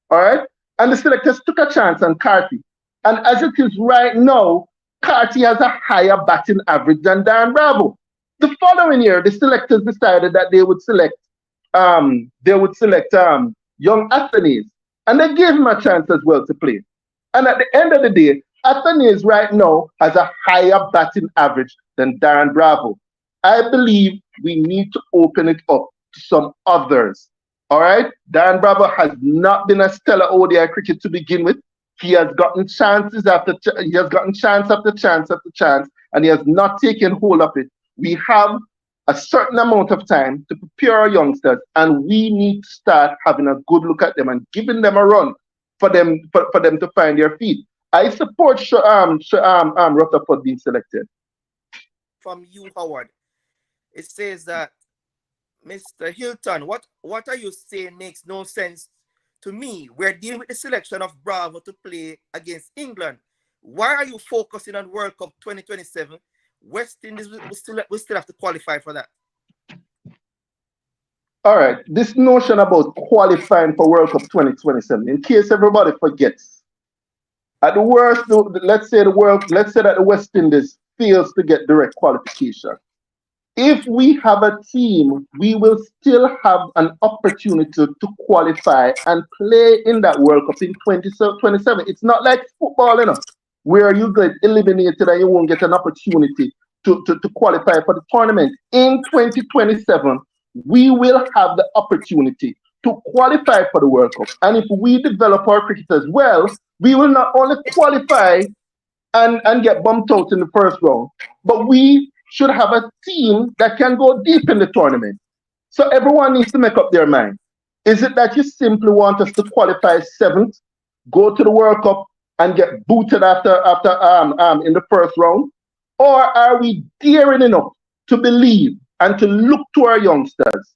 All right? And the selectors took a chance on Karthi. And as it is right now, Karthi has a higher batting average than Darren Bravo. The following year, the selectors decided that they would select young Athanaze. And they gave him a chance as well to play. And at the end of the day, Athanaze right now has a higher batting average than Darren Bravo. I believe we need to open it up to some others. All right? Darren Bravo has not been a stellar ODI cricket to begin with. He has gotten chances after chance after chance after chance, and he has not taken hold of it. We have a certain amount of time to prepare our youngsters, and we need to start having a good look at them and giving them a run for them to find their feet. I support Rutherford being selected. From you, Howard, it says that Mr. Hilton, what are you saying makes no sense to me. We're dealing with the selection of Bravo to play against England. Why are you focusing on World Cup 2027? West Indies we still have to qualify for that. All right, this notion about qualifying for World Cup 2027, in case everybody forgets, at the worst, let's say that the West Indies fails to get direct qualification. If we have a team, we will still have an opportunity to qualify and play in that World Cup in 2027. It's not like football, where you get eliminated and you won't get an opportunity to qualify for the tournament. In 2027, we will have the opportunity to qualify for the World Cup. And if we develop our cricket as well, we will not only qualify and get bumped out in the first round, but we should have a team that can go deep in the tournament. So everyone needs to make up their mind. Is it that you simply want us to qualify 7th, go to the World Cup, and get booted after in the first round? Or are we daring enough to believe and to look to our youngsters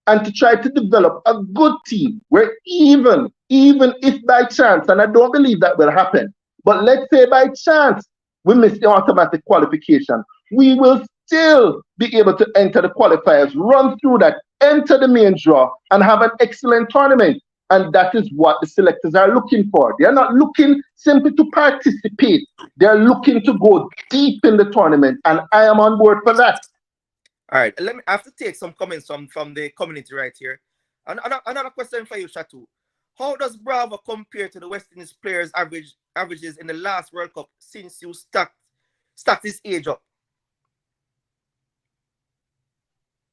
and to try to develop a good team where even if by chance, and I don't believe that will happen, but let's say by chance we miss the automatic qualification, we will still be able to enter the qualifiers, run through that, enter the main draw, and have an excellent tournament. And that is what the selectors are looking for. They are not looking simply to participate. They are looking to go deep in the tournament, and I am on board for that. All right, I have to take some comments from the community right here. Another question for you, Shatu. How does Bravo compare to the West Indies players' averages in the last World Cup since you stacked this age up?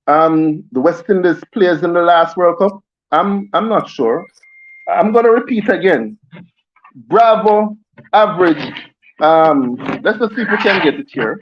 The West Indies players in the last World Cup, I'm not sure. I'm gonna repeat again. Bravo average. Let's just see if we can get it here.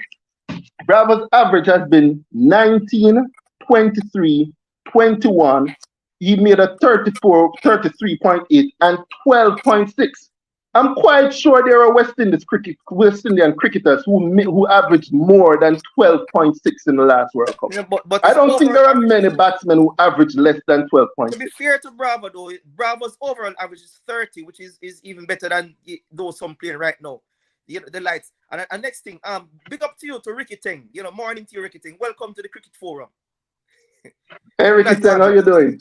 Bravo's average has been 19, 23, 21. He made a 33.8 and 12.6. I'm quite sure there are West Indian cricketers who averaged more than 12.6 in the last World Cup. Yeah, but I don't think there are many batsmen who average less than 12.6. To be fair to Bravo, though, Bravo's overall average is 30, which is even better than those some playing right now. The lights. And next thing, big up to you, to Ricky Teng. Morning to you, Ricky Teng. Welcome to the Cricket Forum. Hey, Ricky Teng, how you doing?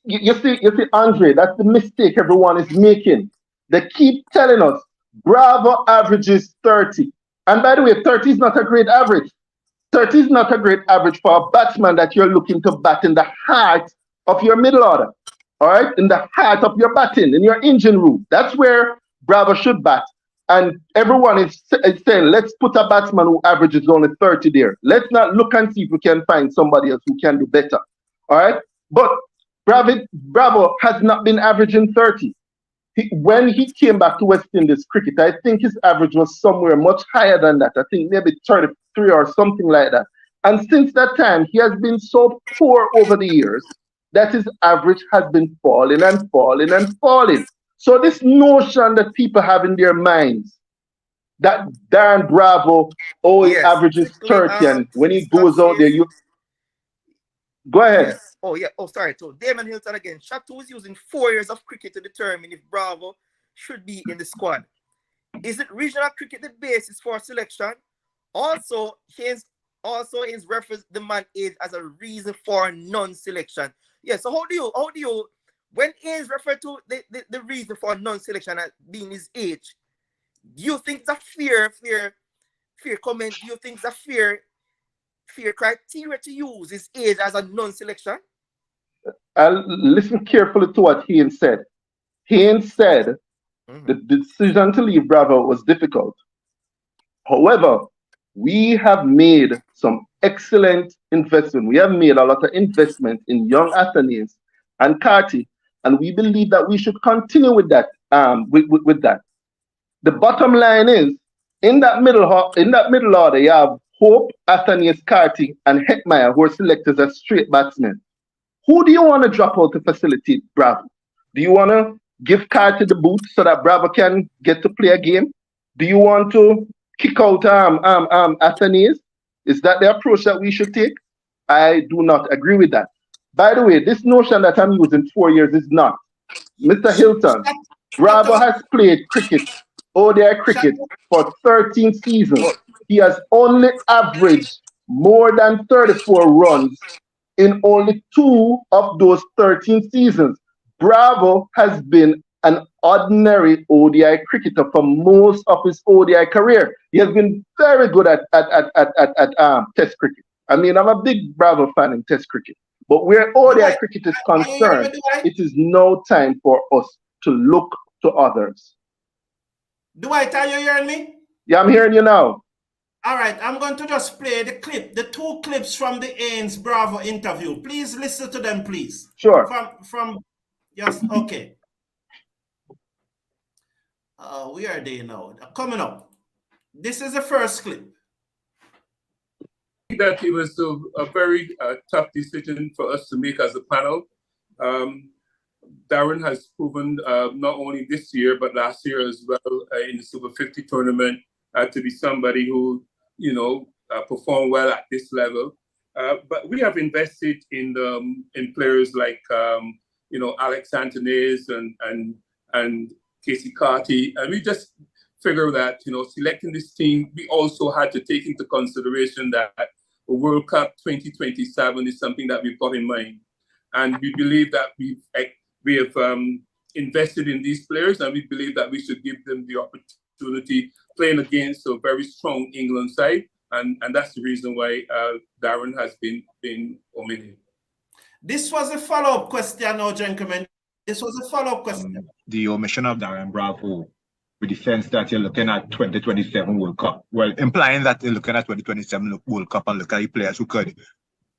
You see, Andre, that's the mistake everyone is making. They keep telling us Bravo averages 30. And by the way, 30 is not a great average. 30 is not a great average for a batsman that you're looking to bat in the heart of your middle order. All right? In the heart of your batting, in your engine room. That's where Bravo should bat. And everyone is saying, let's put a batsman who averages only 30 there. Let's not look and see if we can find somebody else who can do better. All right? But Bravo has not been averaging 30. When he came back to West Indies cricket, I think his average was somewhere much higher than that. I think maybe 33 or something like that. And since that time, he has been so poor over the years that his average has been falling and falling and falling. So this notion that people have in their minds that Darren Bravo, he averages 30, and when he goes out there, you go ahead. Yes. Oh yeah. Oh, sorry. So Damon Hilton again. Shatu is using 4 years of cricket to determine if Bravo should be in the squad. Is it regional cricket the basis for selection? Also, his reference the man age as a reason for non-selection. Yeah. So how do you when Ains refer to the reason for non-selection as being his age, do you think it's a fair comment? Do you think it's a fair criteria to use his age as a non-selection? I'll listen carefully to what Haynes said. Haynes said the decision to leave Bravo was difficult. However, we have made some excellent investment. We have made a lot of investment in young Athenians and Carty, and we believe that we should continue with that. With that, the bottom line is in that middle order, you have Hope, Athenius, Carty, and Hetmeyer, who are selected as straight batsmen. Who do you want to drop out to facilitate Bravo? Do you want to give Carty the boot so that Bravo can get to play a game? Do you want to kick out Athenius? Is that the approach that we should take? I do not agree with that. By the way, this notion that I'm using 4 years is not. Mr. Hilton, Bravo has played cricket, ODI cricket, for 13 seasons. He has only averaged more than 34 runs in only 2 of those 13 seasons. Bravo has been an ordinary ODI cricketer for most of his ODI career. He has been very good at Test cricket. I mean, I'm a big Bravo fan in Test cricket. But where ODI cricket is concerned, it is no time for us to look to others. Dwight, are you hearing me? Yeah, I'm hearing you now. All right, I'm going to just play the 2 clips from the Ains Bravo interview. Please listen to them, please. Sure. Yes, okay. Where are they now? Coming up. This is the first clip. I think that it was a very tough decision for us to make as a panel. Darren has proven not only this year, but last year as well in the Super 50 tournament to be somebody who, performed well at this level. But we have invested in players like, Alex Antones and Casey Carty. And we just figure that, selecting this team, we also had to take into consideration that the World Cup 2027 is something that we've got in mind. And we believe that we have invested in these players, and we believe that we should give them the opportunity playing against a very strong England side. And that's the reason why Darren has been omitted. This was a follow-up question, now, gentlemen. This was a follow-up question. The omission of Darren Bravo, with the sense that you're looking at 2027 World Cup. Well, implying that you're looking at 2027 World Cup and look at the players who could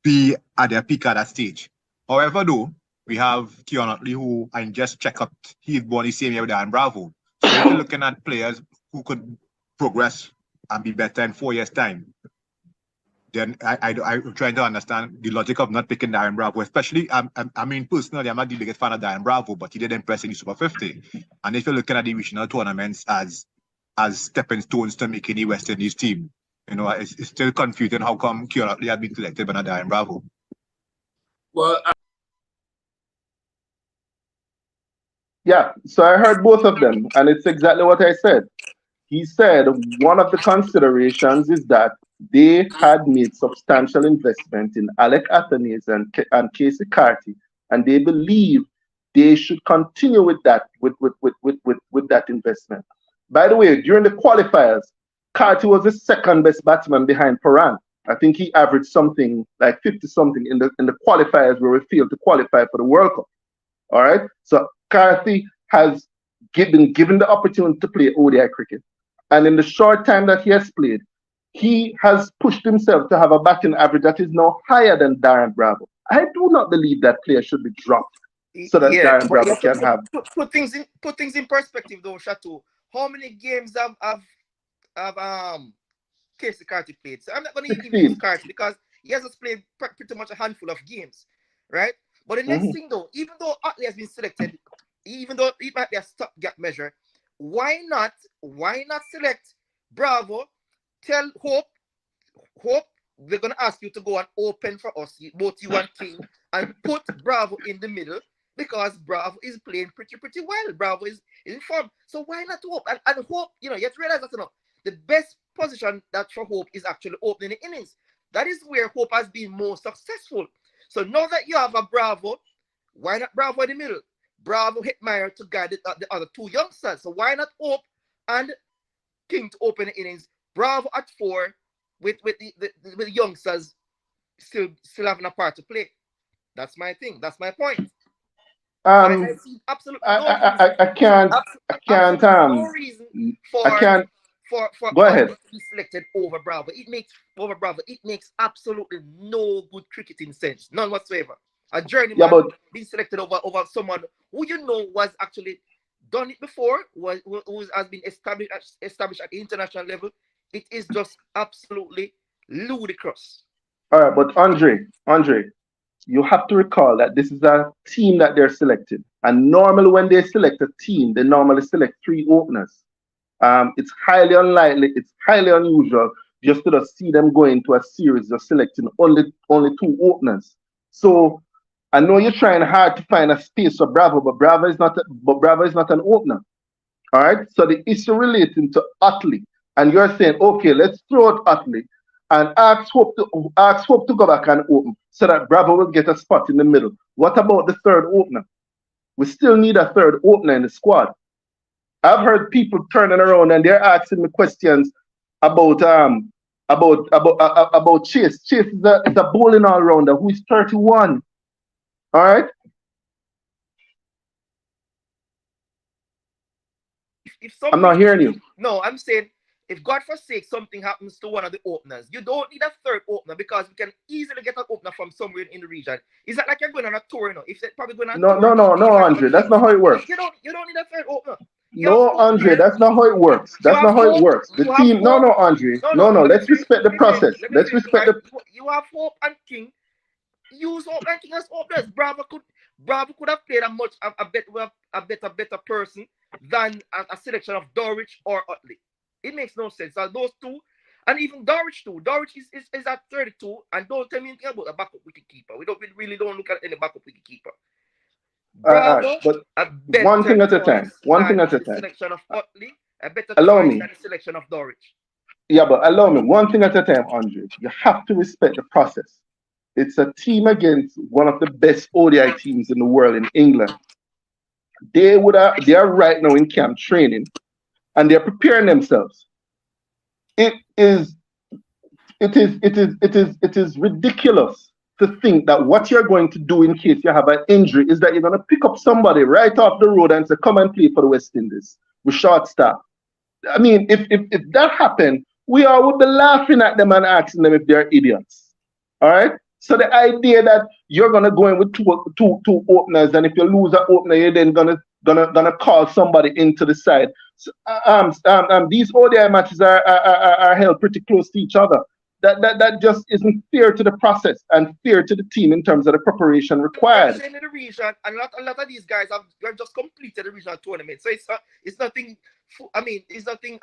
be at their peak at that stage. However, though, we have Keon Utley, who I just check up, he's born the same year with Darren Bravo. So if you're looking at players who could progress and be better in 4 years' time, then I'm trying to understand the logic of not picking Darren Bravo, especially, I mean, personally, I'm not the biggest fan of Darren Bravo, but he did impress in the Super 50. And if you're looking at the regional tournaments as stepping stones to making the West Indies team, it's still confusing how come Keon Utley had been selected by not Darren Bravo. Well, yeah, so I heard both of them, and it's exactly what I said. He said one of the considerations is that they had made substantial investment in Alec Athanaze and Casey Carty, and they believe they should continue with that with that investment. By the way, during the qualifiers, Carty was the second best batsman behind Paran. I think he averaged something like 50 something in the qualifiers where we failed to qualify for the World Cup. All right. So Carty has been given the opportunity to play ODI cricket. And in the short time that he has played, he has pushed himself to have a batting average that is now higher than Darren Bravo. I do not believe that player should be dropped so that Darren Bravo can have. Put things in perspective though, Chateau. How many games have Casey Carty played? So I'm not going to even use Carty because he has played pretty much a handful of games, right? But the next thing though, even though Utley has been selected, even though it might be a stopgap measure, why not select Bravo? Tell Hope we're gonna ask you to go and open for us, both you and King, and put Bravo in the middle because Bravo is playing pretty well. Bravo is in form. So why not Hope? And Hope, you have to realize that the best position that for Hope is actually opening the innings. That is where Hope has been most successful. So now that you have a Bravo, why not Bravo in the middle? Bravo Hitmeyer to guide the other two youngsters. So why not Hope and King to open the innings? Bravo at 4 with the youngsters still having a part to play. That's my thing. That's my point. I see absolutely I can't. No reason for Go ahead. to be selected over Bravo. It makes absolutely no good cricketing sense, none whatsoever. A journeyman being selected over someone who was actually done it before, who has been established at the international level. It is just absolutely ludicrous. All right, but Andre, you have to recall that this is a team that they're selecting. And normally when they select a team, they normally select 3 openers. It's highly unlikely, it's highly unusual just to see them go into a series of selecting only 2 openers. So I know you're trying hard to find a space for Bravo, but Bravo is not an opener. All right. So the issue relating to Utley, and you're saying, okay, let's throw out Utley and ask Hope to go back and open so that Bravo will get a spot in the middle. What about the third opener? We still need a third opener in the squad. I've heard people turning around and they're asking me questions about Chase. Chase is a bowling all-rounder who is 31. All right. I'm not hearing you. No, I'm saying if God forsake something happens to one of the openers, you don't need a third opener because you can easily get an opener from somewhere in the region. Is that like you're going on a tour? If they're probably going on a tour. No, Andre, that's not how it works. You don't need a third opener. No, Andre, that's not how it works. That's not how it works. The team, no, Andre, no. Let's respect the process. Let's respect the. You have Hope and King. Use Hope and King as openers. Bravo could have played a better person than a selection of Dorich or Utley. It makes no sense. Those two, and even Dorich too. Dorich is at 32, and don't tell me anything about a backup wicketkeeper. We really don't look at any backup wicketkeeper. Bravo, but one thing at a time. Selection of Utley, a better than the selection of Dorich. Yeah, but allow me one thing at a time, Andre. You have to respect the process. It's a team against one of the best ODI teams in the world in England. They are right now in camp training, and they're preparing themselves. It is ridiculous to think that what you're going to do in case you have an injury is that you're going to pick up somebody right off the road and say, come and play for the West Indies with short staff. I mean, if that happened, we all would be laughing at them and asking them if they're idiots. All right? So the idea that you're going to go in with two openers, and if you lose an opener, you're then gonna call somebody into the side. So, these ODI matches are held pretty close to each other. That just isn't fair to the process and fair to the team in terms of the preparation required. In the region, and a lot of these guys have just completed the regional tournament, so it's nothing. I mean, it's nothing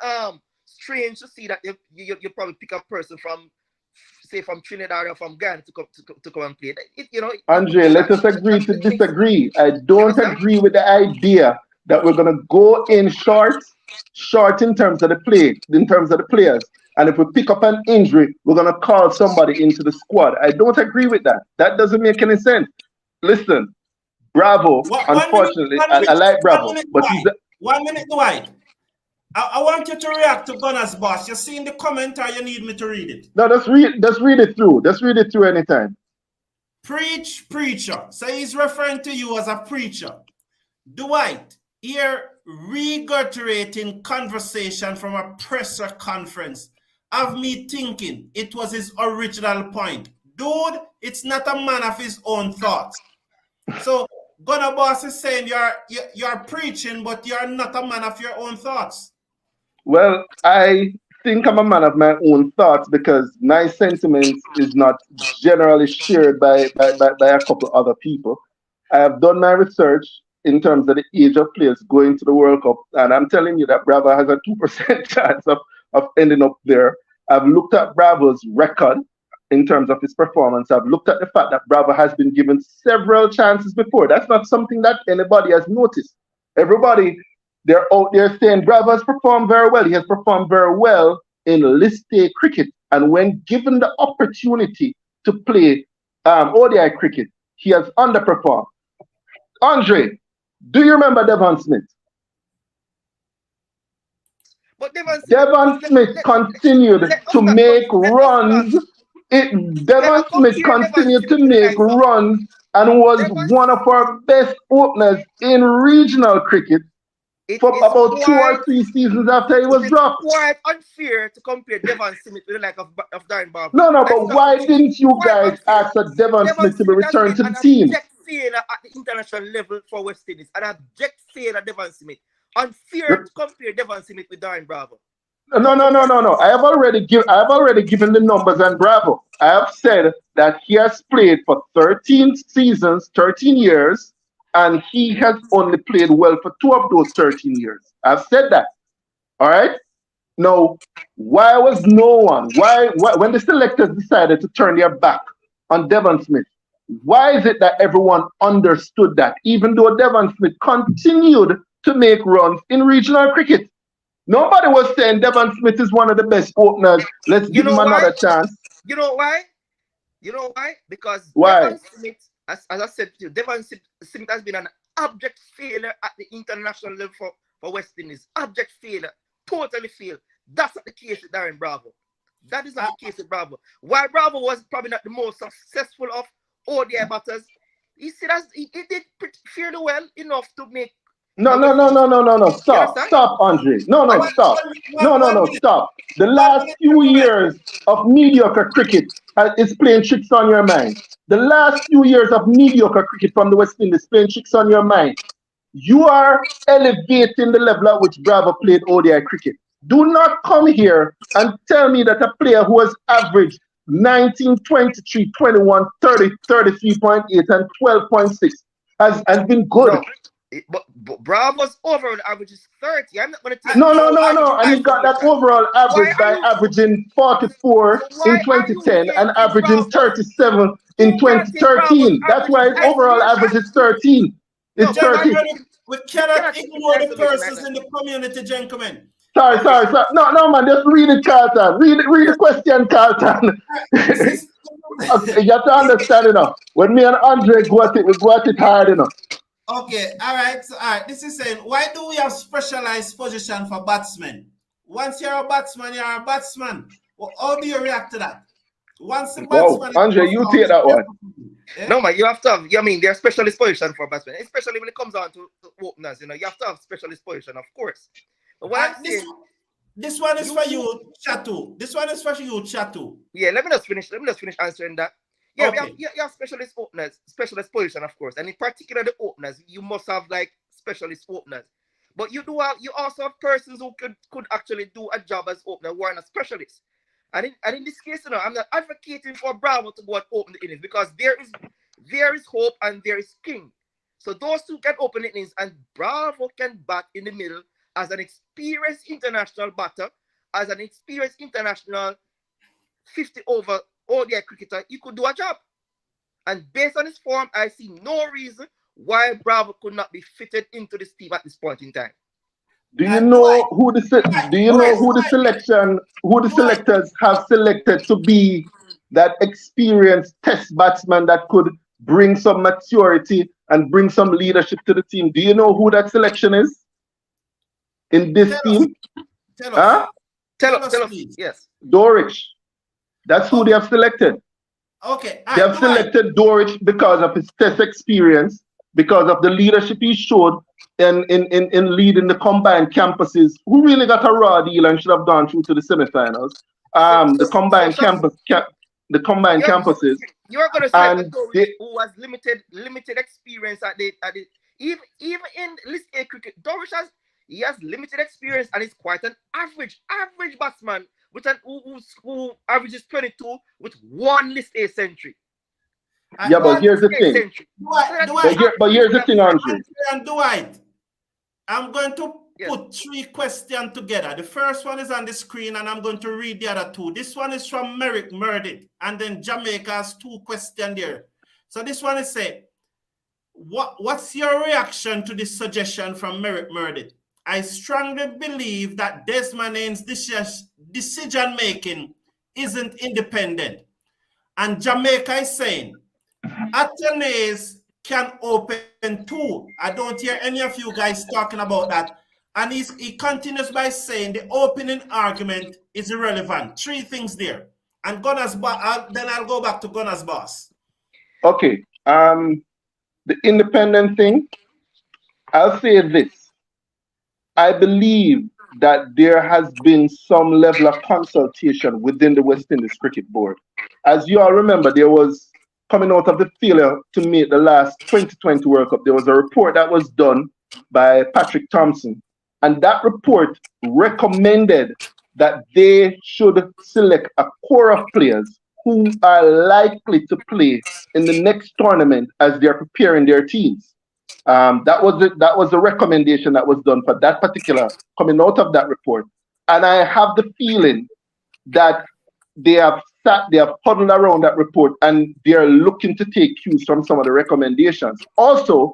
strange to see that you probably pick a person from, say, from Trinidad or from Ghana to come and play. Andre, let us agree to disagree. I don't agree with the idea that we're gonna go in short in terms of the play, in terms of the players. And if we pick up an injury, we're going to call somebody into the squad. I don't agree with that. That doesn't make any sense. Listen, Bravo, unfortunately, I like Bravo. But 1 minute, Dwight. I want you to react to Gunner's boss. You see in the comment or you need me to read it? No, just read it through. Just read it through anytime. Preach, preacher. So he's referring to you as a preacher. Dwight, here regurgitating conversation from a presser conference have me thinking it was his original point. Dude, it's not a man of his own thoughts. So Gunner Boss is saying you're preaching, but you're not a man of your own thoughts. Well, I think I'm a man of my own thoughts because my sentiments is not generally shared by a couple other people. I have done my research in terms of the age of players going to the World Cup, and I'm telling you that Bravo has a 2% chance of ending up there. I've looked at Bravo's record in terms of his performance. I've looked at the fact that Bravo has been given several chances before. That's not something that anybody has noticed. Everybody, they're out there saying Bravo has performed very well. He has performed very well in list day cricket. And when given the opportunity to play ODI cricket, he has underperformed. Andre, do you remember Devon Smith? But Devon Smith continued to make runs. Devon Smith continued to make runs and was one of our best openers in regional cricket for about 2 or 3 seasons after he was dropped. It's quite unfair to compare Devon Smith with the like of Darren Barber. No, but why didn't you guys ask for Devon Smith to be returned to the team? An abject failure at the international level for West Indies. An abject failure at Devon Smith. Unfair to compare Devon Smith with Darren Bravo. No. I have already given the numbers on Bravo. I have said that he has played for 13 seasons, 13 years, and he has only played well for 2 of those 13 years. I've said that. All right? Now, why was no one, why when the selectors decided to turn their back on Devon Smith, why is it that everyone understood that, even though Devon Smith continued to make runs in regional cricket? Nobody was saying Devon Smith is one of the best openers. Let's give him another chance. You know why? Because why? Devon Smith, as I said to you, Devon Smith has been an abject failure at the international level for West Indies. Abject failure. Totally failed. That's not the case with Darren Bravo. That is not the case with Bravo. Why Bravo was probably not the most successful of ODI batters, he did fairly well enough to make. No. Stop, Andre. No, stop. No, stop. The last few years of mediocre cricket is playing tricks on your mind. The last few years of mediocre cricket from the West Indies playing tricks on your mind. You are elevating the level at which Bravo played ODI cricket. Do not come here and tell me that a player who has averaged 19, 23, 21, 30, 33.8 and 12.6 has been good. No. But Bravo's overall average is 30. I'm not going to take. No. And he got that overall average by averaging 44 in 2010 and averaging 37 in 2013. That's why his overall average is 13. It's 13. We cannot ignore the persons in the community, gentlemen. Sorry. No, man, just read it, Carlton. Read the question, Carlton. Okay, you have to understand, when me and Andre go at it, we go at it hard, Okay, all right. This is saying, why do we have specialized position for batsmen? Once you're a batsman, you're a batsman. Well, how do you react to that? Once the batsman, Andre, you take that one. Yeah? No, man, you have to have. There's specialist position for batsmen, especially when it comes down to openers. You have to have specialist position, of course. But this one is for you, Chatu. This one is for you, Chatu. Yeah, let me just finish answering that. Yeah, okay. you have specialist openers, specialist position, of course, and in particular the openers, you must have like specialist openers. But you also have persons who could actually do a job as opener who are not specialists. And in this case, I'm not advocating for Bravo to go and open the innings because there is hope and there is king. So those two can open the innings and Bravo can bat in the middle as an experienced international batter, as an experienced international 50 over ODI cricketer, he could do a job. And based on his form, I see no reason why Bravo could not be fitted into this team at this point in time. Do you know who the selectors have selected to be that experienced test batsman that could bring some maturity and bring some leadership to the team? Do you know who that selection is in this team? Tell Huh? us. Tell us, please. Yes. Dorich. That's who they have selected. Okay. They have selected Dorich because of his test experience, because of the leadership he showed in leading the combined campuses, who really got a raw deal and should have gone through to the semifinals. The combined campuses. You are going to select Dorich, who has limited experience at the even in list A cricket. Dorich has limited experience and is quite an average batsman with who averages 22 with one list A century. Yeah, but here's the thing. But here's the thing, Andre. And Dwight, I'm going to put 3 questions together. The first one is on the screen, and I'm going to read the other 2. This one is from Merrick Murditt, and then Jamaica has 2 questions there. So this one is say, what's your reaction to this suggestion from Merrick Murditt? I strongly believe that Desmond Haynes' decision-making isn't independent. And Jamaica is saying, attorneys can open too. I don't hear any of you guys talking about that. And he continues by saying the opening argument is irrelevant. 3 things there. And then I'll go back to Gunner's boss. Okay. The independent thing, I'll say this. I believe that there has been some level of consultation within the West Indies Cricket Board. As you all remember, there was, coming out of the failure to make the last 2020 World Cup, there was a report that was done by Patrick Thompson. And that report recommended that they should select a core of players who are likely to play in the next tournament as they're preparing their teams. That was the recommendation that was done for that particular, coming out of that report. And I have the feeling that they have huddled around that report and they're looking to take cues from some of the recommendations. Also,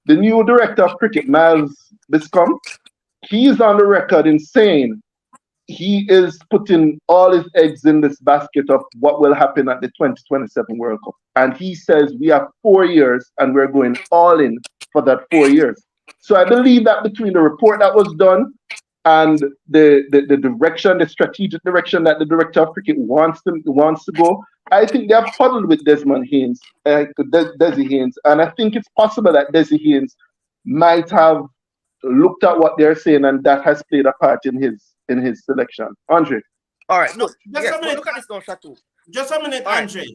the new director of cricket, Miles Biscombe, he's on the record in saying he is putting all his eggs in this basket of what will happen at the 2027 World Cup. And he says we have 4 years and we're going all in for that 4 years. So I believe that between the report that was done and the direction, the strategic direction that the director of cricket wants to go, I think they have huddled with Desmond Haynes, Desi Haynes, and I think it's possible that Desi Haynes might have looked at what they're saying, and that has played a part in his selection. Andre. All right. No, just a minute. Look at this now, Shatu. Just a minute, All Andre.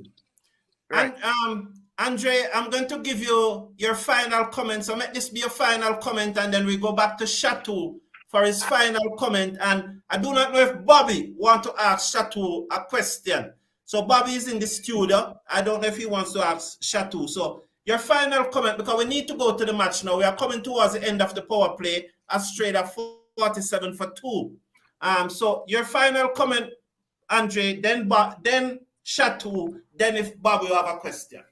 Right. And Andre, I'm going to give you your final comment. So make this be your final comment, and then we go back to Shatu for his final comment. And I do not know if Bobby wants to ask Shatu a question. So Bobby is in the studio. I don't know if he wants to ask Shatu. So your final comment, because we need to go to the match now. We are coming towards the end of the power play. Australia 47 for 2. So your final comment, Andre, then Shatu, then if Bobby will have a question.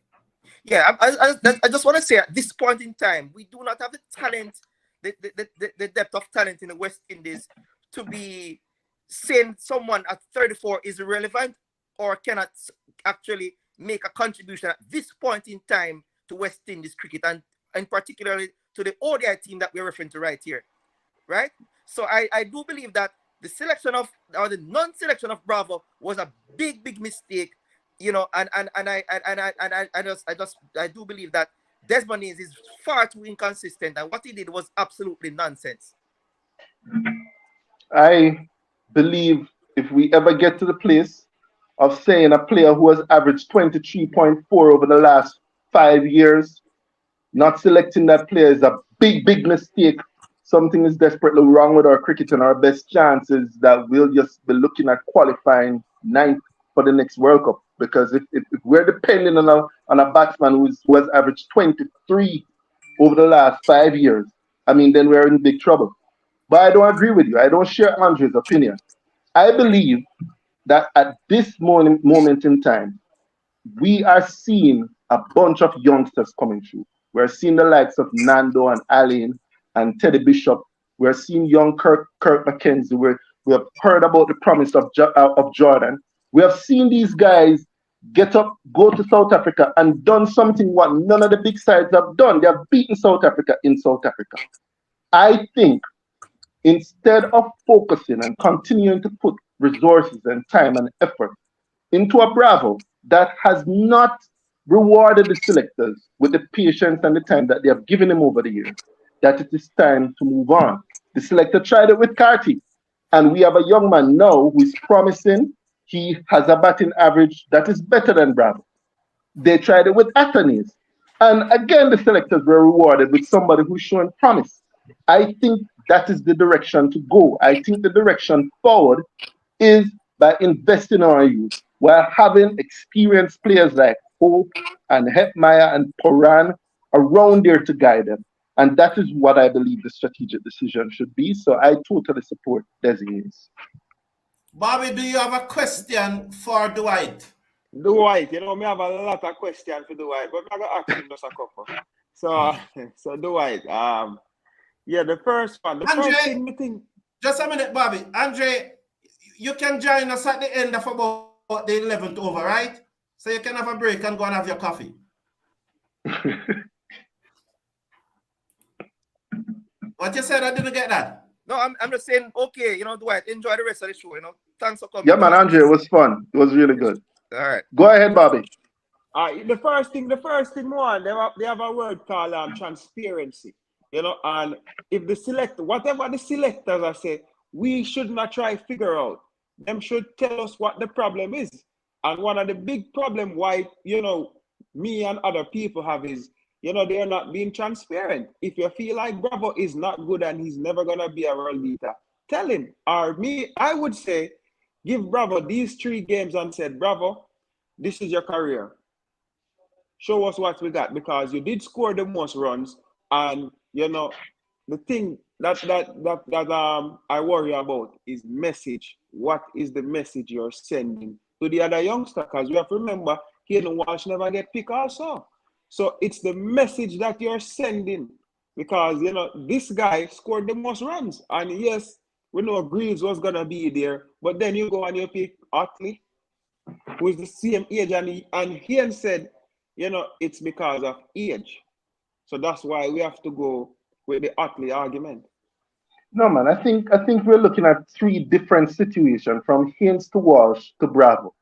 Yeah, I just want to say at this point in time, we do not have the talent, the depth of talent in the West Indies to be saying someone at 34 is irrelevant or cannot actually make a contribution at this point in time to West Indies cricket, and particularly to the ODI team that we're referring to right here, right? So I do believe that the selection of, or the non-selection of Bravo was a big mistake, you know, and I do believe that Desmond Haynes is far too inconsistent, and what he did was absolutely nonsense. I believe if we ever get to the place of saying a player who has averaged 23.4 over the last 5 years, not selecting that player is a big mistake. Something is desperately wrong with our cricket, and our best chance is that we'll just be looking at qualifying 9th for the next World Cup. Because if we're depending on a batsman who has averaged 23 over the last 5 years, I mean, then we're in big trouble. But I don't agree with you. I don't share Andre's opinion. I believe that at this moment in time, we are seeing a bunch of youngsters coming through. We're seeing the likes of Nando and Alain and Teddy Bishop. We're seeing young Kirk McKenzie. We have heard about the promise of Jordan. We have seen these guys get up, go to South Africa, and done something what none of the big sides have done. They have beaten South Africa in South Africa. I think instead of focusing and continuing to put resources and time and effort into a Bravo that has not rewarded the selectors with the patience and the time that they have given him over the years, that it is time to move on. The selector tried it with Carty, and we have a young man now who is promising. He has a batting average that is better than Bravo. They tried it with Athens, and again the selectors were rewarded with somebody who's showing promise. I think that is the direction to go. I think the direction forward is by investing in our youth while having experienced players like Hope and Hetmeyer and Poran around there to guide them. And that is what I believe the strategic decision should be. So I totally support designees. Bobby, do you have a question for Dwight? Dwight, you know, me have a lot of questions for Dwight, but I'm going to ask him just a couple. So Dwight, yeah, the first one. Andre, first thing we think... Just a minute, Bobby. Andre, you can join us at the end of about the 11th over, right? So you can have a break and go and have your coffee. What you said, I didn't get that. No, I'm just saying, okay, you know, Dwight, enjoy the rest of the show, you know. Thanks for coming. Yeah, man, Andre, it was fun. It was really good. All right. Go ahead, Bobby. The first thing one, they have a word called transparency. You know, and if the selector, whatever the selectors are saying, we should not try to figure out. Them should tell us what the problem is. And one of the big problem why, you know, me and other people have is, you know, they're not being transparent. If you feel like Bravo is not good and he's never going to be a world beater, tell him. Or me, I would say, give Bravo these 3 games and said, Bravo, this is your career. Show us what we got, because you did score the most runs. And, you know, the thing that I worry about is message. What is the message you're sending to the other youngster? Because we have to remember, Hayden Walsh never get picked also. So it's the message that you're sending, because, you know, this guy scored the most runs. And yes, we know Greaves was going to be there, but then you go and you pick Otley, who is the same age, and he said, you know, it's because of age. So that's why we have to go with the Otley argument. No, man, I think we're looking at 3 different situations, from Haynes to Walsh to Bravo.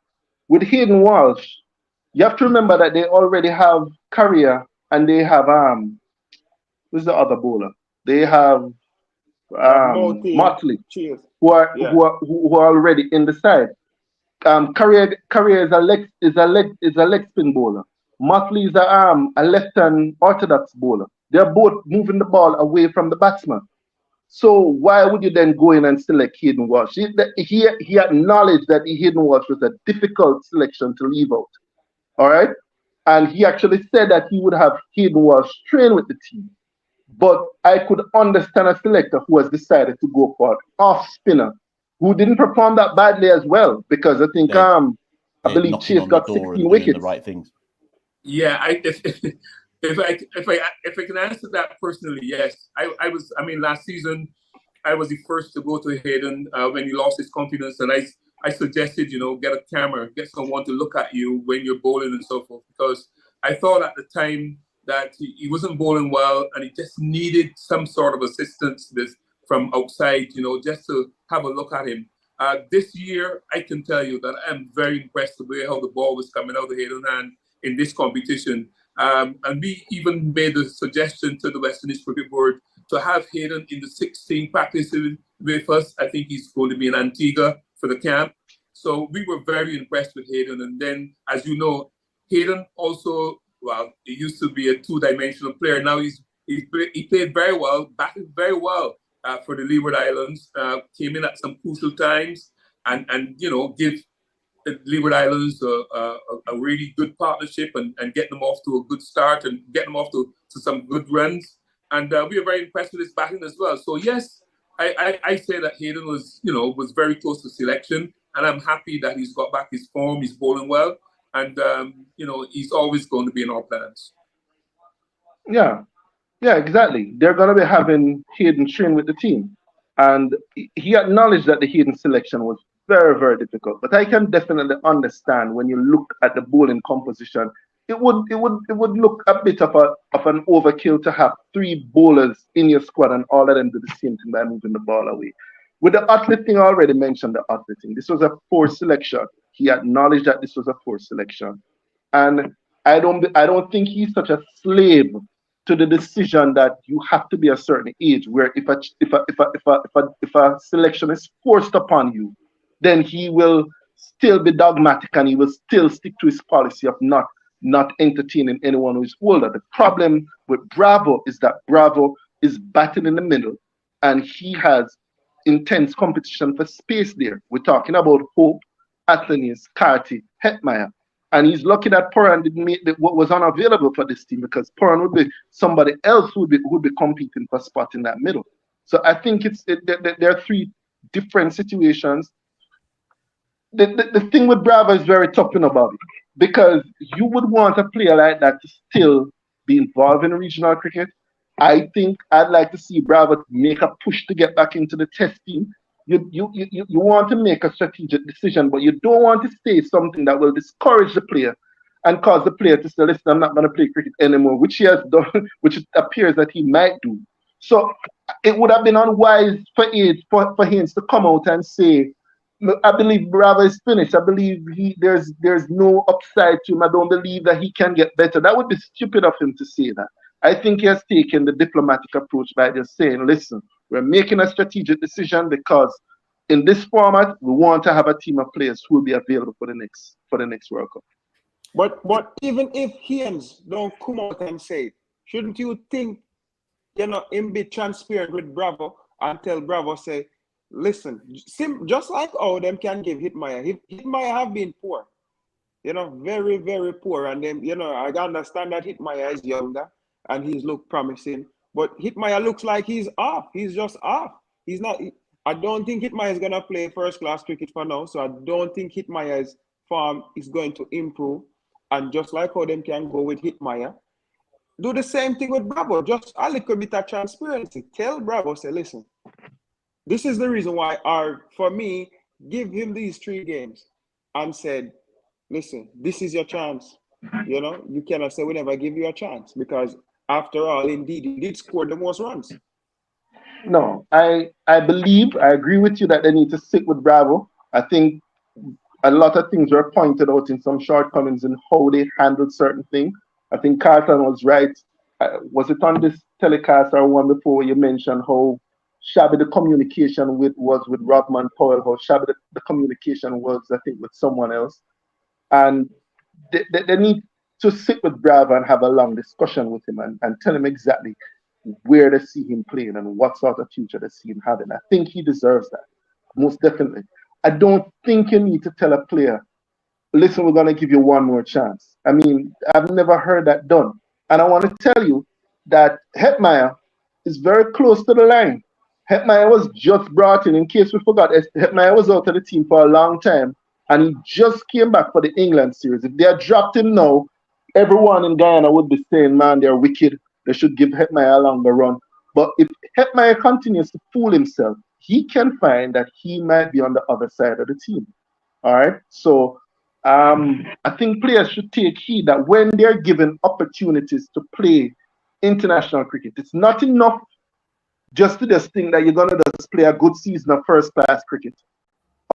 With Hayden Walsh, you have to remember that they already have Carrier and they have who's the other bowler? They have Motley, who are already in the side. Carrier is a leg spin bowler. Motley is a left-hand orthodox bowler. They're both moving the ball away from the batsman. So why would you then go in and select Hayden Walsh? He acknowledged that Hayden Walsh was a difficult selection to leave out. All right? And he actually said that he would have Hayden Walsh train with the team. But I could understand a selector who has decided to go for an off spinner who didn't perform that badly as well, because I think I believe Chase got 16 wickets. The right things. Yeah, if I can answer that personally, yes. I mean, last season I was the first to go to Hayden when he lost his confidence, and I suggested, you know, get a camera, get someone to look at you when you're bowling and so forth, because I thought at the time that he wasn't bowling well and he just needed some sort of assistance from outside, you know, just to have a look at him. This year, I can tell you that I'm very impressed with the way how the ball was coming out of Hayden hand in this competition. And we even made a suggestion to the West Indies Cricket Board to have Hayden in the 16 practices with us. I think he's going to be in Antigua for the camp. So we were very impressed with Hayden. And then, as you know, Hayden also, well, he used to be a 2-dimensional player. Now he played very well, batted very well for the Leeward Islands, came in at some crucial times and you know, give Leeward Islands a really good partnership and get them off to a good start and get them off to some good runs. And we are very impressed with his batting as well. So yes, I say that Hayden was very close to selection, and I'm happy that he's got back his form. He's bowling well, and he's always going to be in our plans. Yeah, exactly. They're going to be having Hayden train with the team, and he acknowledged that the Hayden selection was very, very difficult. But I can definitely understand when you look at the bowling composition it would look a bit of an overkill to have 3 bowlers in your squad and all of them do the same thing by moving the ball away. With the Utley thing, I already mentioned the Utley thing. This was a forced selection. He acknowledged that this was a forced selection, and I don't think he's such a slave to the decision that you have to be a certain age. Where if a selection is forced upon you, then he will still be dogmatic and he will still stick to his policy of not entertaining anyone who is older. The problem with Bravo is that Bravo is batting in the middle and he has intense competition for space there. We're talking about Hope, Athenius, Carty, Hetmeyer. And he's lucky that Puran didn't make what was unavailable for this team, because Puran would be somebody else who would be competing for spot in that middle. So I think there are 3 different situations. The thing with Bravo is very tough about it, because you would want a player like that to still be involved in regional cricket. I think I'd like to see Bravo make a push to get back into the test team. You want to make a strategic decision, but you don't want to say something that will discourage the player and cause the player to say, listen, I'm not going to play cricket anymore, which he has done, which it appears that he might do. So it would have been unwise for Haynes to come out and say, I believe Bravo is finished. I believe there's no upside to him. I don't believe that he can get better. That would be stupid of him to say that. I think he has taken the diplomatic approach by just saying, listen, we're making a strategic decision because in this format, we want to have a team of players who will be available for the next World Cup. But even if Haynes don't come out and say it, shouldn't you think, him be transparent with Bravo and tell Bravo, say, listen, just like how them can give Hetmeyer. Hetmeyer have been poor, very, very poor. And then, I understand that Hetmeyer is younger and he's looked promising, but Hetmeyer looks like he's off. He's just off. He's not. I don't think Hetmeyer is going to play first-class cricket for now, so I don't think Hetmeyer's form is going to improve. And just like how them can go with Hetmeyer, do the same thing with Bravo. Just a little bit of transparency. Tell Bravo, say, listen, this is the reason why, for me, give him these 3 games and said, listen, this is your chance. You cannot say we never give you a chance, because after all, indeed, he did score the most runs. No, I agree with you that they need to sit with Bravo. I think a lot of things were pointed out in some shortcomings in how they handled certain things. I think Carlton was right. Was it on this telecast or one before you mentioned how shabby the communication was with Rodman Powell, how shabby the communication was, I think, with someone else. And they need to sit with Bravo and have a long discussion with him and tell him exactly where they see him playing and what sort of future they see him having. I think he deserves that, most definitely. I don't think you need to tell a player, listen, we're going to give you one more chance. I mean, I've never heard that done. And I want to tell you that Hetmeyer is very close to the line. Hetmeyer was just brought in case we forgot, Hetmeyer was out of the team for a long time, and he just came back for the England series. If they had dropped him now, everyone in Guyana would be saying, man, they're wicked. They should give Hetmeyer a longer run. But if Hetmeyer continues to fool himself, he can find that he might be on the other side of the team. All right? So I think players should take heed that when they're given opportunities to play international cricket, it's not enough just to just think that you're going to just play a good season of first-class cricket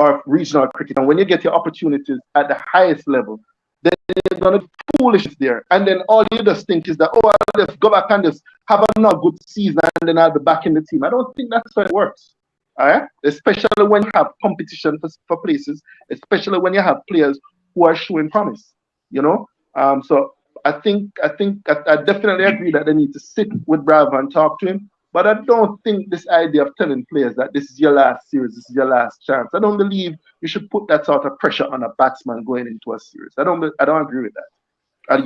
or regional cricket. And when you get your opportunities at the highest level, then you're going to be foolish there. And then all you just think is that, oh, I'll just go back and just have another good season and then I'll be back in the team. I don't think that's how it works. All right? Especially when you have competition for places, especially when you have players who are showing promise, So I definitely agree that they need to sit with Bravo and talk to him. But I don't think this idea of telling players that this is your last series, this is your last chance. I don't believe you should put that sort of pressure on a batsman going into a series. I don't agree with that. I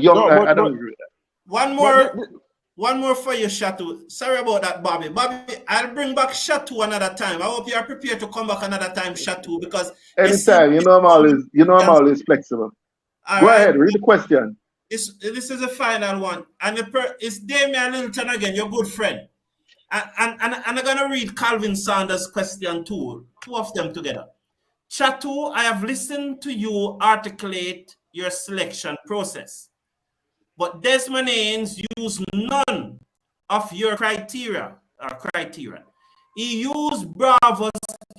don't agree with that. One more for you, Shatu. Sorry about that, Bobby. Bobby, I'll bring back Shatu another time. I hope you are prepared to come back another time, Shatu, because anytime. I'm always flexible. Go ahead, read the question. This is the final one, and it's Damian Lilton again, your good friend. And I'm going to read Calvin Sanders' question too, 2 of them together. Chatu, I have listened to you articulate your selection process. but Desmond Haynes used none of your criteria. He used Bravo's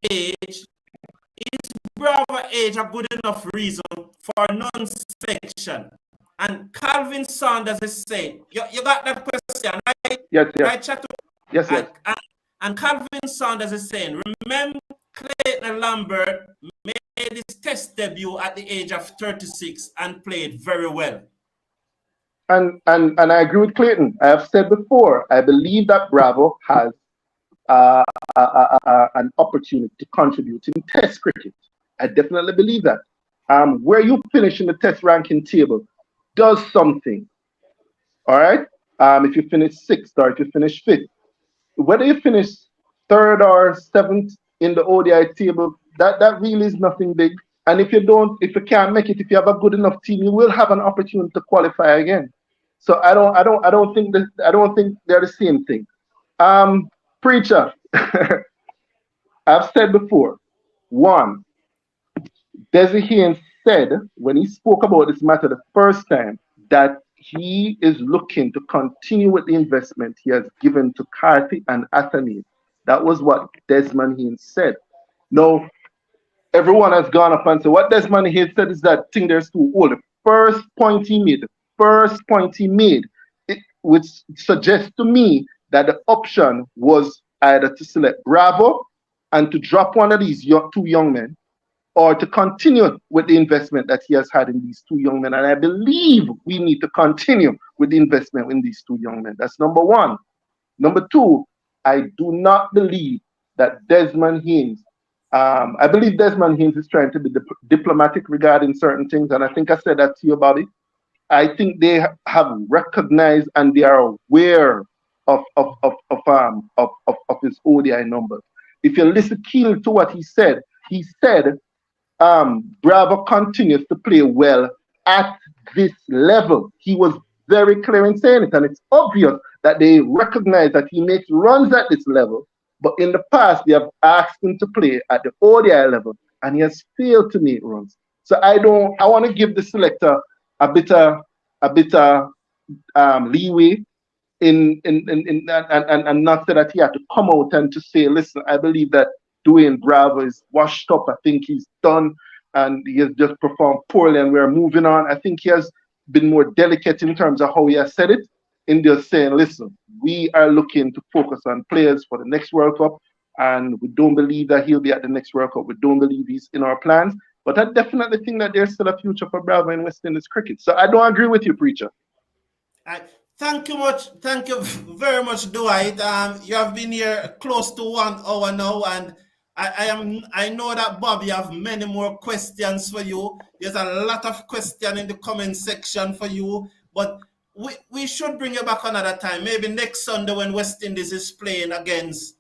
age. Is Bravo age a good enough reason for non-selection? And Calvin Saunders is saying, you got that question, right? Yes, yes. Right, Chato? Yes, yes. And Calvin Saunders is saying, remember Clayton Lambert made his test debut at the age of 36 and played very well. And I agree with Clayton. I have said before, I believe that Bravo has an opportunity to contribute in Test cricket. I definitely believe that. Where you finish in the Test ranking table does something. All right. If you finish sixth or if you finish fifth, whether you finish third or seventh in the ODI table, that really is nothing big. And if you can't make it, if you have a good enough team, you will have an opportunity to qualify again. So I don't think they're the same thing. Preacher, I've said before, one, Desi Haynes said when he spoke about this matter the first time that he is looking to continue with the investment he has given to Carthy and Athene. That was what Desmond Haynes said. Now, everyone has gone up and said what Desmond Haynes said is that thing there's too old. The first point he made, which suggests to me that the option was either to select Bravo and to drop one of these two young men, or to continue with the investment that he has had in these two young men. And I believe we need to continue with the investment in these two young men. That's number one. Number two, I do not believe that Desmond Haynes, I believe Desmond Haynes is trying to be diplomatic regarding certain things. And I think I said that to you about it. I think they have recognized and they are aware of his ODI numbers. If you listen keenly to what he said Bravo continues to play well at this level. He was very clear in saying it, and it's obvious that they recognize that he makes runs at this level. But in the past, they have asked him to play at the ODI level, and he has failed to make runs. So I want to give the selector a bit of leeway and not say that he had to come out and to say, listen, I believe that Dwayne Bravo is washed up. I think he's done and he has just performed poorly and we're moving on. I think he has been more delicate in terms of how he has said it, in just saying, listen, we are looking to focus on players for the next World Cup and we don't believe that he'll be at the next World Cup. We don't believe he's in our plans. But I definitely think that there's still a future for Bravo in West Indies cricket. So I don't agree with you, Preacher. Thank you much. Thank you very much, Dwight. You have been here close to 1 hour now, and I know that Bobby have many more questions for you. There's a lot of questions in the comment section for you, but we should bring you back another time. Maybe next Sunday when West Indies is playing against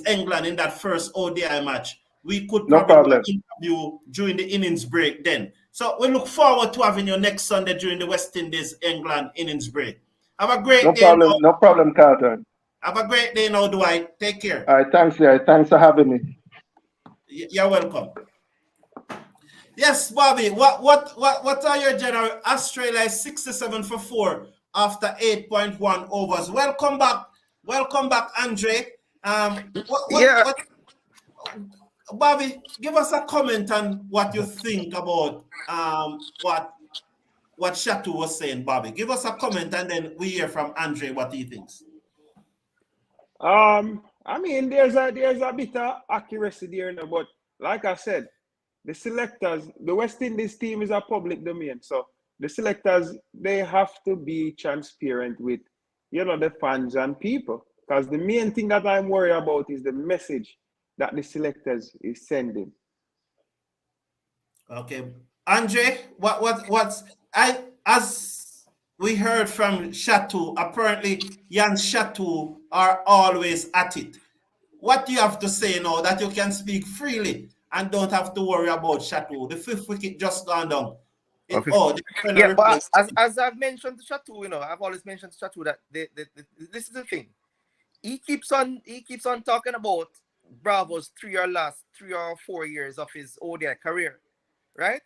England in that first ODI match. We could probably interview during the innings break then. So we look forward to having you next Sunday during the West Indies England innings break. Have a great day. No problem, Carlton. Have a great day now, Dwight. Take care. All right, thanks, Larry. Thanks for having me. You're welcome. Yes, Bobby. What are your general? Australia is 67 for 4 after 8.1 overs. Welcome back, Andre. Bobby, give us a comment on what you think about what Shatu was saying, Bobby. Give us a comment and then we hear from Andre what he thinks. I mean, there's a bit of accuracy there, but like I said, the selectors, the West Indies team is a public domain, so the selectors, they have to be transparent with, the fans and people, because the main thing that I'm worried about is the message that the selectors is sending. Okay, Andre, as we heard from Shatu, apparently Jan Shatu are always at it. What do you have to say now that you can speak freely and don't have to worry about Shatu? The 5th wicket just gone down. But as I've mentioned to Shatu, I've always mentioned to Shatu that this is the thing. He keeps on talking about Bravo's 3 or 4 years of his ODI career, right?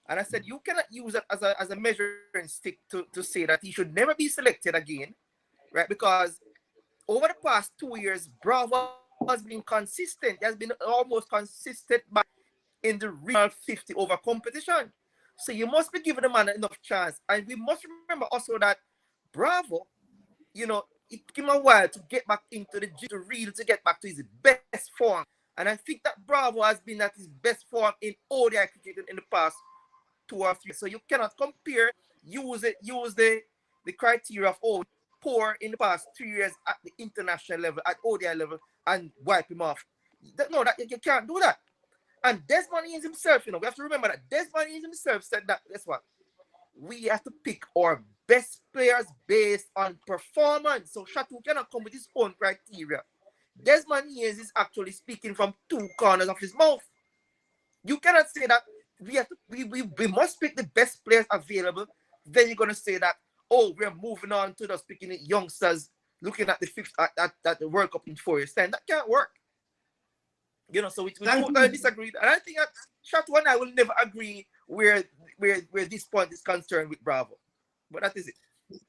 And I said, you cannot use it as a measuring stick to say that he should never be selected again, right? Because over the past 2 years, Bravo has been consistent. He has been almost consistent in the real 50 over competition. So you must be giving the man enough chance. And we must remember also that Bravo, you know, it took him a while to get back into the gym, to get back to his best form. And I think that Bravo has been at his best form in ODI cricket in the past 2 or 3. So you cannot compare, use the criteria of poor in the past 3 years at the international level, at ODI level, and wipe him off. No, that you can't do that. And Desmond Haynes himself, you know, we have to remember that Desmond Haynes himself said that, guess what? We have to pick our best players based on performance. So Shatu cannot come with his own criteria. Desmond Haynes is actually speaking from 2 corners of his mouth. You cannot say that we must pick the best players available. Then you're gonna say that, oh, we're moving on to just picking youngsters, looking at the fifth at the World Cup in 4 years' time. That can't work. You know, so we totally disagree. And I think that Shatu and I will never agree where this point is concerned with Bravo. But that is it.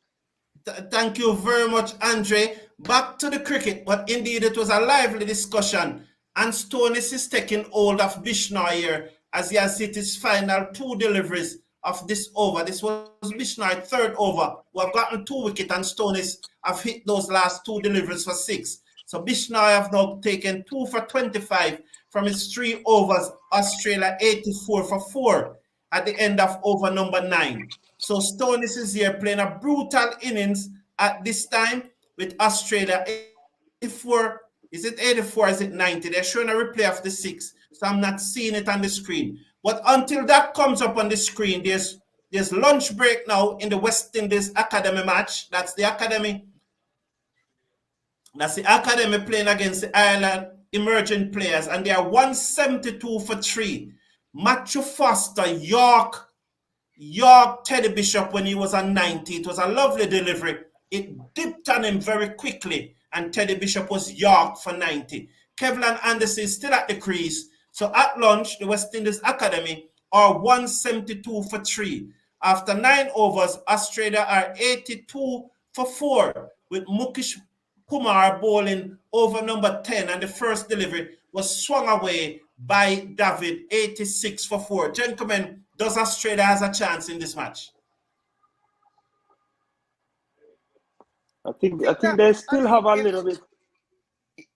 Thank you very much, Andre. Back to the cricket, but indeed it was a lively discussion. And Stonis is taking hold of Bishnoi here as he has hit his final 2 deliveries of this over. This was Bishnoi 3rd over. We have gotten 2 wickets and Stonis have hit those last 2 deliveries for 6. So Bishnoi have now taken 2 for 25 from his 3 overs. Australia 84 for 4 at the end of over number 9. So Stonis is here playing a brutal innings at this time with Australia 84. Is it 84 or is it 90? They're showing a replay of the 6. So I'm not seeing it on the screen. But until that comes up on the screen, there's lunch break now in the West Indies Academy match. That's the Academy playing against the Ireland emerging players. And they are 172 for 3. Matthew Foster, York Teddy Bishop when he was on 90. It was a lovely delivery. It dipped on him very quickly, and Teddy Bishop was York for 90. Kevlan Anderson is still at the crease. So at lunch, the West Indies Academy are 172 for 3. After 9 overs, Australia are 82 for 4, with Mukesh Kumar bowling over number 10, and the first delivery was swung away by David, 86 for 4. Gentlemen, does Australia has a chance in this match? I think they still have a little bit.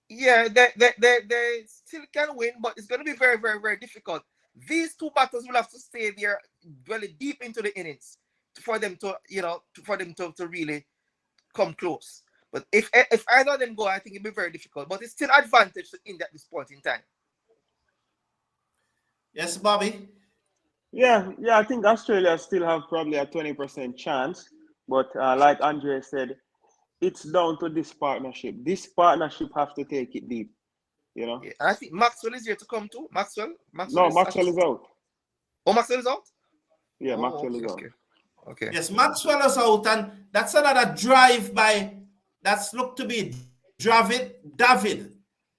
Yeah, they still can win, but it's going to be very, very, very difficult. These 2 batters will have to stay there really deep into the innings for them to, to really come close. But if either of them go, I think it'll be very difficult. But it's still advantage to India at this point in time. Yes, Bobby? Yeah, I think Australia still have probably a 20% chance. But like Andre said, it's down to this partnership. This partnership have to take it deep, you know. Yeah, I think Maxwell is here to come too. Maxwell is out. Oh, Maxwell is out? Yeah, Maxwell is out. Okay. Yes, Maxwell is out, and that's another drive by that's looked to be David.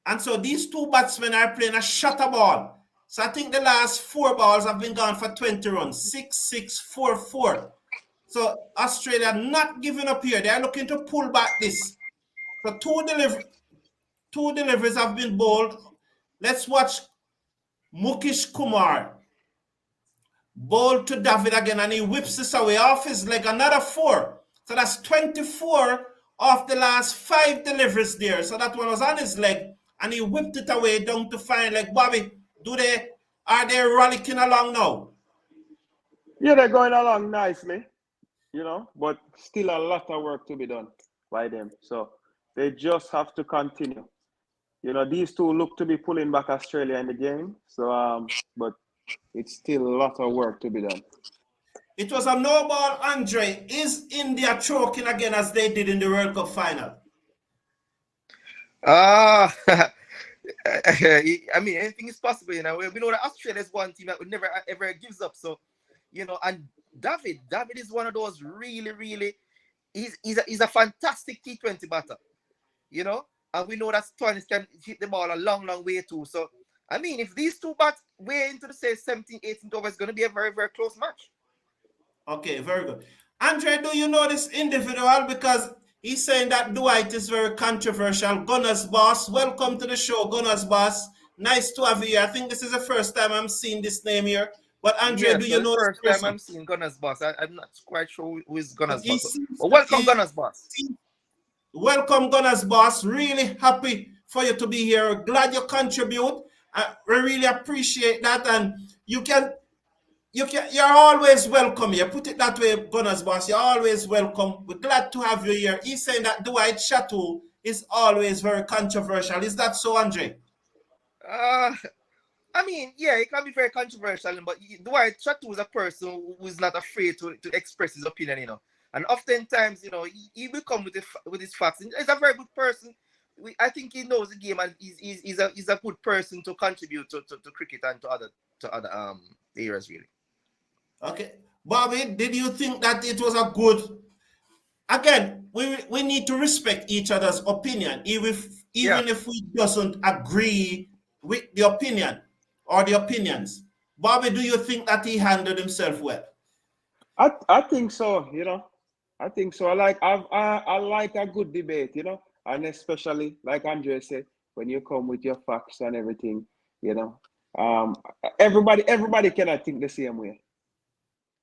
And so these 2 batsmen are playing a shutter ball. So I think the last 4 balls have been gone for 20 runs. 6-6, 4-4. So Australia not giving up here. They are looking to pull back this. So 2 deliveries have been bowled. Let's watch Mukesh Kumar bowl to David again, and he whips this away off his leg. Another 4. So that's 24 of the last 5 deliveries there. So that one was on his leg, and he whipped it away down to fine leg. Bobby, are they rollicking along now? Yeah, they're going along nicely, you know, but still a lot of work to be done by them. So they just have to continue. You know, these 2 look to be pulling back Australia in the game. So, but it's still a lot of work to be done. It was a no ball, Andre. Is India choking again as they did in the World Cup final? I mean, anything is possible, you know. We know that Australia is one team that would never ever gives up. So, you know, and David is one of those really, he's a fantastic T20 batter, you know. And we know that Stonis can hit the ball a long way too. So I mean, if these two bats way into the say 17th, 18th over, it's going to be a very, very close match. Okay, very good. Andre, do you know this individual? Because he's saying that Dwight is very controversial. Gunners Boss, welcome to the show, Gunners Boss. Nice to have you here. I think this is the first time I'm seeing this name here. But Andre, do you know this person? First time I'm seeing Gunners Boss. I'm not quite sure who is Gunners Boss. But welcome, Gunners Boss. Welcome, Gunners Boss. Really happy for you to be here. Glad you contribute. We really appreciate that. And you're always welcome here. Put it that way, Gunners Boss. You're always welcome. We're glad to have you here. He's saying that Dwight Chateau is always very controversial. Is that so, Andre? I mean, yeah, it can be very controversial, but Dwight Chateau is a person who is not afraid to express his opinion, you know. And oftentimes, you know, he will come with his facts. He's a very good person. I think he knows the game, and he's a good person to contribute to cricket and to other areas, really. Okay, Bobby, did you think that it was a good? Again, we need to respect each other's opinion, even if we doesn't agree with the opinion or the opinions. Bobby, do you think that he handled himself well? I think so. You know, I think so. I like a good debate. You know, and especially like Andre said, when you come with your facts and everything, you know, everybody cannot think the same way.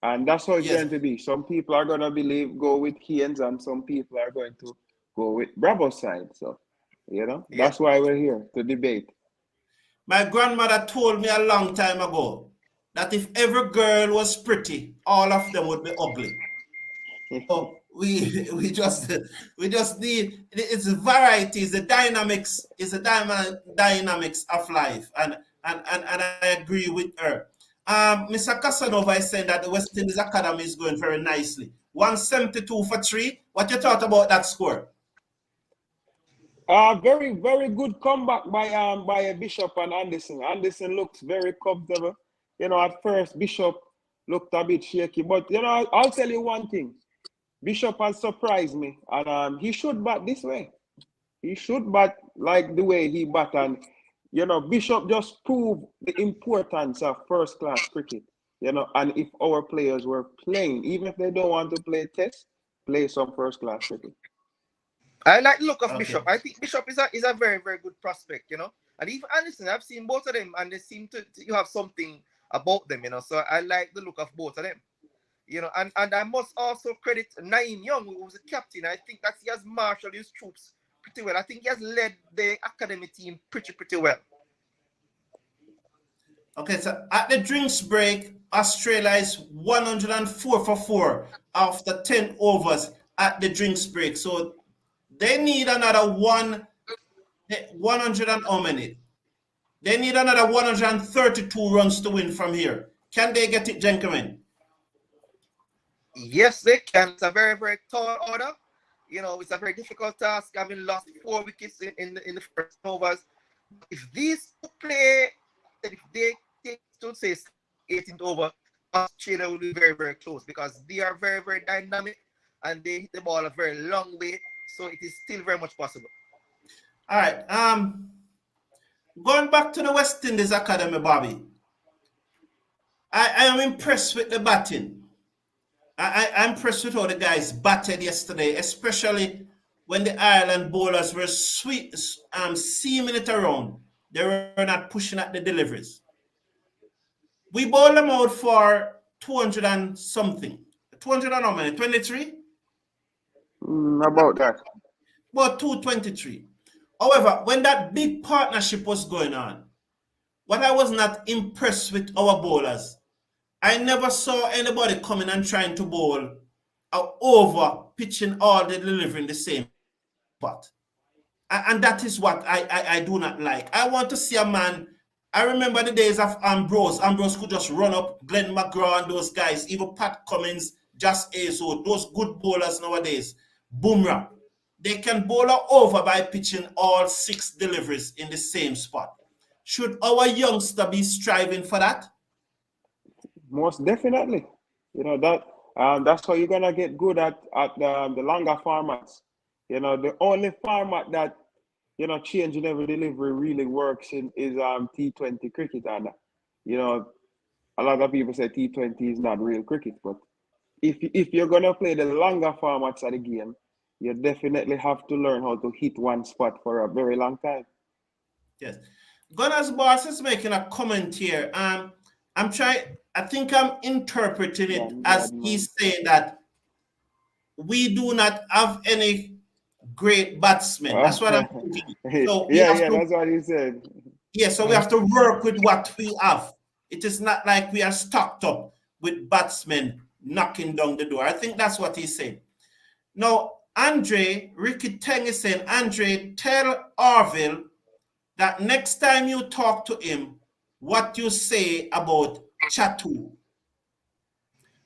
And that's how it's going to be. Some people are going to go with Haynes, and some people are going to go with Bravo's side. So, you know, that's why we're here to debate. My grandmother told me a long time ago that if every girl was pretty, all of them would be ugly. So we just need, it's varieties, the dynamics, is the dynamics of life, and I agree with her. Mr. Casanova is saying that the West Indies Academy is going very nicely. 172 for 3. What you thought about that score? Very, very good comeback by Bishop and Anderson. Anderson looks very comfortable. You know, at first Bishop looked a bit shaky, but you know, I'll tell you one thing. Bishop has surprised me, and he should bat this way. He should bat like the way he bat, and you know, Bishop just proved the importance of first-class cricket. You know, and if our players were playing, even if they don't want to play test, play some first-class cricket. I like the look of Bishop. I think Bishop is a very, very good prospect, you know. And even Anderson, I've seen both of them, and they seem to you have something about them, you know. So I like the look of both of them, you know. And I must also credit Naeem Young, who was a captain. I think that he has marshaled his troops pretty well. I think he has led the academy team pretty well. Okay, so at the drinks break, Australia is 104 for 4 after 10 overs at the drinks break. So they need another 100 and how many? They need another 132 runs to win from here. Can they get it, gentlemen? Yes, they can. It's a very, very tall order. You know, it's a very difficult task, having lost 4 wickets in the first overs. If these two play, if they take to say 18th over, Australia will be very, very close, because they are very, very dynamic and they hit the ball a very long way. So it is still very much possible. All right. Going back to the West Indies Academy, Bobby, I am impressed with the batting. I'm impressed with how the guys batted yesterday, especially when the Ireland bowlers were seaming it around. They were not pushing at the deliveries. We bowled them out for 200 and something. 200 and how many? 23? About that. About 223. However, when that big partnership was going on, what I was not impressed with our bowlers, I never saw anybody coming and trying to bowl over pitching all the delivery in the same spot. And that is what I do not like. I want to see a man. I remember the days of Ambrose. Ambrose could just run up Glenn McGraw and those guys, even Pat Cummins, Just Azo, those good bowlers nowadays. Bumrah. They can bowl over by pitching all 6 deliveries in the same spot. Should our youngster be striving for that? Most definitely. You know, that's how you're gonna get good at the longer formats. You know, the only format that changing every delivery really works in T20 cricket. And a lot of people say T20 is not real cricket, but if you're gonna play the longer formats of the game, you definitely have to learn how to hit one spot for a very long time. Yes. Gunners Boss is making a comment here. I think I'm interpreting it as he's saying that we do not have any great batsmen. That's what I'm thinking. So that's what he said. Yeah, so we have to work with what we have. It is not like we are stocked up with batsmen knocking down the door. I think that's what he's saying. Now, Ricky Teng is saying, Andre, tell Arville that next time you talk to him, what you say about Chatu.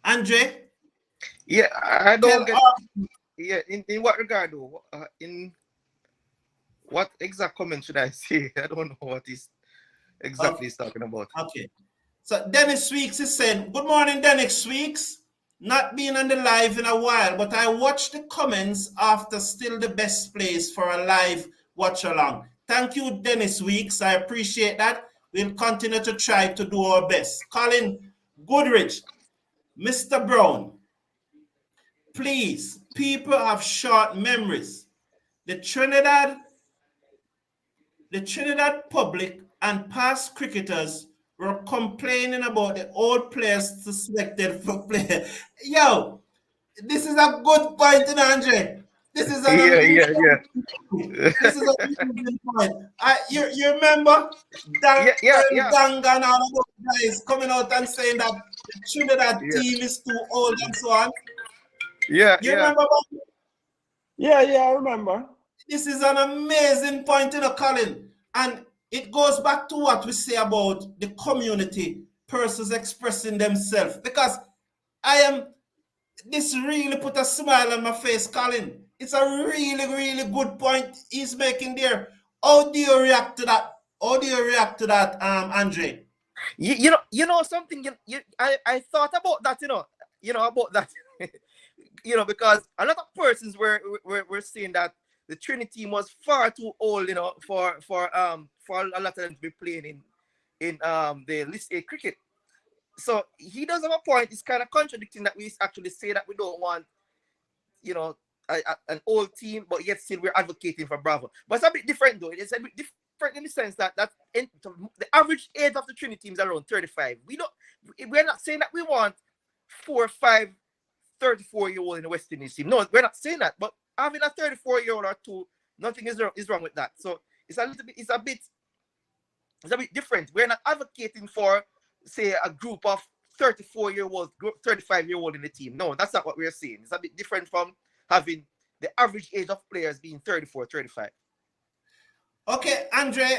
Andre? Yeah, I don't get. Yeah, in what regard though? In what exact comment should I say? I don't know what he's exactly talking about. Okay. So Dennis Weeks is saying, good morning, Dennis Weeks. Not been on the live in a while, but I watched the comments after still the best place for a live watch along. Thank you, Dennis Weeks. I appreciate that. We'll continue to try to do our best. Colin Goodrich, Mr. Brown, please, people have short memories. The Trinidad public and past cricketers were complaining about the old players selected for play. Yo, this is a good point, Andre. This is a This is a good point. You remember that Ganga and all of those guys coming out and saying that the Trinidad team is too old and so on. You remember that? Yeah, I remember. This is an amazing point, Colin. And it goes back to what we say about the community, persons expressing themselves. Because this really put a smile on my face, Colin. It's a really, really good point he's making there. How do you react to that? Andre? You know something. I thought about that. About that. Because a lot of persons were saying that the Trinity team was far too old, for a lot of them to be playing in the List A cricket. So he does have a point. It's kind of contradicting that we actually say that we don't want, an old team, but yet still we're advocating for Bravo. But it's a bit different though. It's a bit different in the sense that the average age of the Trinity team is around 35. We're not saying that we want 4 or 5 34-year-old in the West Indies team. No, we're not saying that. But having a 34-year-old or two, nothing is wrong with that. So it's a bit different. We're not advocating for, say, a group of 34-year-olds, 35-year-old in the team. No, that's not what we're saying. It's a bit different from having the average age of players being 34, 35. Okay, Andre,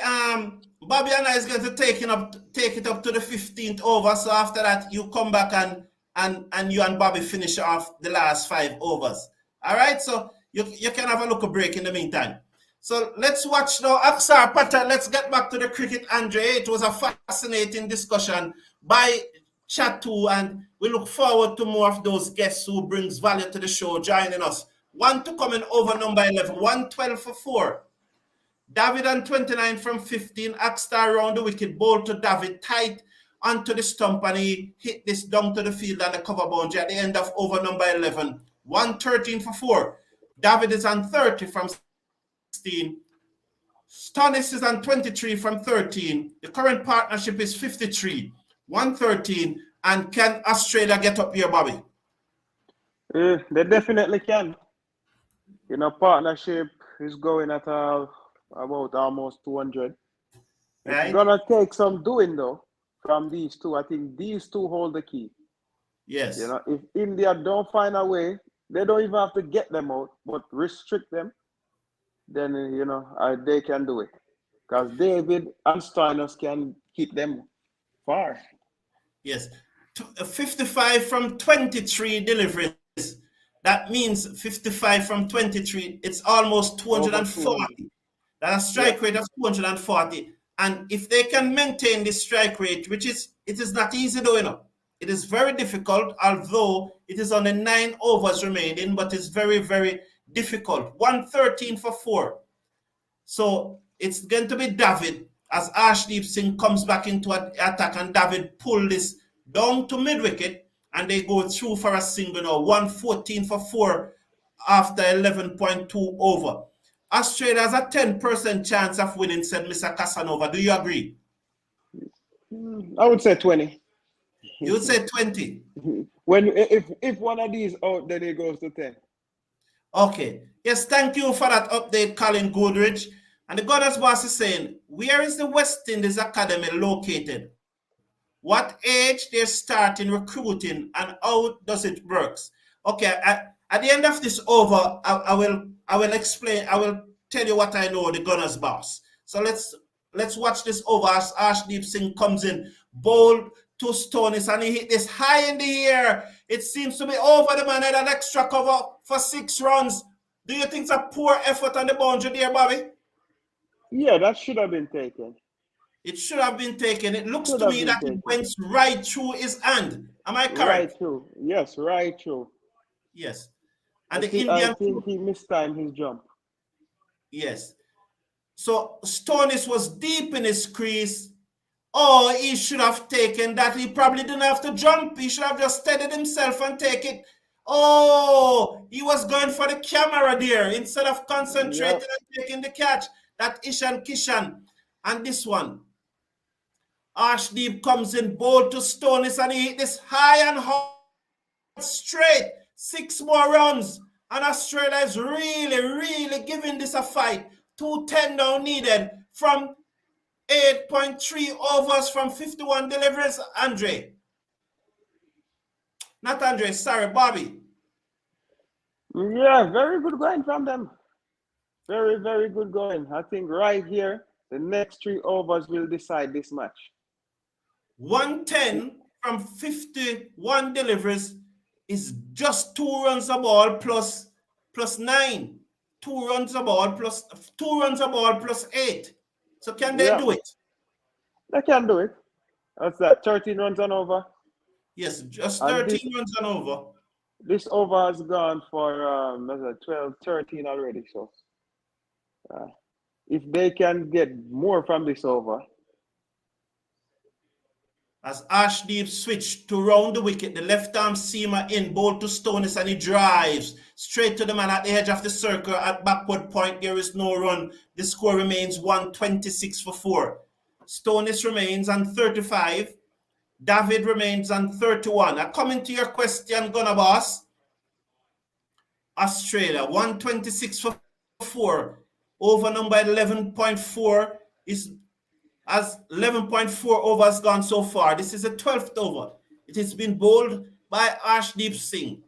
Bobby and I is going to take it up to the 15th over. So after that, you come back and you and Bobby finish off the last 5 overs. All right, so you can have a look at break in the meantime. So let's watch now. Aksar Patel, let's get back to the cricket, Andre. It was a fascinating discussion by Chatu, and we look forward to more of those guests who brings value to the show joining us. One to come in over number 11, 112 for 4. David on 29 from 15. Aksar round the wicket, ball to David, tight onto the stump, and he hit this down to the field and the cover boundary at the end of over number 11. 113 for 4. David is on 30 from 16. Stonis is on 23 from 13. The current partnership is 53. 113. And can Australia get up here, Bobby? They definitely can. Partnership is going at about almost 200. Right. It's gonna take some doing though from these two. I think these two hold the key. Yes. If India don't find a way, they don't even have to get them out, but restrict them, then they can do it. Because David and Stoinis can keep them far. Yes. 55 from 23 deliveries. That means 55 from 23. It's almost 240. That's a strike rate of 240. And if they can maintain this strike rate, it is not easy though, It is very difficult, although it is only 9 overs remaining, but it's very, very difficult. 113 for 4. So it's going to be David as Arshdeep Singh comes back into attack, and David pull this down to mid-wicket, and they go through for a single now, 114 for 4 after 11.2 over. Australia has a 10% chance of winning, said Mr. Casanova. Do you agree? I would say 20. You would say 20? If one of these out, then it goes to 10. Okay. Yes, thank you for that update, Colin Goodrich. And the Gunners boss is saying, where is the West Indies Academy located? What age they're starting recruiting, and how does it work? Okay, at the end of this over, I will explain. I will tell you what I know, the Gunners boss. So let's watch this over as Arshdeep Singh comes in, bowled to Stonis, and he hit this high in the air. It seems to be over. The man had an extra cover for 6 runs. Do you think it's a poor effort on the boundary there, Bobby? Yeah, that should have been taken. It should have been taken. It looks to me that it went right through his hand. Am I correct? Right through. Yes, right through. Yes. And I think he mistimed his jump. Yes. So Stonis was deep in his crease. Oh, he should have taken that. He probably didn't have to jump. He should have just steadied himself and take it. Oh, he was going for the camera there instead of concentrating and taking the catch. That Ishan Kishan. And this one. Arshdeep comes in, bowled to Stonis, and he hit this high and hard straight. 6 more runs. And Australia is really giving this a fight. 210 now needed from 8.3 overs from 51 deliveries. Bobby. Yeah, very good going from them. Very good going. I think right here, the next 3 overs will decide this match. 110 from 51 deliveries is just 2 runs a ball plus 9. 2 runs a ball plus 8. So can they do it? They can do it. That's that 13 runs and over. Yes, just 13 runs and over. This over has gone for 12, 13 already. So if they can get more from this over. As Arshdeep switched to round the wicket, the left-arm seamer in, bowled to Stonis, and he drives straight to the man at the edge of the circle at backward point. There is no run. The score remains 126 for 4. Stonis remains on 35. David remains on 31. Now, coming to your question, Gunner Boss. Australia, 126 for 4. Over number 11.4 is as 11.4 overs gone so far. This is the 12th over. It has been bowled by Arshdeep Singh.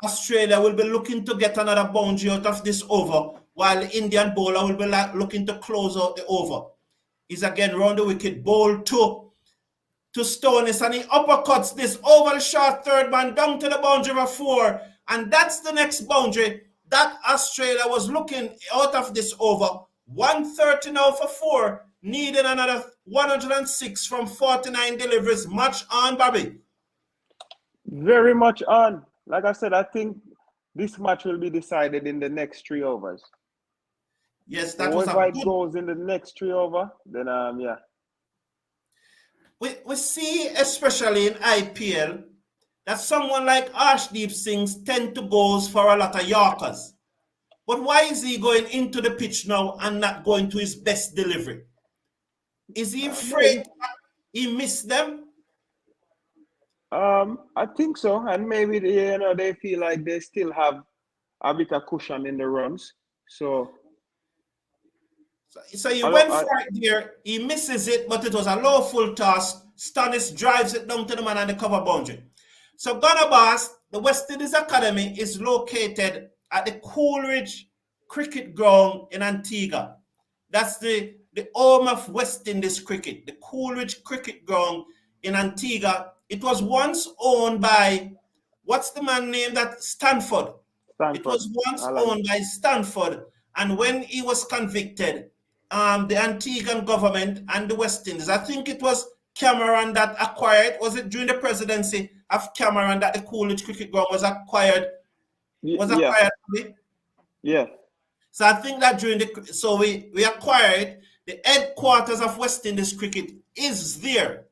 Australia will be looking to get another boundary out of this over, while the Indian bowler will be looking to close out the over. He's again round the wicket, bowled to Stonis, and he uppercuts this over the short third man down to the boundary for 4. And that's the next boundary that Australia was looking out of this over. 130 now for 4. Needed another 106 from 49 deliveries. Much on, Bobby. Very much on. Like I said, I think this match will be decided in the next 3 overs. Yes, that was a good... goes in the next 3 over, then yeah. We see, especially in IPL, that someone like Arshdeep Singh tend to go for a lot of Yorkers. But why is he going into the pitch now and not going to his best delivery? Is he afraid he missed them? I think so, and maybe they feel like they still have a bit of cushion in the runs. So he went for it there. He misses it, but it was a low full toss. Stonis drives it down to the man on the cover boundary. So Gunner Boss, the West Indies Academy is located at the Coolidge Cricket Ground in Antigua. That's the home of West Indies cricket, the Coolidge Cricket Ground in Antigua. It was once owned by, what's the man named that? Stanford. It was once owned by Stanford. And when he was convicted, the Antiguan government and the West Indies, I think it was Cameron that acquired, was it during the presidency of Cameron that the Coolidge Cricket Ground was acquired? Yeah. So I think that we acquired the headquarters of West Indies cricket is there.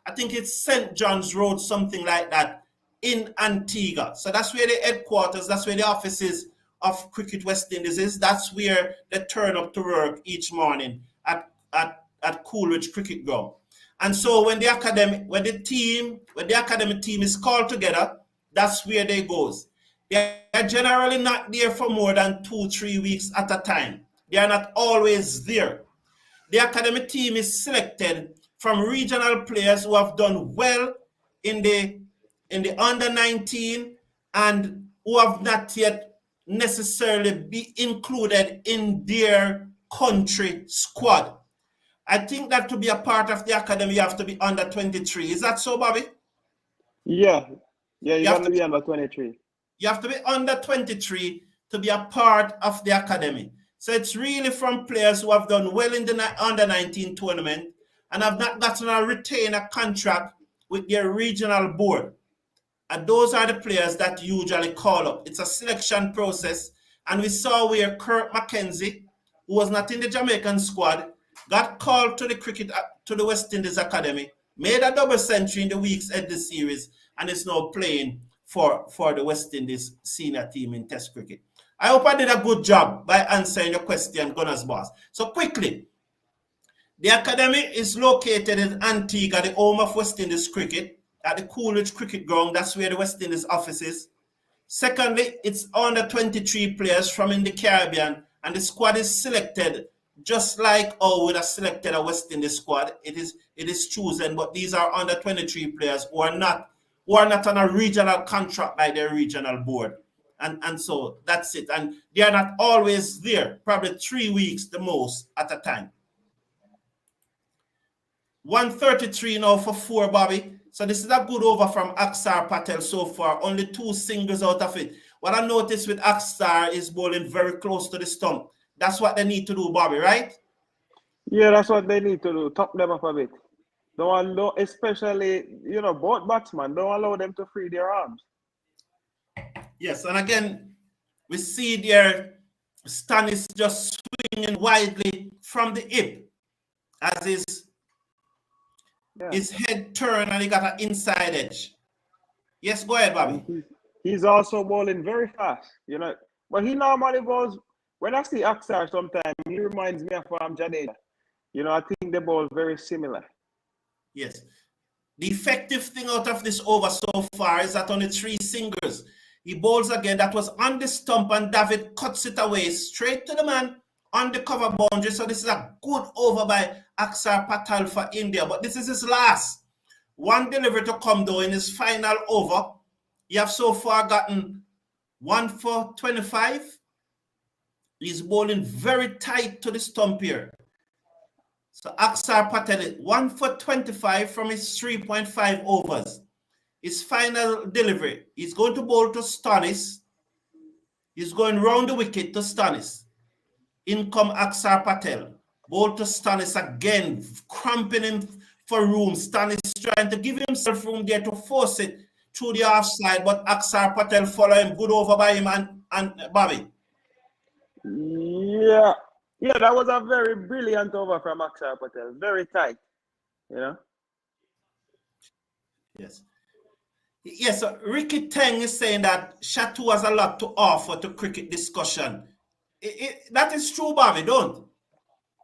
I think it's St. John's Road, something like that, in Antigua. So that's where the headquarters, that's where the offices of Cricket West Indies is. That's where they turn up to work each morning at Coolidge Cricket Ground. And so when the academic team is called together, that's where they goes. They are generally not there for more than 2-3 weeks at a time. They are not always there. The academic team is selected from regional players who have done well in the under-19 and who have not yet necessarily be included in their country squad. I think that to be a part of the academy, you have to be under 23. Is that so, Bobby? Yeah, you have to be under 23. You have to be under 23 to be a part of the academy. So it's really from players who have done well in the under-19 tournament and have not gotten a retainer contract with their regional board. And those are the players that usually call up. It's a selection process. And we saw where Kurt McKenzie, who was not in the Jamaican squad, got called to the West Indies Academy, made a double century in the weeks at the series, and is now playing for the West Indies senior team in Test cricket. I hope I did a good job by answering your question, Gunners Boss. So quickly, the academy is located in Antigua, the home of West Indies cricket, at the Coolidge Cricket Ground. That's where the West Indies office is. Secondly, it's under 23 players from in the Caribbean, and the squad is selected just like how we would have selected a West Indies squad. It is chosen, but these are under 23 players who are not on a regional contract by their regional board. And so that's it. And they are not always there, probably 3 weeks the most at a time. 133 now for 4, Bobby. So this is a good over from Aksar Patel so far. Only 2 singles out of it. What I noticed with Aksar is bowling very close to the stump. That's what they need to do, Bobby, right? Yeah, that's what they need to do. Top them up a bit. Especially, both batsmen, don't allow them to free their arms. Yes, and again, we see their Stannis just swinging widely from the hip as his head turned and he got an inside edge. Yes, go ahead, Bobby. He's also bowling very fast, But he normally bowls, when I see Aksar sometimes, he reminds me of Jadeja. I think they bowl very similar. Yes. The effective thing out of this over so far is that only 3 singles. He bowls again. That was on the stump, and David cuts it away straight to the man on the cover boundary. So this is a good over by Aksar Patel for India. But this is his last. 1 delivery to come though in his final over. You have so far gotten 1 for 25. He's bowling very tight to the stump here. So Aksar Patel, 1 for 25 from his 3.5 overs. His final delivery, he's going to bowl to Stannis. He's going round the wicket to Stannis. In come Aksar Patel. Bowl to Stannis again, cramping him for room. Stannis trying to give himself room there to force it through the offside, but Aksar Patel follow him. Good over by him and Bobby. Yeah, that was a very brilliant over from Aksar Patel. Very tight, Yes, so Ricky Teng is saying that Shatu has a lot to offer to cricket discussion. That is true, Bobby, don't?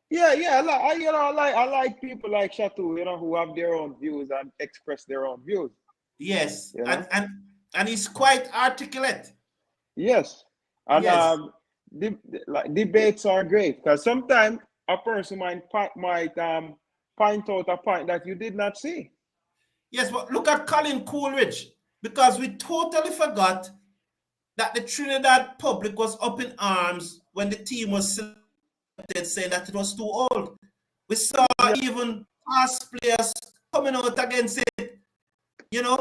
Yeah, I like people like Shatu, who have their own views and express their own views. Yes, and he's quite articulate. Yes, and yes. Debates are great because sometimes a person might point out a point that you did not see. Yes, but look at Colin Coolidge, because we totally forgot that the Trinidad public was up in arms when the team was selected, saying that it was too old. We saw even past players coming out against it, So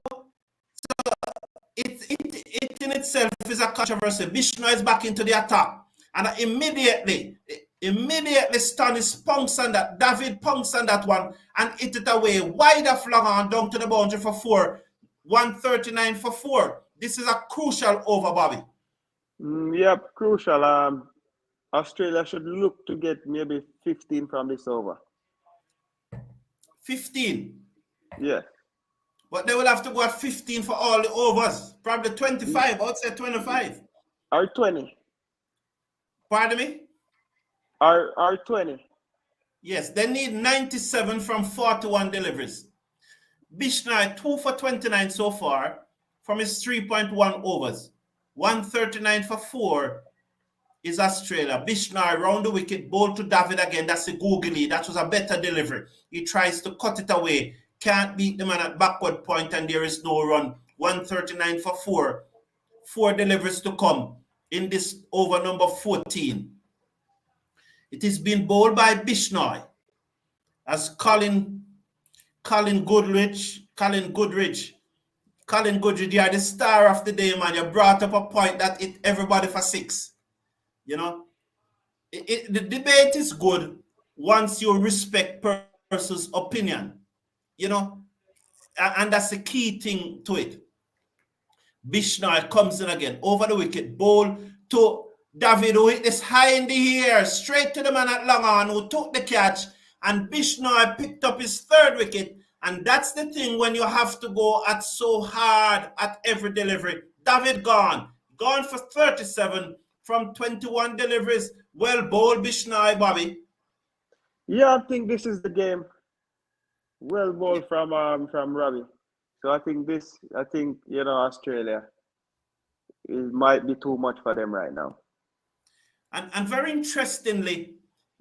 it in itself is a controversy. Bishno is back into the attack, and immediately Stannis punks on that. David punks on that one and hit it away wide of long down to the boundary for 4. 139 for 4. This is a crucial over, Bobby. Yep, crucial. Australia should look to get maybe 15 from this over. 15? Yeah. But they will have to go at 15 for all the overs. Probably 25, I would say 25. Or 20. Pardon me? Or 20. Yes, they need 97 from 41 deliveries. Bishnoi 2 for 29 so far from his 3.1 overs. 139 for 4 is Australia. Bishnoi round the wicket, ball to David again. That's a googly. That was a better delivery. He tries to cut it away. Can't beat the man at backward point, and there is no run. 139 for 4. 4 deliveries to come in this over number 14. It is being bowled by Bishnoi as Colin Goodrich, you are the star of the day, man. You brought up a point that hit everybody for 6. You know, the debate is good once you respect person's opinion, you know, and that's the key thing to it. Bishnoi comes in again, over the wicket, ball to David, who hit this high in the air, straight to the man at long on, who took the catch, and Bishnoi picked up his 3rd wicket. And that's the thing when you have to go at so hard at every delivery. David gone for 37 from 21 deliveries. Well bowled, Bishnoi, Bobby. Yeah, I think this is the game. Well bowled from Robbie. So I think Australia, it might be too much for them right now. And very interestingly,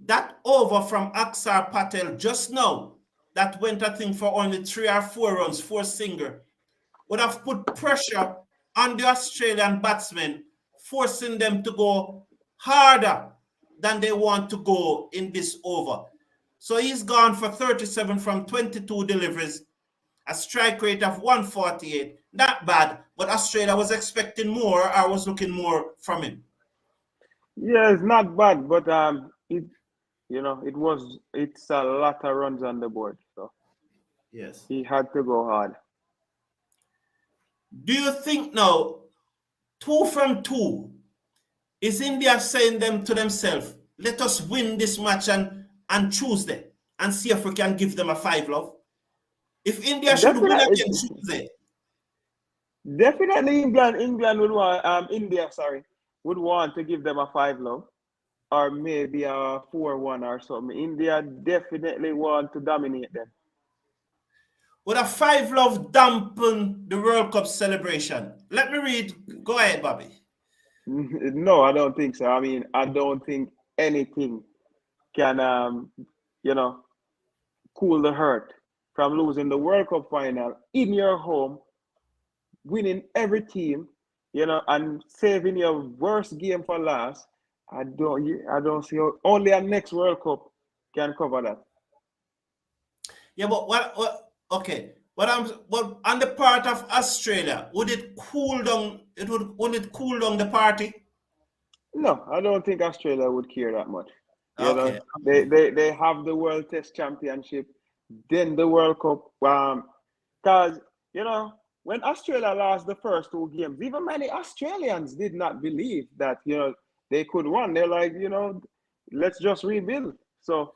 that over from Aksar Patel just now, that went, I think, for only 3 or 4 runs, 4 single, would have put pressure on the Australian batsmen, forcing them to go harder than they want to go in this over. So he's gone for 37 from 22 deliveries, a strike rate of 148. Not bad, but Australia was expecting more. I was looking more from him. Yeah, it's not bad, but it's a lot of runs on the board, so yes, he had to go hard. Do you think now 2 from 2 is India saying them to themselves, let us win this match on Tuesday and see if we can give them a 5 love? If India should win again Tuesday, definitely England would want would want to give them a 5 love. Or maybe a 4-1 or something. India definitely want to dominate them. Would a 5 love dampen the World Cup celebration? Let me read. Go ahead, Bobby. No, I don't think so. I mean, I don't think anything can, cool the hurt from losing the World Cup final in your home, winning every team, and saving your worst game for last. I don't see how only a next World Cup can cover that. Yeah, but what okay. But on the part of Australia, would it cool down the party? No, I don't think Australia would care that much. Okay. They have the World Test Championship, then the World Cup. Because when Australia lost the first 2 games, even many Australians did not believe that they could run. They're like, let's just rebuild. So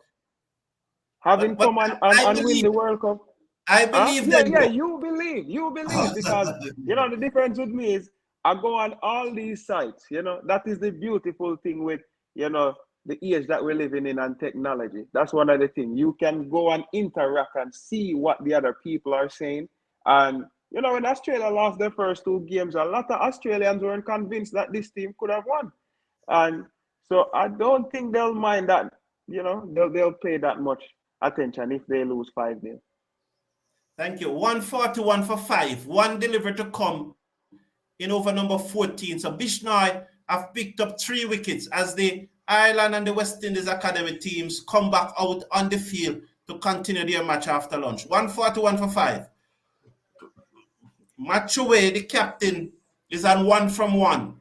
having come and win the World Cup. I believe that. Yeah, you believe because the difference with me is I go on all these sites. That is the beautiful thing with the age that we're living in and technology. That's one of the things. You can go and interact and see what the other people are saying. And when Australia lost their first 2 games, a lot of Australians weren't convinced that this team could have won. And so I don't think they'll mind that, they'll pay that much attention if they lose 5-0. Thank you. 141 for 5. 1 delivery to come in over number 14. So Bishnoi have picked up 3 wickets as the Ireland and the West Indies Academy teams come back out on the field to continue their match after lunch. 141 for 5. Match away, the captain is on 1 from 1.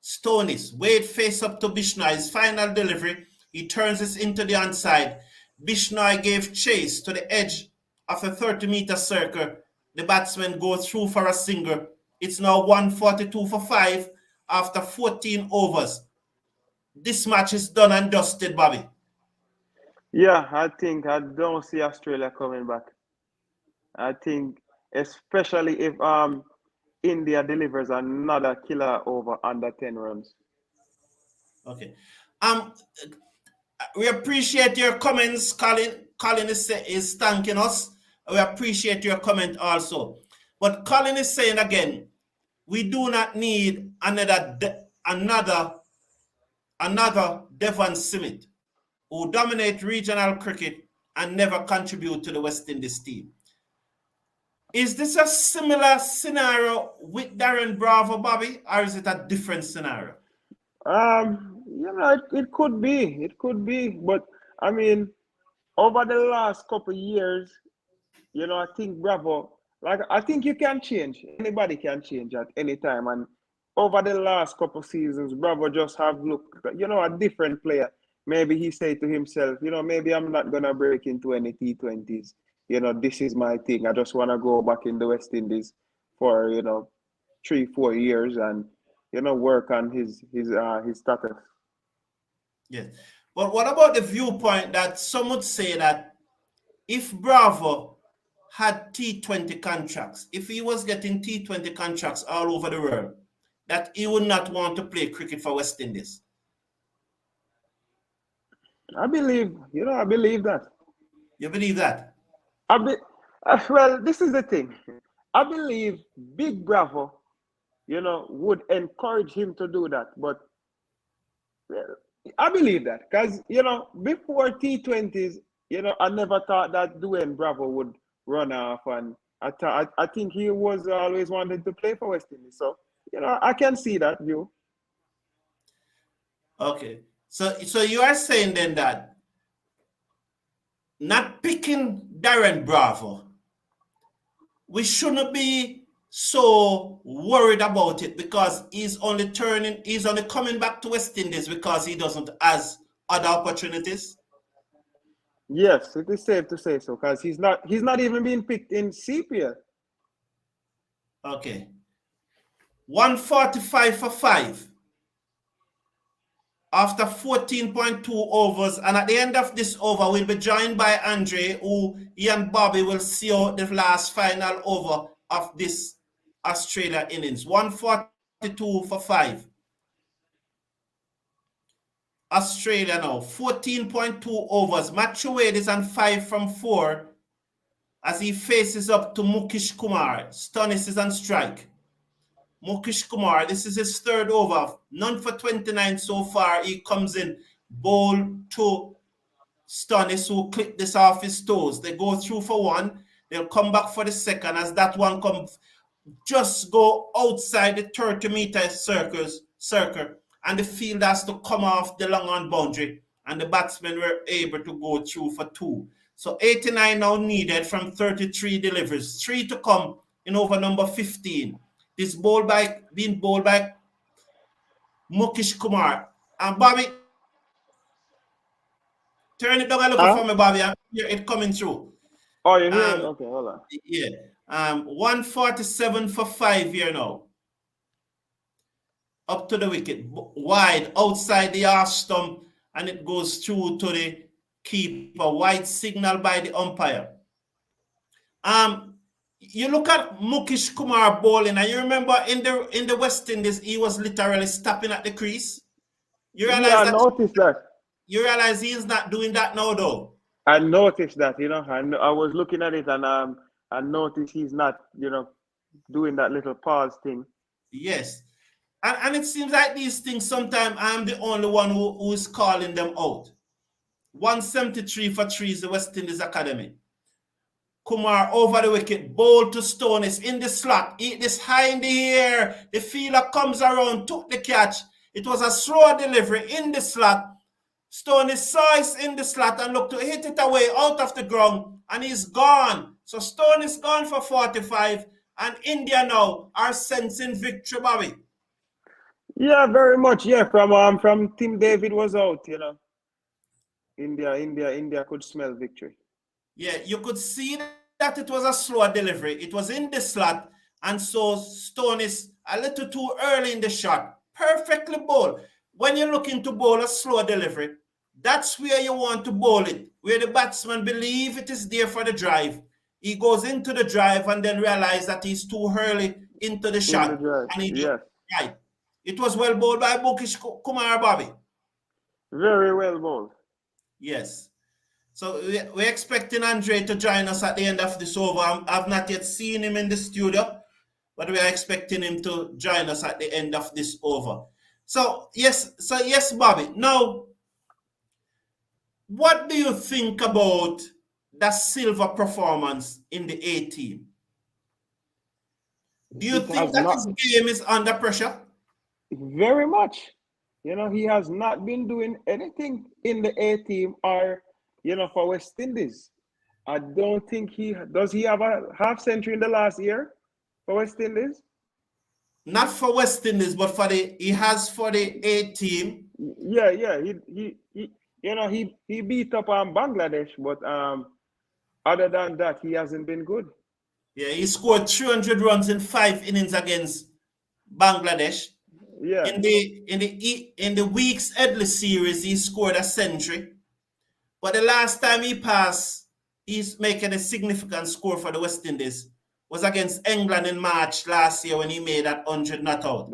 Stoneys, Wade face up to Bishnoi. His final delivery, he turns this into the onside. Bishnoi gave chase to the edge of a 30-meter circle. The batsmen go through for a single. It's now 142 for 5 after 14 overs. this match is done and dusted, Bobby? Yeah, I think I don't see Australia coming back. I think, especially if India delivers another killer over under 10 runs. Okay. We appreciate your comments. Colin is thanking us. We appreciate your comment also. But Colin is saying again, we do not need another Devon Smith who dominate regional cricket and never contribute to the West Indies team. Is this a similar scenario with Darren Bravo, Bobby, or is it a different scenario? It could be. It could be. But I mean, over the last couple of years, I think Bravo, I think you can change. Anybody can change at any time. And over the last couple of seasons, Bravo just have looked, a different player. Maybe he said to himself, maybe I'm not going to break into any T20s. This is my thing. I just want to go back in the West Indies for, 3-4 years and, work on his status. Yes. But what about the viewpoint that some would say that if Bravo had T20 contracts, if he was getting T20 contracts all over the world, that he would not want to play cricket for West Indies? I believe that. You believe that? Well, this is the thing. I believe Big Bravo, would encourage him to do that. But I believe that because, before T20s, I never thought that Dwayne Bravo would run off. And I think he was always wanted to play for West Indies. So, I can see that view. Okay. So you are saying then that not picking Darren Bravo, we shouldn't be so worried about it because he's only coming back to West Indies because he doesn't has other opportunities? Yes, it is safe to say so because he's not even being picked in CPL. Okay. 145 for 5. After 14.2 overs, and at the end of this over, we'll be joined by Andre, who he and Bobby will see out the last final over of this Australia innings. 142 for 5. Australia now, 14.2 overs. Matthew Wade is on 5 from 4 as he faces up to Mukesh Kumar. Stonis is on strike. Mukesh Kumar, this is his third over. None for 29 so far. He comes in, bowl to Stonis, who clip this off his toes. They go through for 1. They'll come back for the second as that one comes, just go outside the 30-meter circle, and the field has to come off the long on boundary, and the batsmen were able to go through for 2. So 89 now needed from 33 deliveries. 3 to come in over number 15. This being bowled by Mukesh Kumar. And Bobby, turn it down a little for me, Bobby. I hear it coming through. Oh, you hear it? Okay, hold on. Yeah. 147 for 5 here now. Up to the wicket. Wide, outside the half stump, and it goes through to the keeper. Wide signal by the umpire. You look at Mukesh Kumar bowling, and you remember in the West Indies, he was literally stopping at the crease. You realize I noticed that. You realize he's not doing that now, though. I noticed that, I was looking at it and I noticed he's not, doing that little pause thing. Yes. And it seems like these things, sometimes I'm the only one who is calling them out. 173 for 3 is the West Indies Academy. Kumar over the wicket, bowl to Stonis in the slot, eat this high in the air. The fielder comes around, took the catch. It was a slow delivery in the slot. Stonis saw it in the slot and looked to hit it away out of the ground, and he's gone. So Stonis gone for 45, and India now are sensing victory, Bobby. Yeah, very much. Yeah, from Tim David was out, India could smell victory. Yeah, you could see that it was a slow delivery. It was in the slot, and so Stonis a little too early in the shot. Perfectly bowled. when you're looking to bowl a slow delivery, that's where you want to bowl it, where the batsman believe it is there for the drive. He goes into the drive and then realize that he's too early into the shot. And he right. It was well bowled by Bookish Kumar, Bobby. Very well bowled. Yes. So we're expecting Andre to join us at the end of this over. I've not yet seen him in the studio, but we are expecting him to join us at the end of this over. So yes, Bobby. Now, what do you think about the Silva performance in the A team? Do you think that his game is under pressure? Very much. You know, he has not been doing anything in the A team or, you know, for West Indies. I don't think he have a half century in the last year for West Indies? Not for West Indies, but he has for the A team. Yeah. He you know, he beat up Bangladesh, but other than that, he hasn't been good. Yeah, he scored 300 runs in 5 innings against Bangladesh. Yeah. In the Weeks Headley series, he scored a century. But the last time he passed, he's making a significant score for the West Indies, was against England in March last year when he made that 100 not out.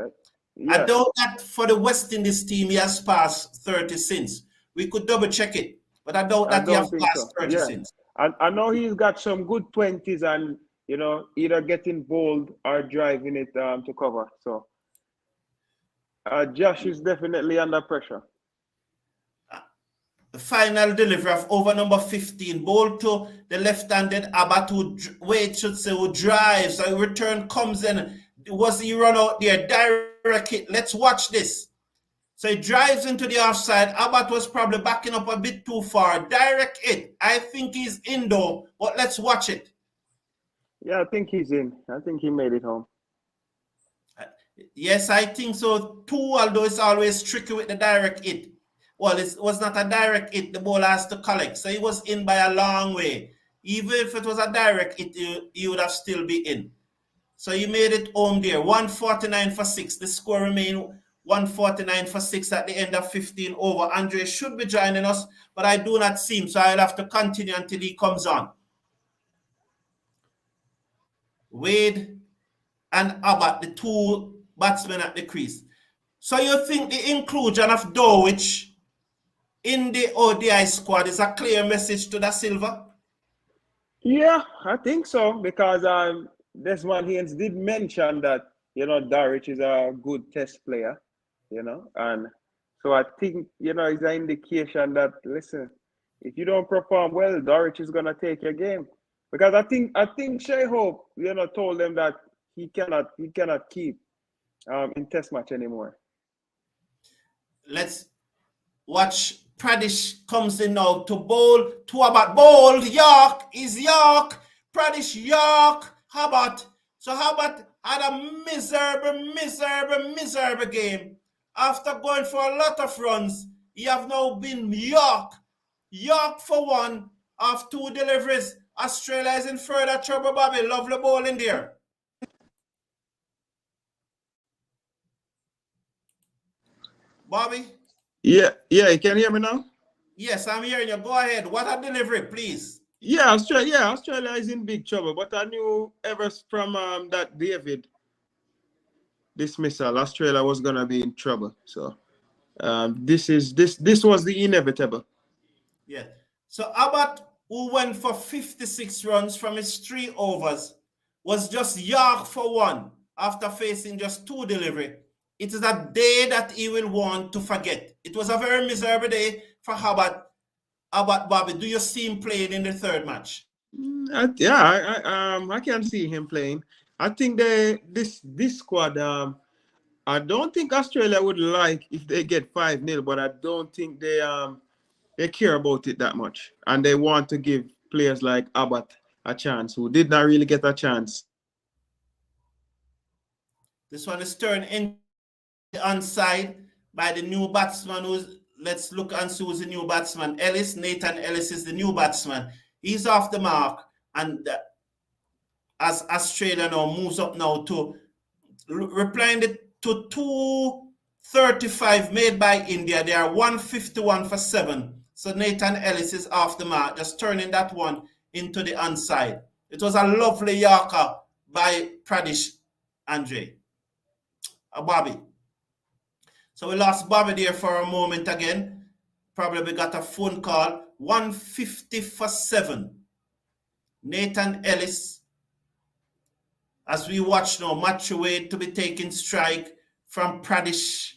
Yeah. I doubt that for the West Indies team, he has passed 30 since. We could double check it, but I doubt that he has passed 30 since. I know he's got some good 20s and, you know, either getting bowled or driving it to cover. So Josh is definitely under pressure. The final delivery of over number 15, bowled to the left-handed Abbot, who drives. So return comes in. Was he run out there? Direct hit. Let's watch this. So he drives into the offside. Abbot was probably backing up a bit too far. Direct hit. I think he's in though, but let's watch it. Yeah, I think he's in. I think he made it home. Yes, I think so too, although it's always tricky with the direct hit. Well, it was not a direct hit. The ball has to collect. So he was in by a long way. Even if it was a direct hit, he would have still been in. So he made it home there. 149 for 6. The score remained 149 for 6 at the end of 15 over. Andre should be joining us, but I do not see him, so I'll have to continue until he comes on. Wade and Abbott, the two batsmen at the crease. So you think the inclusion of Dowich in the ODI squad is a clear message to Da Silva? Yeah, I think so, because Desmond Haynes did mention that, you know, Dowich is a good test player, you know, and so I think, you know, it's an indication that, listen, if you don't perform well, Dowich is going to take your game. Because I think Shea Hope, you know, told them that he cannot keep in test match anymore. Let's watch. Pradesh comes in now to bowl. To Abbott. Bowled. York is York. Pradesh York. Abbott. So Abbott had a miserable game. After going for a lot of runs, he have now been York. York for 1 of 2 deliveries. Australia is in further trouble, Bobby. Lovely ball in there. Bobby? Yeah, you can hear me now? Yes, I'm hearing you. Go ahead. What a delivery, please. Yeah, Australia is in big trouble. But I knew ever from that David dismissal, Australia was gonna be in trouble. So this was the inevitable. Yeah. So Abbott, who went for 56 runs from his 3 overs, was just York for 1 after facing just 2 delivery. It is a day that he will want to forget. It was a very miserable day for Abbott. Bobby, do you see him playing in the 3rd match? I can see him playing. I think this squad. I don't think Australia would like if they get 5-0, but I don't think they care about it that much, and they want to give players like Abbott a chance, who did not really get a chance. This one is turned in the onside by the new batsman. Let's look and see who's the new batsman. Nathan Ellis is the new batsman. He's off the mark, and as Australia now moves up now to replying to 2 35 made by India. They are 151 for 7. So Nathan Ellis is off the mark, just turning that one into the onside. It was a lovely Yorker by Pradesh Andre. Bobby. So we lost Bobby there for a moment again. Probably we got a phone call. 150 for 7. Nathan Ellis, as we watch now, match away to be taking strike from Pradesh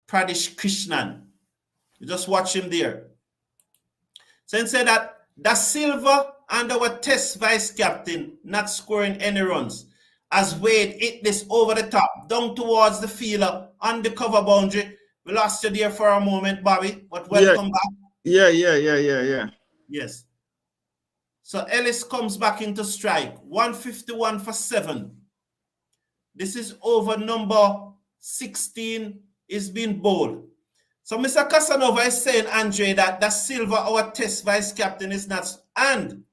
Krishnan. You just watch him there. So he said that Da Silva and our test vice captain not scoring any runs as Wade hit this over the top, down towards the fielder on the cover boundary. We lost you there for a moment, Bobby, but welcome back. Yeah. Yes. So Ellis comes back into strike. 151 for 7. This is over number 16 is being bowled. So Mr. Casanova is saying, Andre, that Da Silva, our test vice captain, is not, and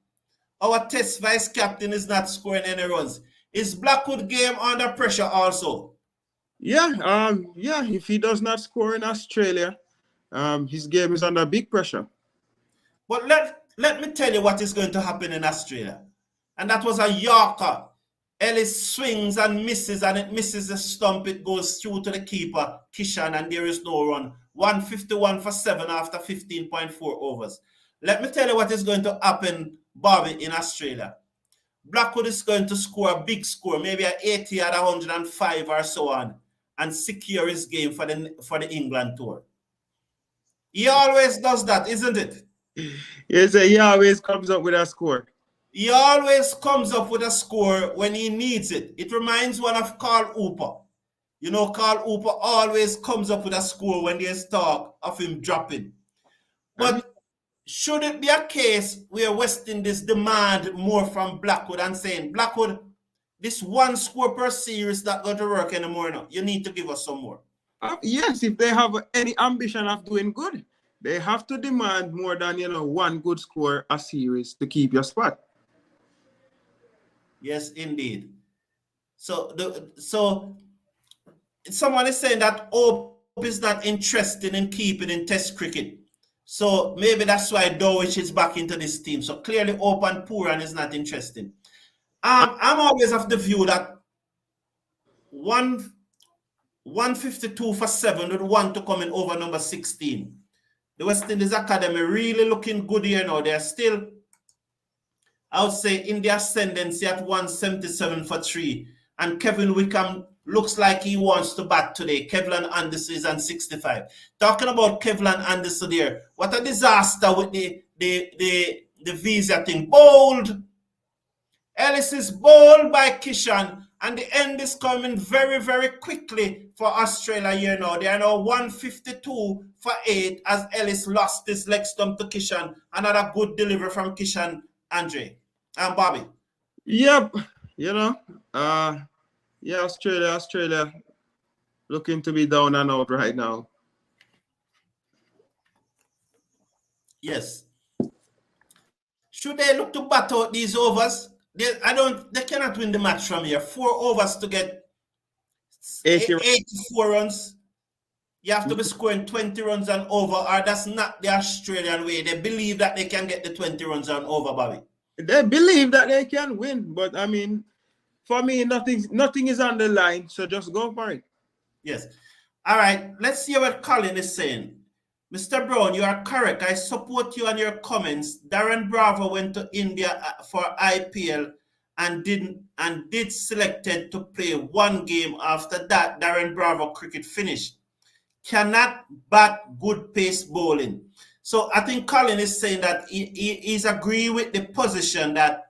our test vice captain is not scoring any runs. Is Blackwood game under pressure also? Yeah, if he does not score in Australia, his game is under big pressure. But let me tell you what is going to happen in Australia. And that was a Yorker. Ellis swings and misses, and it misses the stump. It goes through to the keeper, Kishan, and there is no run. 151 for 7 after 15.4 overs. Let me tell you what is going to happen, Bobby, in Australia. Blackwood is going to score a big score, maybe an 80 at 105 or so on, and secure his game for the England tour. He always does that, isn't it? Yes, he always comes up with a score. He always comes up with a score when he needs it. It reminds one of Carl Hooper. You know, Carl Hooper always comes up with a score when there's talk of him dropping. But should it be a case where West Indies demand more from Blackwood and saying, Blackwood, this one score per series not going to work anymore now. You need to give us some more. Yes, if they have any ambition of doing good, they have to demand more than, one good score a series to keep your spot. Yes, indeed. So someone is saying that Hope is not interested in keeping in Test cricket. So maybe that's why Dowich is back into this team. So clearly Hope and Pooran is not interested. I'm always of the view that 152 for 7 would want to come in over number 16. The West Indies Academy really looking good here now. They're still, I would say, in the ascendancy at 177 for 3. And Kevin Wickham looks like he wants to bat today. Kevlan Anderson is on 65. Talking about Kevlan Anderson there, what a disaster with the visa thing. Bowled. Ellis is bowled by Kishan, and the end is coming very, very quickly for Australia here now. They are now 152 for 8 as Ellis lost his leg stump to Kishan. Another good delivery from Kishan, Andre and Bobby. Yep, Australia looking to be down and out right now. Yes. Should they look to bat out these overs? They cannot win the match from here. 4 overs to get 84 runs. You have to be scoring 20 runs and over, or that's not the Australian way. They believe that they can get the 20 runs and over, Bobby. They believe that they can win, but I mean, for me, nothing is on the line, so just go for it. Yes. All right, let's see what Colin is saying. Mr. Brown, you are correct. I support you on your comments. Darren Bravo went to India for IPL and did selected to play 1 game. After that, Darren Bravo cricket finished. Cannot bat good pace bowling. So I think Colin is saying that he's agree with the position that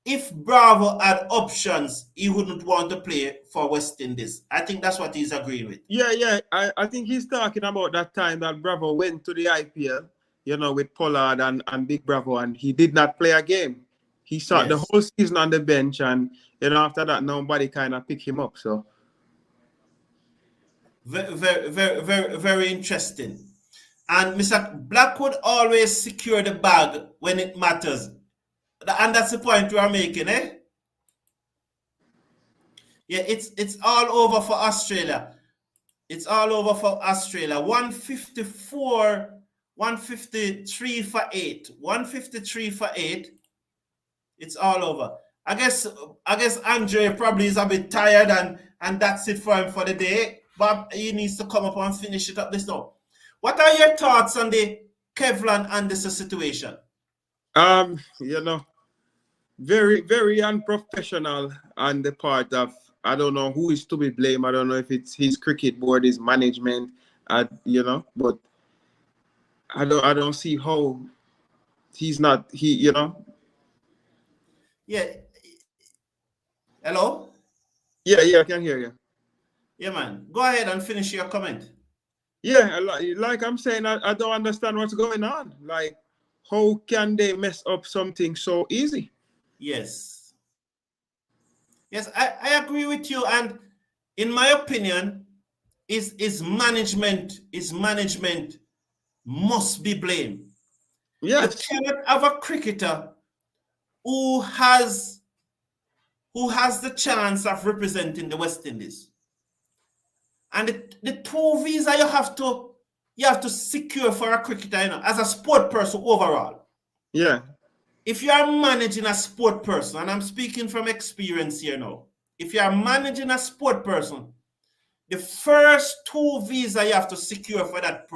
if Bravo had options, he wouldn't want to play for West Indies. I think that's what he's agreeing with. Yeah. I think he's talking about that time that Bravo went to the IPL, with Pollard and Big Bravo, and he did not play a game. He sat the whole season on the bench, and after that, nobody kind of picked him up. So very, very, very, very interesting. And Mr. Blackwood always secure the bag when it matters. And that's the point we are making, eh? Yeah, it's all over for Australia. It's all over for Australia. 154, 153 for 8. 153 for 8. It's all over. I guess Andre probably is a bit tired and that's it for him for the day. But he needs to come up and finish it up this now. What are your thoughts on the Kevlin Anderson situation? You know, very, very unprofessional on the part of, I don't know who is to be blamed. I don't know if it's his cricket board, his management, you know, but I don't see how you know. Yeah. Hello? Yeah, I can hear you. Yeah, man. Go ahead and finish your comment. Yeah, like I'm saying, I don't understand what's going on. Like, how can they mess up something so easy? Yes. Yes, I agree with you. And in my opinion, is management must be blamed. Yes. You cannot have a cricketer who has the chance of representing the West Indies. And the two visa you have to secure for a cricketer, you know, as a sport person overall. Yeah. If you are managing a sport person, and I'm speaking from experience here now, if you are managing a sport person, the first two visa you have to secure for that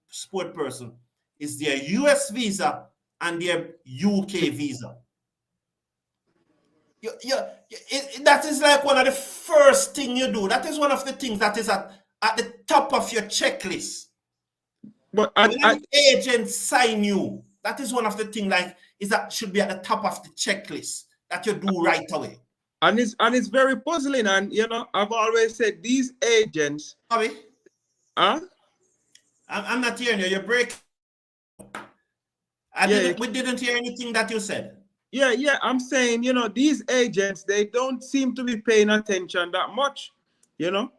sport person is their US visa and their UK visa. That is like one of the first thing you do. That is one of the things that is at the top of your checklist. But when an agent sign you, that is one of the things that should be at the top of the checklist that you do right away. And it's very puzzling. And you know, I've always said these agents. Sorry? Huh? I'm not hearing you. You're breaking. We didn't hear anything that you said. Yeah. I'm saying, you know, these agents, they don't seem to be paying attention that much, you know,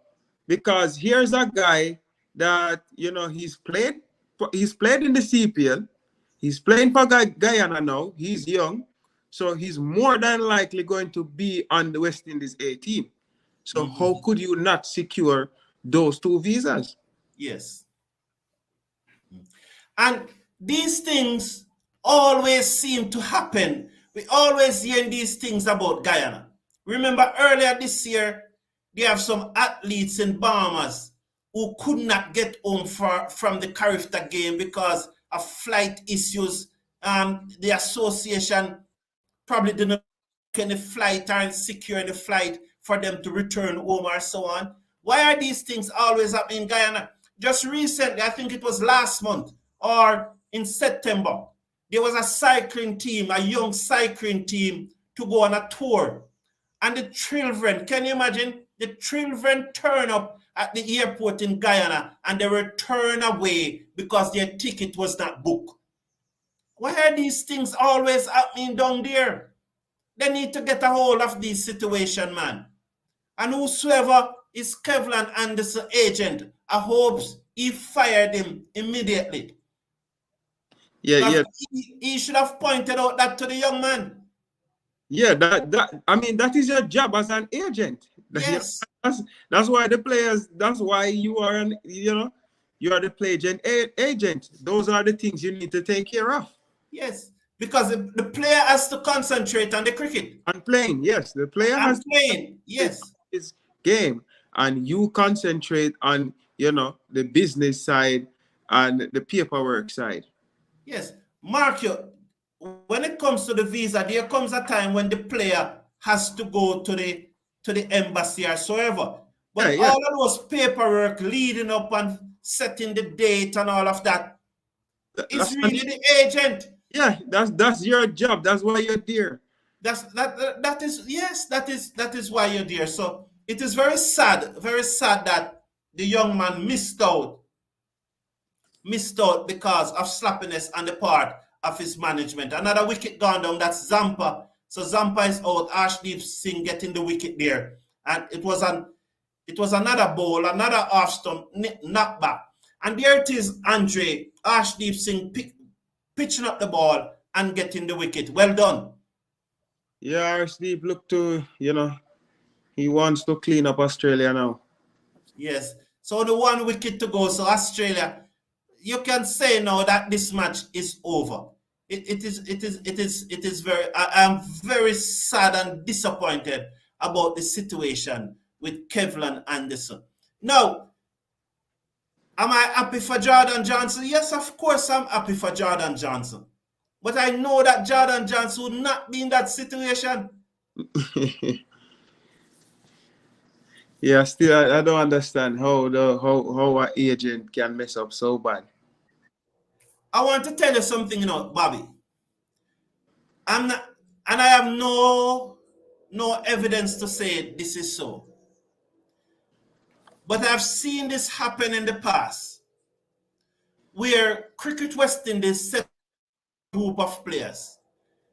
because here's a guy that, you know, he's played in the CPL. He's playing for Guyana now. He's young. So he's more than likely going to be on the West Indies A team. So how could you not secure those two visas? Yes. And these things always seem to happen. We always hear these things about Guyana. Remember earlier this year, they have some athletes in Bahamas who could not get home from the Carifta game because of flight issues. The association probably didn't book any flight or secure any flight for them to return home or so on. Why are these things always happening in Guyana? Just recently, I think it was last month or in September, there was a cycling team, a young cycling team, to go on a tour. And the children, can you imagine? The children turn up at the airport in Guyana and they were turned away because their ticket was not booked. Why are these things always happening down there? They need to get a hold of this situation, man. And whosoever is Kevlin Anderson agent, I hope he fired him immediately. Yeah. He should have pointed out that to the young man. Yeah, that is your job as an agent. Yes. That's why the players, that's why you are you are the play agent. Those are the things you need to take care of. Yes, because the player has to concentrate on the cricket. And playing, yes. The player has playing, yes. His game. And you concentrate on, you know, the business side and the paperwork side. Yes. Mark, when it comes to the visa, there comes a time when the player has to go to the embassy or so ever. But all of those paperwork leading up and setting the date and all of that is really the agent. Yeah, that's your job. That's why you're there. That is why you're there. So it is very sad that the young man missed out because of sloppiness on the part of his management. Another wicket gone down, that's Zampa. So Zampa is out, Arshdeep Singh getting the wicket there. And it was another ball, another off stump knockback. And there it is, Andre, Arshdeep Singh pitching up the ball and getting the wicket. Well done. Yeah, Arshdeep look to, you know, he wants to clean up Australia now. Yes. So the 1 wicket to go. So Australia, you can say now that this match is over. It is very. I am very sad and disappointed about the situation with Kevlin Anderson. Now, am I happy for Jordan Johnson? Yes, of course I'm happy for Jordan Johnson. But I know that Jordan Johnson would not be in that situation. Yeah, still I don't understand how an agent can mess up so bad. I want to tell you something, Bobby. I'm not, and I have no evidence to say this is so. But I've seen this happen in the past, where Cricket West Indies set a group of players.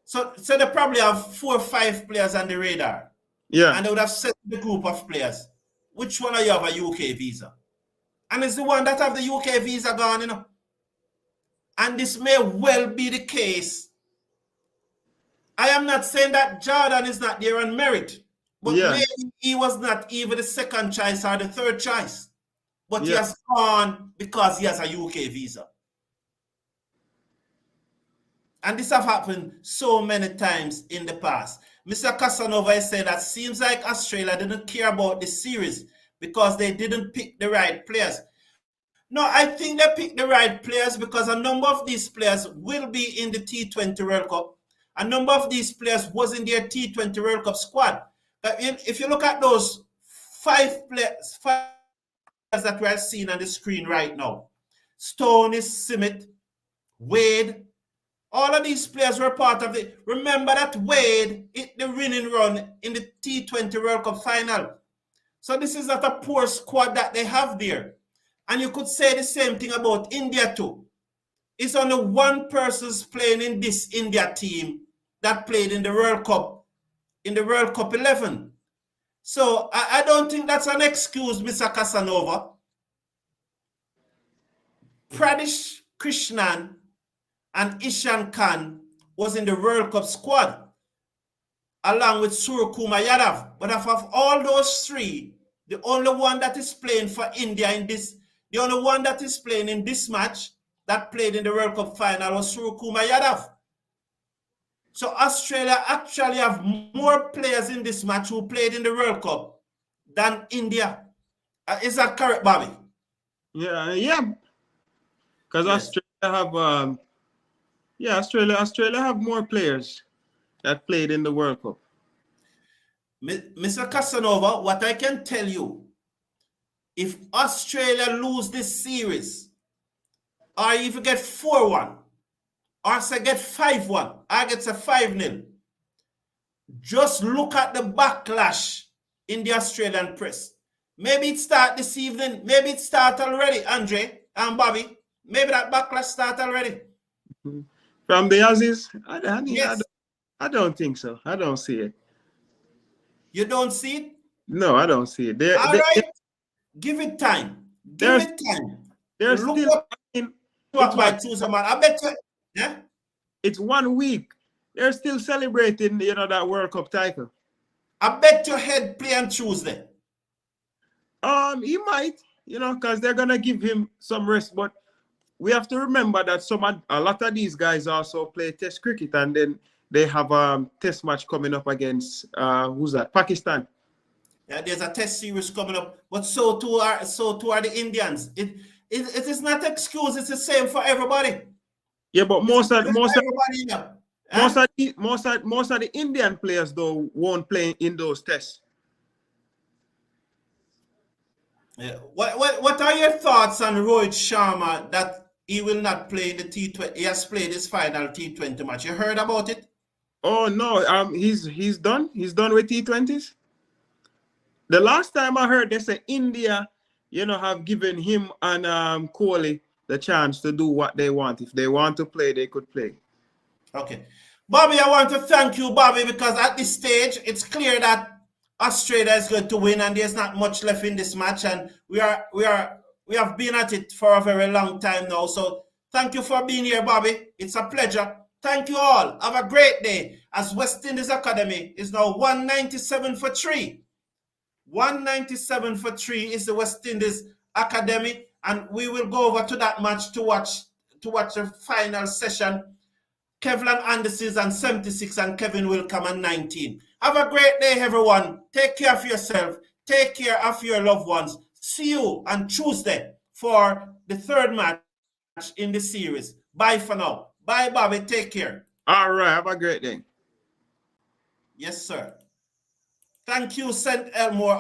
So they probably have 4 or 5 players on the radar. Yeah. And they would have set the group of players. Which one of you have a UK visa? And it's the one that have the UK visa gone, And this may well be the case. I am not saying that Jordan is not there on merit, but maybe he was not even the second choice or the third choice. But he has gone because he has a UK visa. And this has happened so many times in the past. Mr. Casanova is saying that seems like Australia didn't care about the series because they didn't pick the right players. No, I think they picked the right players because a number of these players will be in the T20 World Cup. A number of these players was in their T20 World Cup squad. But if you look at those 5 players that we're seeing on the screen right now, Stoney, Simmet, Wade, all of these players were part of it. Remember that Wade hit the winning run in the T20 World Cup final. So this is not a poor squad that they have there. And you could say the same thing about India too. It's only one person's playing in this India team that played in the World Cup, in the World Cup 11. So I don't think that's an excuse, Mr. Casanova. Pradesh Krishnan and Ishan Khan was in the World Cup squad, along with Suryakumar Yadav. But of all those 3, the only one that is playing for India in this, the only one that is playing in this match that played in the World Cup final was Suryakumar Yadav. So Australia actually have more players in this match who played in the World Cup than India. Is that correct, Bobby? Yeah. Because Australia have Australia have more players that played in the World Cup. Mr. Casanova, what I can tell you, if Australia lose this series, or if you get 4-1, or say get 5-1, or gets a 5-0, just look at the backlash in the Australian press. Maybe it start this evening. Maybe it start already, Andre and Bobby. Maybe that backlash start already. From the Aussies? Yes. I don't think so. I don't see it. You don't see it? No, I don't see it. All right. Give it time. Give it time. There's Look still... I bet you... Yeah? It's 1 week. They're still celebrating, that World Cup title. I bet your head play on Tuesday. He might, because they're gonna give him some rest. But we have to remember that a lot of these guys also play Test cricket, and then they have a Test match coming up against who's that? Pakistan. Yeah, there's a Test series coming up, but so too are the Indians. It is not an excuse. It's the same for everybody. Yeah, but most of the Indian players though won't play in those tests. Yeah. What are your thoughts on Rohit Sharma that he will not play in the T20? He has played his final T20 match. You heard about it? Oh no, he's done. He's done with T20s. The last time I heard, they say India, have given him and Kohli the chance to do what they want. If they want to play, they could play. Okay. Bobby, I want to thank you, Bobby, because at this stage, it's clear that Australia is going to win and there's not much left in this match. And we have been at it for a very long time now. So thank you for being here, Bobby. It's a pleasure. Thank you all. Have a great day. As West Indies Academy is now 197 for 3. 197 for 3 is the West Indies Academy, and we will go over to that match to watch the final session. Kevlan Anderson and 76, and Kevin will come on 19. Have a great day, everyone. Take care of yourself. Take care of your loved ones. See you on Tuesday for the third match in the series. Bye for now. Bye, Bobby. Take care. All right. Have a great day. Yes, sir. Thank you, St. Elmore.